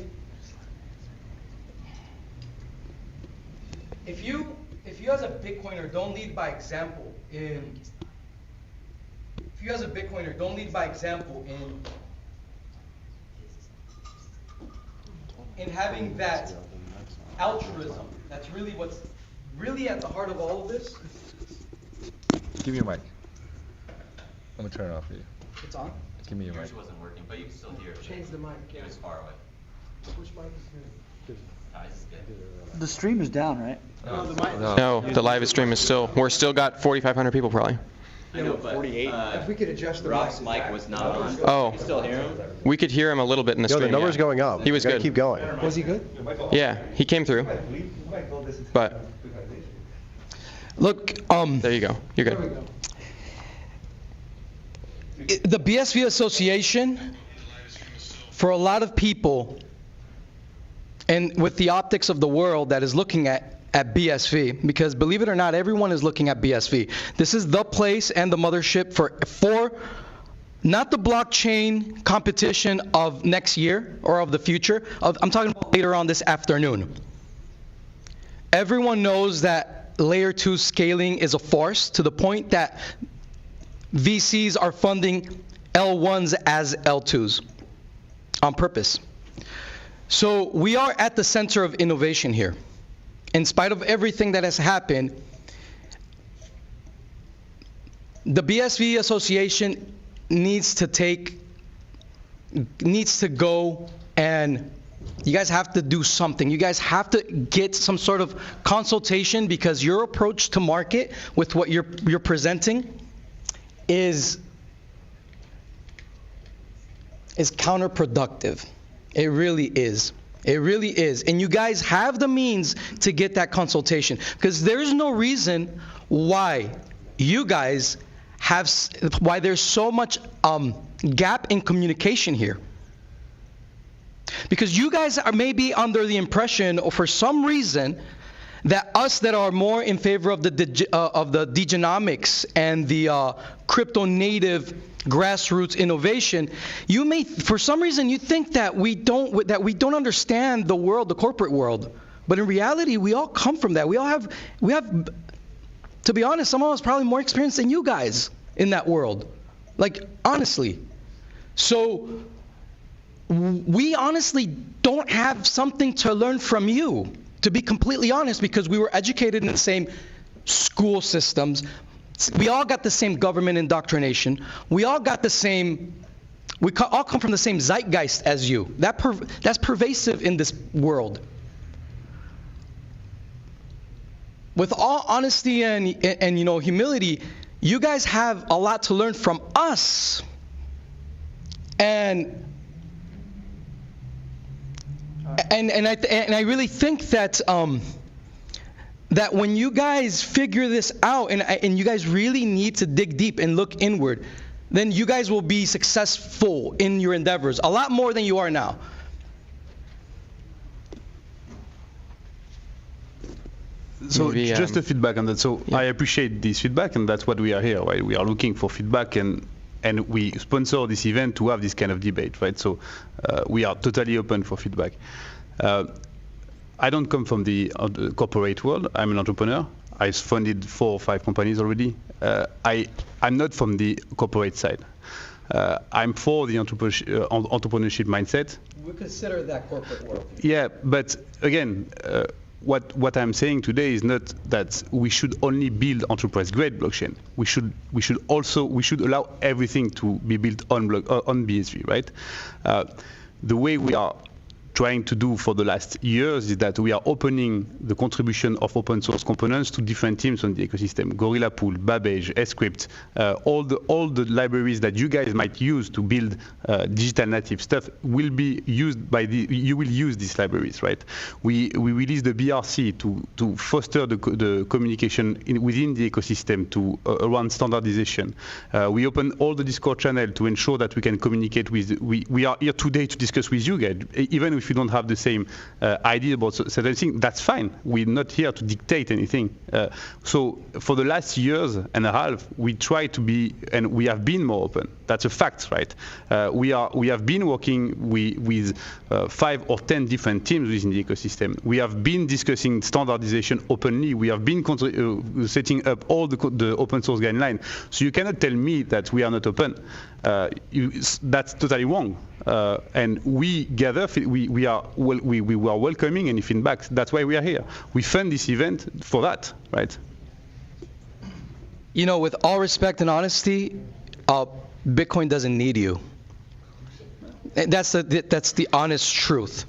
you as a Bitcoiner don't lead by example in having that altruism, that's really what's really at the heart of all of this. Give me your mic. I'm gonna turn it off for you. It's on? Give me your mic. Yours wasn't working, but you can still hear it. Change the mic. It was far away. Which mic is good? This is good. The stream is down, right? No, the live stream is still. We're still got 4,500 people probably. I know, but 48. If we could adjust the Rob's mic was not on. Oh. You still hear him? We could hear him a little bit in the stream. the number's yeah. going up. He was Gotta good. keep going. Was he good? Yeah, he came through. But Look, there you go. You're There we good. go. The BSV Association, for a lot of people, and with the optics of the world that is looking at BSV, because believe it or not, everyone is looking at BSV. This is the place and the mothership for not the blockchain competition of next year or of the future. I'm talking about later on this afternoon. Everyone knows that layer 2 scaling is a farce, to the point that VCs are funding L1s as L2s on purpose. So we are at the center of innovation here. In spite of everything that has happened, the BSV Association needs to go, and you guys have to do something. You guys have to get some sort of consultation, because your approach to market with what you're presenting is counterproductive. It really is. It really is. And you guys have the means to get that consultation, because there's no reason why you guys why there's so much gap in communication here. Because you guys are maybe under the impression, or for some reason, that us that are more in favor of the degenomics and the crypto native grassroots innovation, you may, for some reason, you think that we don't understand the world, the corporate world. But in reality, we all come from that. We have, to be honest, some of us probably more experience than you guys in that world. Like, honestly. So we honestly don't have something to learn from you, to be completely honest, because we were educated in the same school systems. We all got the same government indoctrination. We all got the same, all come from the same zeitgeist as you. That's pervasive in this world. With all honesty and humility, you guys have a lot to learn from us. And I really think that that when you guys figure this out, and you guys really need to dig deep and look inward, then you guys will be successful in your endeavors a lot more than you are now. So Maybe, just a feedback on that. So I appreciate this feedback, and that's what we are here, right? We are looking for feedback, and we sponsor this event to have this kind of debate, right? So we are totally open for feedback. I don't come from the corporate world. I'm an entrepreneur. I've funded 4 or 5 companies already. I'm not from the corporate side. I'm for the entrepreneurship mindset. We consider that corporate world. Yeah, but again, what I'm saying today is not that we should only build enterprise-grade blockchain. We should allow everything to be built on BSV, right? The way we are trying to do for the last years is that we are opening the contribution of open source components to different teams on the ecosystem. Gorilla Pool, Babbage, sCrypt, all the libraries that you guys might use to build digital native stuff will be used by you will use these libraries, right? We released the BRC to foster the communication within the ecosystem around standardization. We open all the Discord channel to ensure that we can communicate with. We are here today to discuss with you guys, even if you don't have the same idea about certain things, that's fine. We're not here to dictate anything. So for the last years and a half, we try to be, and we have been more open. That's a fact, right? We have been working with 5 or 10 different teams within the ecosystem. We have been discussing standardization openly. We have been setting up all the open source guidelines. So you cannot tell me that we are not open. That's totally wrong. And we gather, we are welcoming any feedback. That's why we are here. We fund this event for that, right? You know, with all respect and honesty, Bitcoin doesn't need you. That's the honest truth.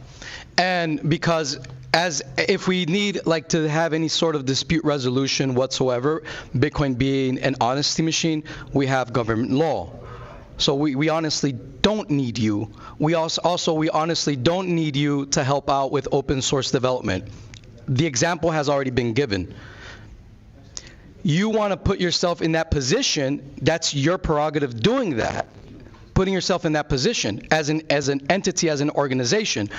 And because if we need to have any sort of dispute resolution whatsoever, Bitcoin being an honesty machine, we have government law. So we honestly don't need you. We honestly don't need you to help out with open source development. The example has already been given. You want to put yourself in that position, that's your prerogative doing that. Putting yourself in that position as an entity, as an organization.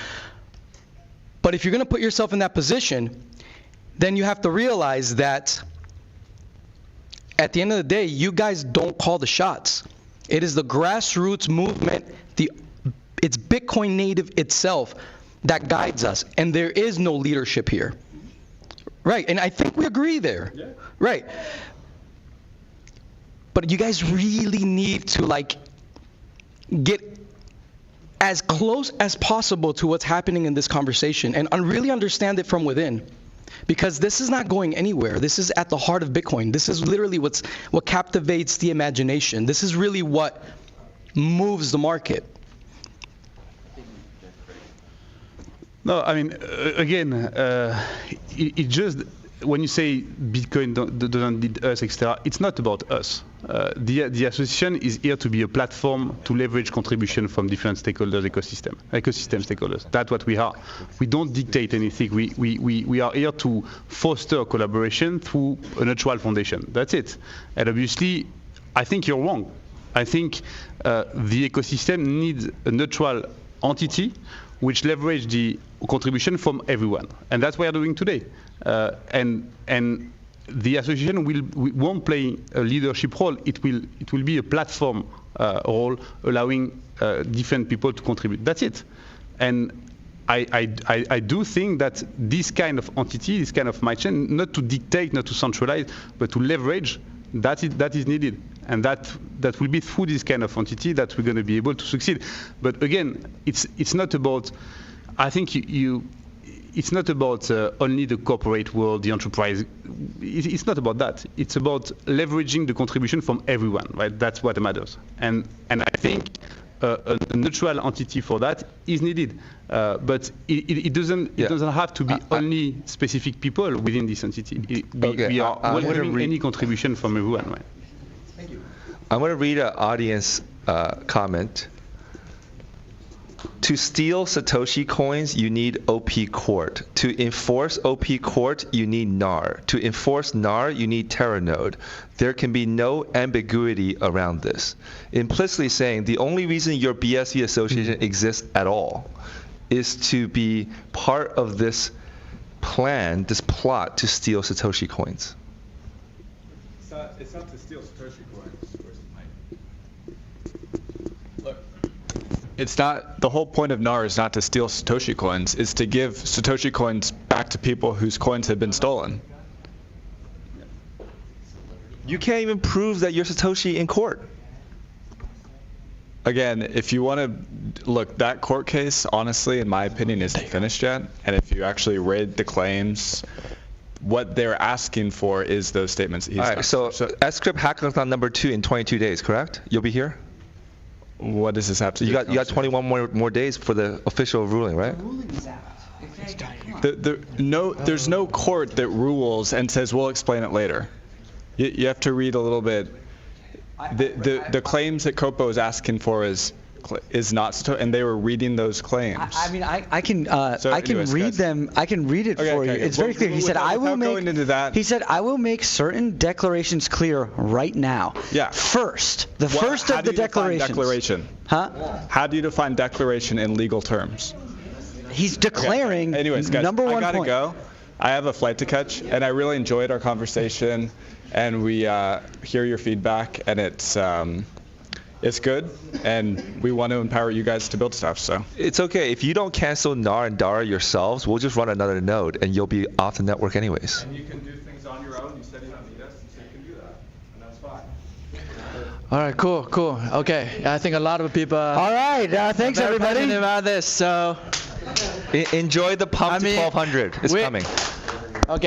But if you're going to put yourself in that position, then you have to realize that at the end of the day, you guys don't call the shots. It is the grassroots movement, it's Bitcoin native itself that guides us, and there is no leadership here. Right, and I think we agree there. Yeah. Right. But you guys really need to get as close as possible to what's happening in this conversation and really understand it from within. Because this is not going anywhere. This is at the heart of Bitcoin. This is literally what captivates the imagination. This is really what moves the market. No, I mean, again, it just, when you say Bitcoin doesn't need us, etc., it's not about us. The association is here to be a platform to leverage contribution from different stakeholders, ecosystem stakeholders. That's what we are. We don't dictate anything. We are here to foster collaboration through a neutral foundation. That's it. And obviously, I think you're wrong. I think the ecosystem needs a neutral entity which leverage the contribution from everyone, and that's what we're doing today. And the association won't play a leadership role. It will be a platform role, allowing different people to contribute. That's it. And I do think that this kind of entity, this kind of mindset, not to dictate, not to centralize, but to leverage, that is needed. And that will be through this kind of entity that we're going to be able to succeed. But again, it's not about, I think it's not about only the corporate world, the enterprise. It's not about that. It's about leveraging the contribution from everyone, right? That's what matters. And I think a neutral entity for that is needed. But it doesn't have to be only specific people within this entity. We are welcoming any contribution from everyone, right? Thank you. I'm going to read an audience comment. To steal Satoshi coins, you need OP Court. To enforce OP Court, you need NAR. To enforce NAR, you need Terranode. There can be no ambiguity around this. Implicitly saying the only reason your BSV association exists at all is to be part of this plan, this plot to steal Satoshi coins. It's not to steal Satoshi coins. It's not, the whole point of NAR is not to steal Satoshi coins, it's to give Satoshi coins back to people whose coins have been stolen. You can't even prove that you're Satoshi in court. Again, if you want to look, that court case, honestly, in my opinion, isn't finished yet. And if you actually read the claims, what they're asking for is those statements. All right, so sCrypt Hackathon number 2 in 22 days, correct? You'll be here? What does this have to do? You got 21 more days for the official ruling, right? There's no court that rules and says we'll explain it later. You have to read a little bit. The claims that Copo is asking for is not, and they were reading those claims. I mean, I can read them. I can read it for you. It's very clear. He said, "I will make." He said, "I will make certain declarations clear right now." Yeah. First, the first of the declarations. Declaration. Huh? How do you define declaration in legal terms? He's declaring. Anyways, guys, number one I gotta point. go. I have a flight to catch, and I really enjoyed our conversation, and we hear your feedback, and it's good, and we want to empower you guys to build stuff. So it's okay if you don't cancel NAR and DARA yourselves. We'll just run another node, and you'll be off the network anyways. And you can do things on your own. You said you don't need us, so you can do that, and that's fine. All right, cool. Okay, I think a lot of people. All right, thanks everybody. About this, so Enjoy the pump to 1200. It's coming.